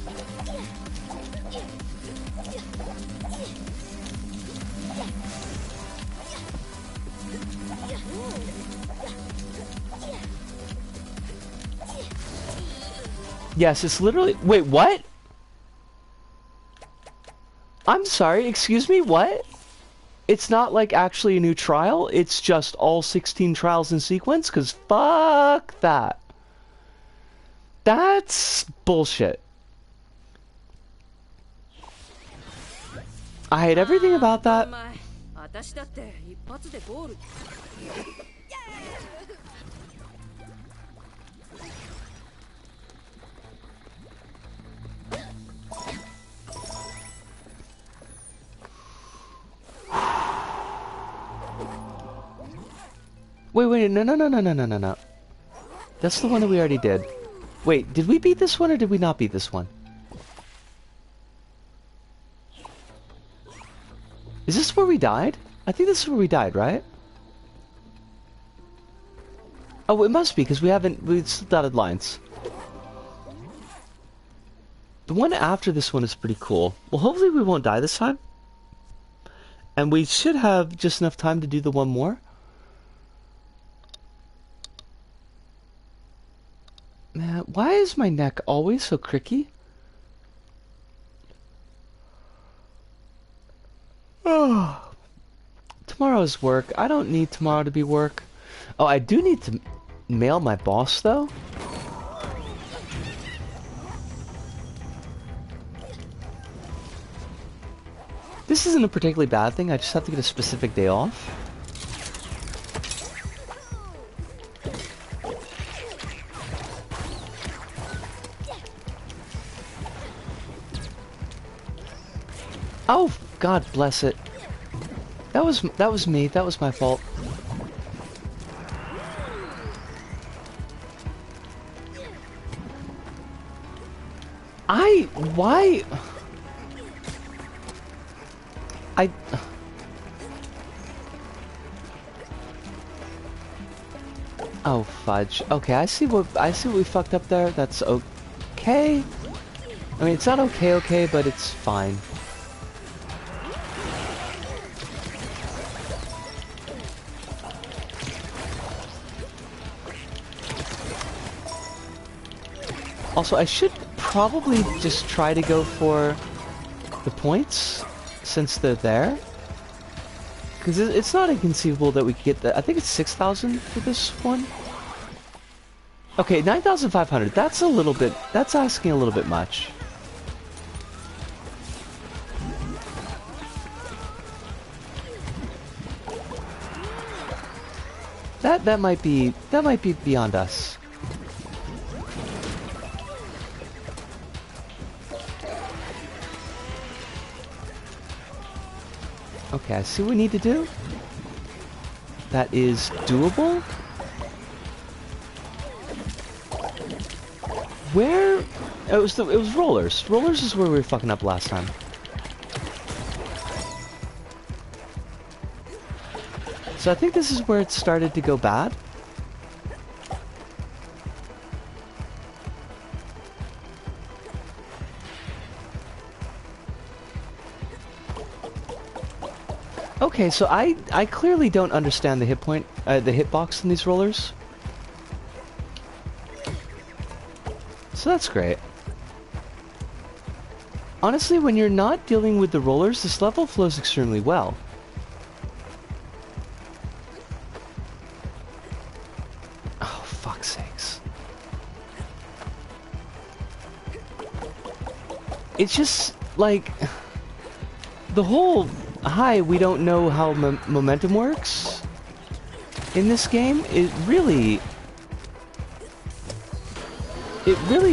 Speaker 1: Yes, it's literally... Wait, what? I'm sorry, excuse me, what? It's not like actually a new trial, it's just all 16 trials in sequence? Because fuck that. That's bullshit. I hate everything about that. Wait, no. That's the one that we already did. Wait, did we beat this one or did we not beat this one? Is this where we died? I think this is where we died, right? Oh, it must be, because we still dotted lines. The one after this one is pretty cool. Well, hopefully we won't die this time. And we should have just enough time to do the one more. Man, why is my neck always so cricky? Oh. Tomorrow's work. I don't need tomorrow to be work. Oh, I do need to mail my boss, though. This isn't a particularly bad thing. I just have to get a specific day off. Oh, God bless it. That was me. That was my fault. Why? Oh, fudge. Okay, I see what we fucked up there. That's okay. I mean, it's not okay, but it's fine. Also, I should probably just try to go for the points, since they're there. Because it's not inconceivable that we could get that. I think it's 6,000 for this one. Okay, 9,500. That's a little bit... That's asking a little bit much. That might be beyond us. Okay, I see what we need to do. That is doable. Where? Oh, it was rollers. Rollers is where we were fucking up last time. So I think this is where it started to go bad. Okay, so I clearly don't understand the the hitbox in these rollers. So that's great. Honestly, when you're not dealing with the rollers, this level flows extremely well. Oh, fuck's sakes. It's just, like... The whole... Hi, we don't know how momentum works in this game. It really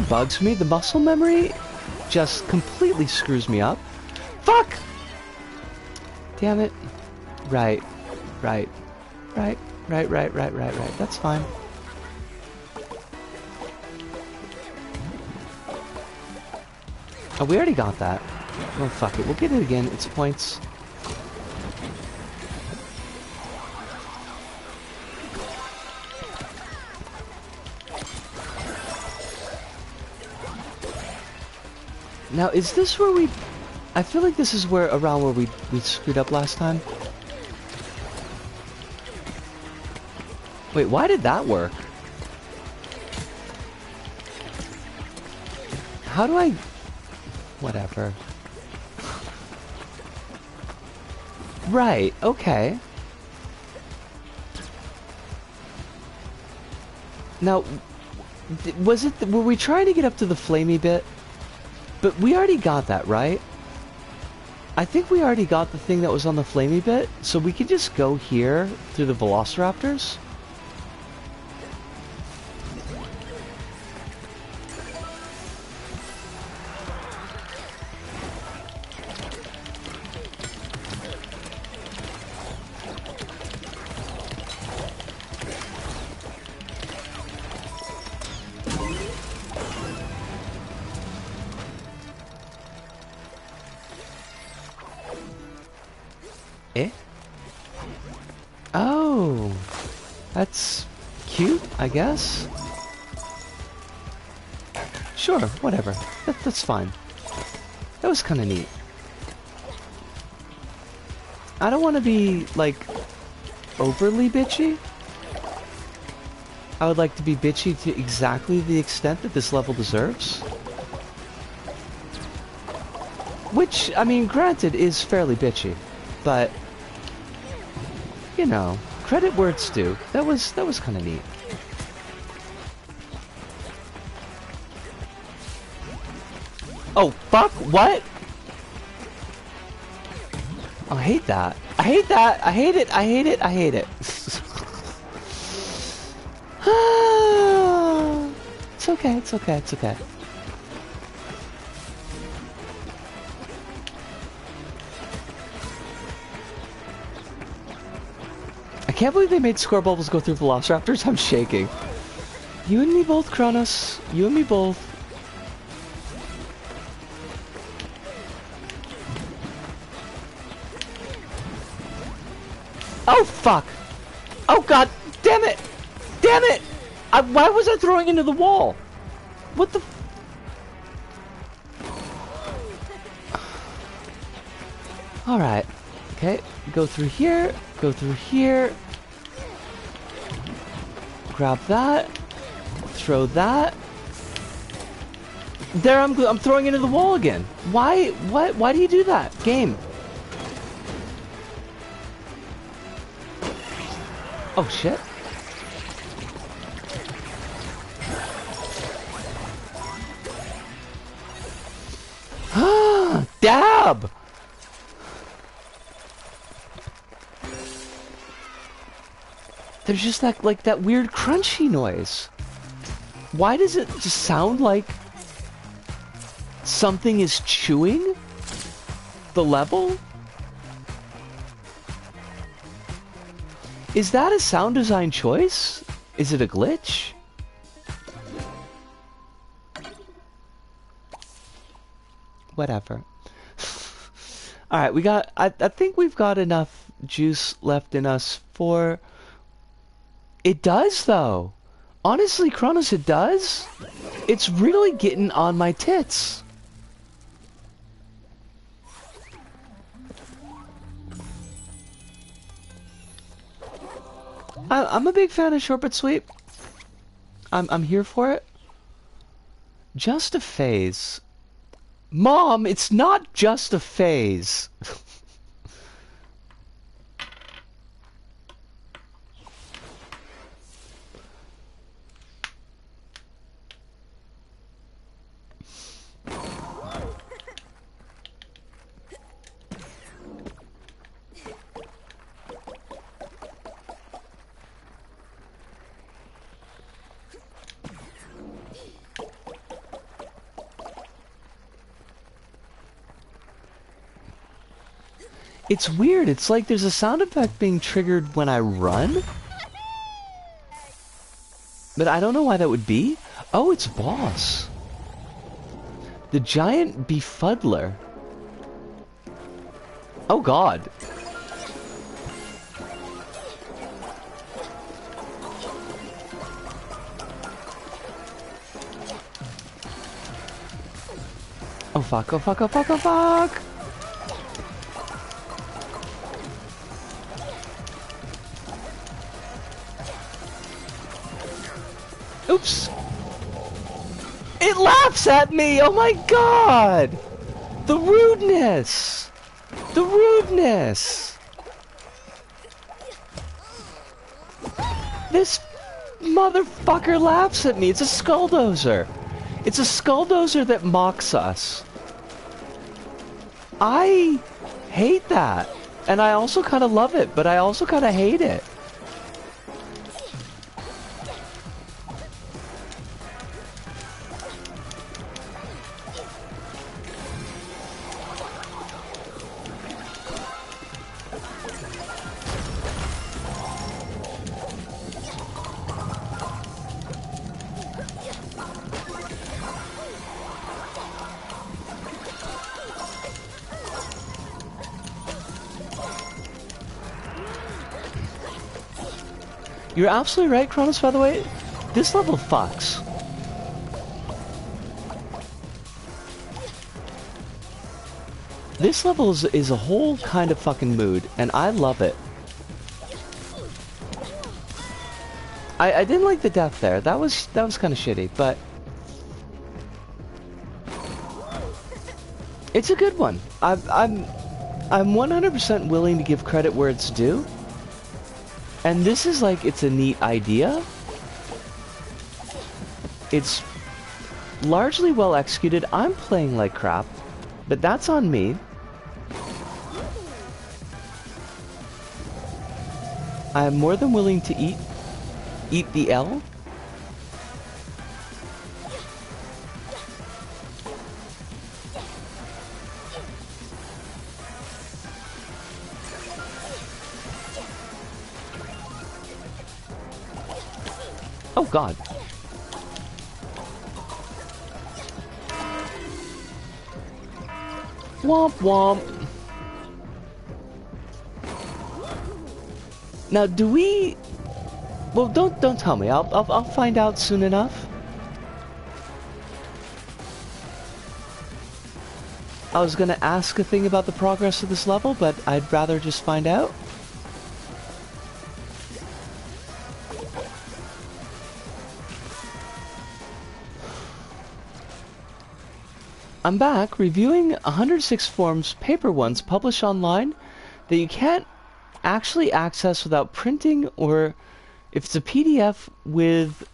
Speaker 1: bugs me. The muscle memory just completely screws me up. Fuck! Damn it. Right. That's fine. Oh, we already got that. Oh, fuck it. We'll get it again. It's points. Now, is this where we... I feel like this is around where we screwed up last time. Wait, why did that work? How do I... Whatever. Right, okay. Now, were we trying to get up to the flamey bit? But we already got that, right? I think we already got the thing that was on the flamey bit, so we can just go here through the velociraptors. Eh? Oh, that's cute, I guess. Sure, whatever. That's fine. That was kind of neat. I don't want to be, like, overly bitchy. I would like to be bitchy to exactly the extent that this level deserves. Which, I mean, granted, is fairly bitchy. But, you know, credit where it's due. That was kind of neat. Oh, fuck, what? Oh, I hate that. I hate that. I hate it. I hate it. I hate it. It's okay. It's okay. It's okay. I can't believe they made score bubbles go through velociraptors. I'm shaking. You and me both, Kronos. You and me both. Oh, fuck! Oh, god! Damn it! Damn it! Why was I throwing into the wall? What the... Alright. Okay, go through here. Go through here. Grab that. Throw that. There, I'm throwing into the wall again. Why? What? Why do you do that? Game. Oh, shit. dab! There's just that, like, that weird crunchy noise. Why does it just sound like something is chewing the level? Is that a sound design choice? Is it a glitch? Whatever. Alright, we got... I think we've got enough juice left in us for... It does, though. Honestly, Kronos, it does. It's really getting on my tits. I'm a big fan of short but sweet. I'm here for it. Just a phase. Mom, it's not just a phase. It's weird. It's like there's a sound effect being triggered when I run. But I don't know why that would be. Oh, it's boss. The giant befuddler. Oh god. Oh fuck, oh fuck, oh fuck, oh fuck! Oops! It laughs at me! Oh my god! The rudeness! The rudeness! This motherfucker laughs at me! It's a skulldozer! It's a skulldozer that mocks us. I hate that. And I also kind of love it, but I also kind of hate it. You're absolutely right, Kronos, by the way. This level fucks. This level is a whole kind of fucking mood, and I love it. I didn't like the death there. That was kind of shitty, but it's a good one. I'm 100% willing to give credit where it's due. And this is like, it's a neat idea. It's largely well executed. I'm playing like crap, but that's on me. I am more than willing to eat the L. Oh god. Womp womp. Now, do we... Well, don't tell me. I'll find out soon enough. I was gonna ask a thing about the progress of this level, but I'd rather just find out. I'm back reviewing 106 forms, paper ones, published online that you can't actually access without printing, or if it's a PDF with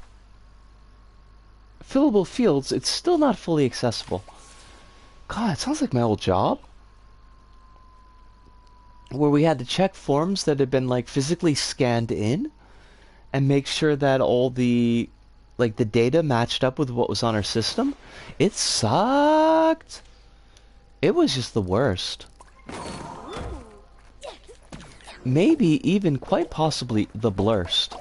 Speaker 1: fillable fields, it's still not fully accessible. God, it sounds like my old job. Where we had to check forms that had been like physically scanned in and make sure that all the like the data matched up with what was on our system. It sucked. It was just the worst. Maybe even quite possibly the blurst.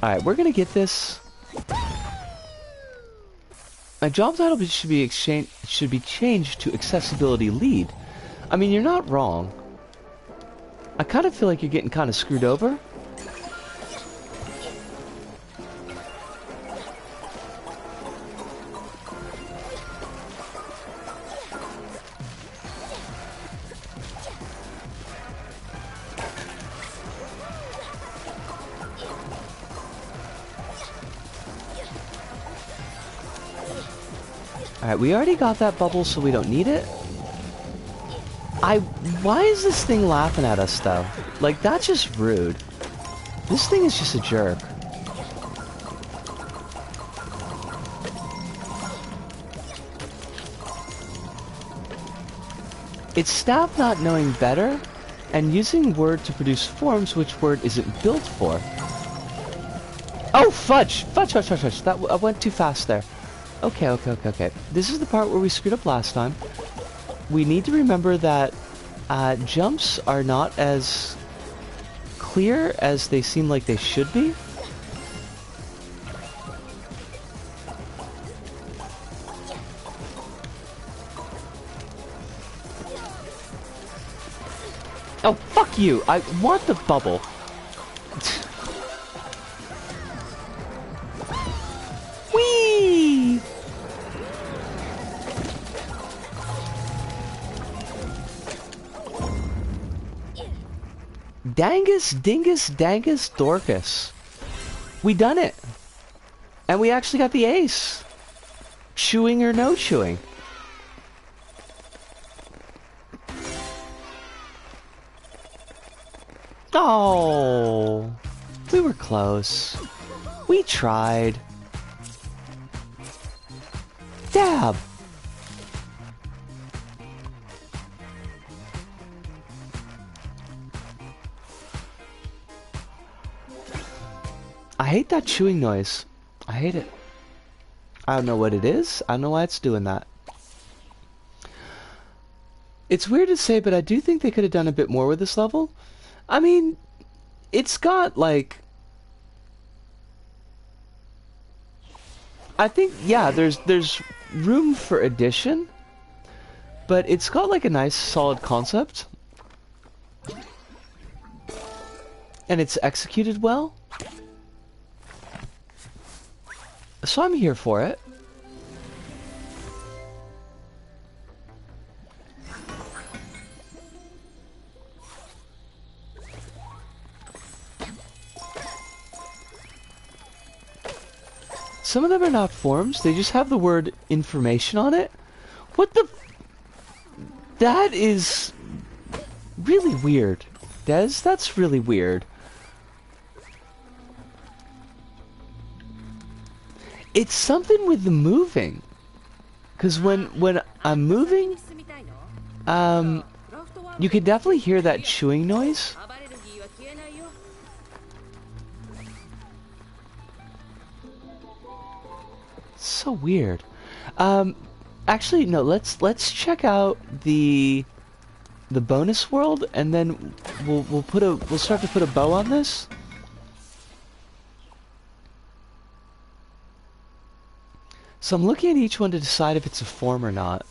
Speaker 1: Alright, we're gonna get this. My job title should be changed to accessibility lead. I mean, you're not wrong. I kind of feel like you're getting kind of screwed over. Alright, we already got that bubble, so we don't need it. Why is this thing laughing at us, though? Like, that's just rude. This thing is just a jerk. It's staff not knowing better, and using Word to produce forms which Word isn't built for. Oh, fudge! Fudge, fudge, fudge, fudge. I went too fast there. Okay. This is the part where we screwed up last time. We need to remember that jumps are not as clear as they seem like they should be. Oh, fuck you! I want the bubble. Whee! Dangus, dingus, dangus, dorcas. We done it. And we actually got the ace. Chewing or no chewing. Oh, we were close. We tried. Dab. I hate that chewing noise. I hate it. I don't know what it is. I don't know why it's doing that. It's weird to say, but I do think they could have done a bit more with this level. I mean, it's got, like... I think, yeah, there's room for addition, but it's got, like, a nice, solid concept. And it's executed well. So I'm here for it. Some of them are not forms, they just have the word information on it. What the... That is... really weird. Des, that's really weird. It's something with the moving. Because when I'm moving, you can definitely hear that chewing noise. So weird. Actually, no. Let's check out the bonus world, and then we'll start to put a bow on this. So I'm looking at each one to decide if it's a form or not.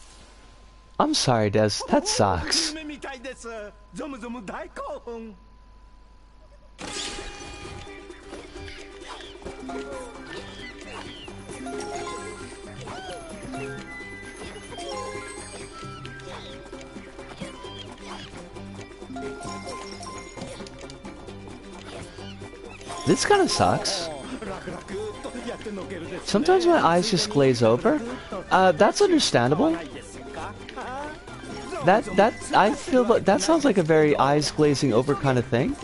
Speaker 1: I'm sorry, Des. That sucks. This kind of sucks. Sometimes my eyes just glaze over. That's understandable. I feel that sounds like a very eyes glazing over kind of thing.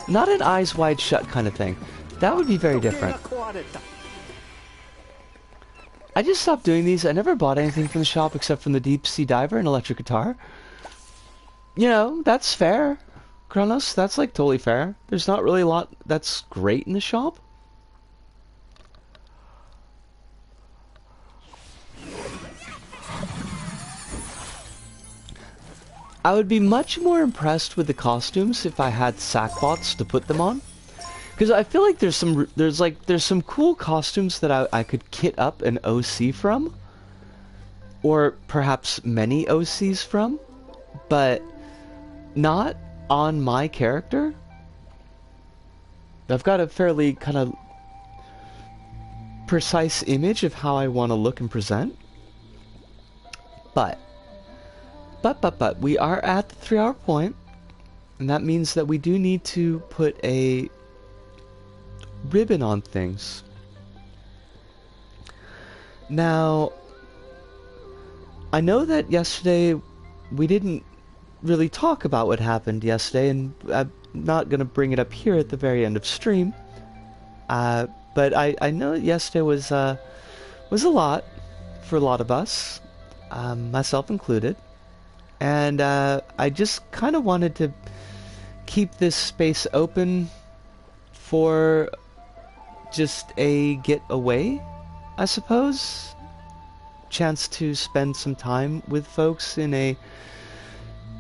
Speaker 1: Not an eyes wide shut kind of thing. That would be very different. I just stopped doing these. I never bought anything from the shop except from the deep sea diver and electric guitar. You know, that's fair. Kronos, that's like totally fair. There's not really a lot that's great in the shop. I would be much more impressed with the costumes if I had sackcloths to put them on. Because I feel like there's some cool costumes that I could kit up an OC from. Or perhaps many OCs from. But not on my character. I've got a fairly kind of precise image of how I want to look and present. But we are at the 3-hour point, and that means that we do need to put a ribbon on things. Now, I know that yesterday we didn't really talk about what happened yesterday, and I'm not going to bring it up here at the very end of stream. But I know yesterday was a lot for a lot of us, myself included. And I just kind of wanted to keep this space open for just a getaway, I suppose. Chance to spend some time with folks in a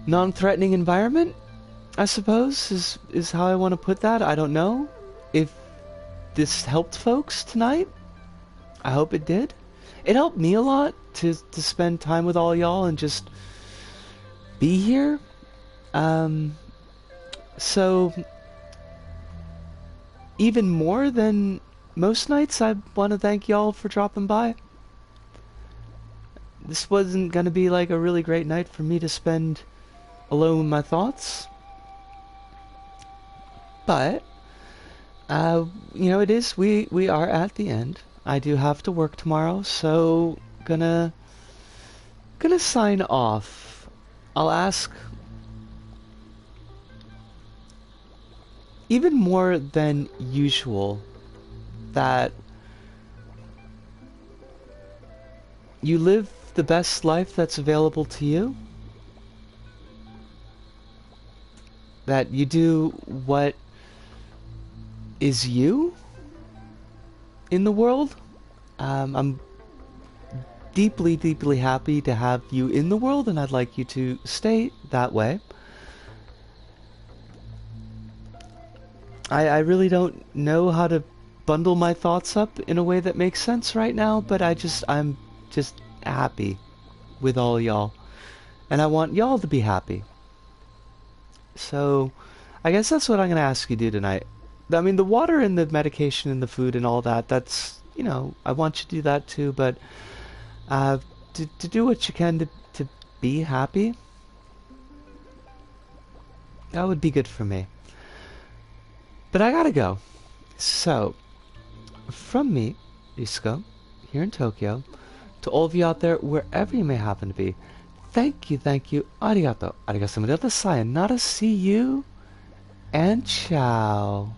Speaker 1: non-threatening environment, I suppose, is how I want to put that. I don't know if this helped folks tonight. I hope it did. It helped me a lot to spend time with all y'all and just be here. So even more than most nights, I want to thank y'all for dropping by. This wasn't gonna be like a really great night for me to spend alone with my thoughts, but you know, it is, we are at the end. I do have to work tomorrow, so gonna sign off. I'll ask, even more than usual, that you live the best life that's available to you, that you do what is you in the world. I'm deeply, deeply happy to have you in the world, and I'd like you to stay that way. I really don't know how to bundle my thoughts up in a way that makes sense right now, but I'm just happy with all y'all, and I want y'all to be happy. So I guess that's what I'm gonna ask you to do tonight. I mean, the water and the medication and the food and all that, that's, you know, I want you to do that too, but to do what you can to be happy, that would be good for me. But I gotta go. So, from me, Isco, here in Tokyo, to all of you out there, wherever you may happen to be, thank you, arigato, arigato, sayonara, see you, and ciao.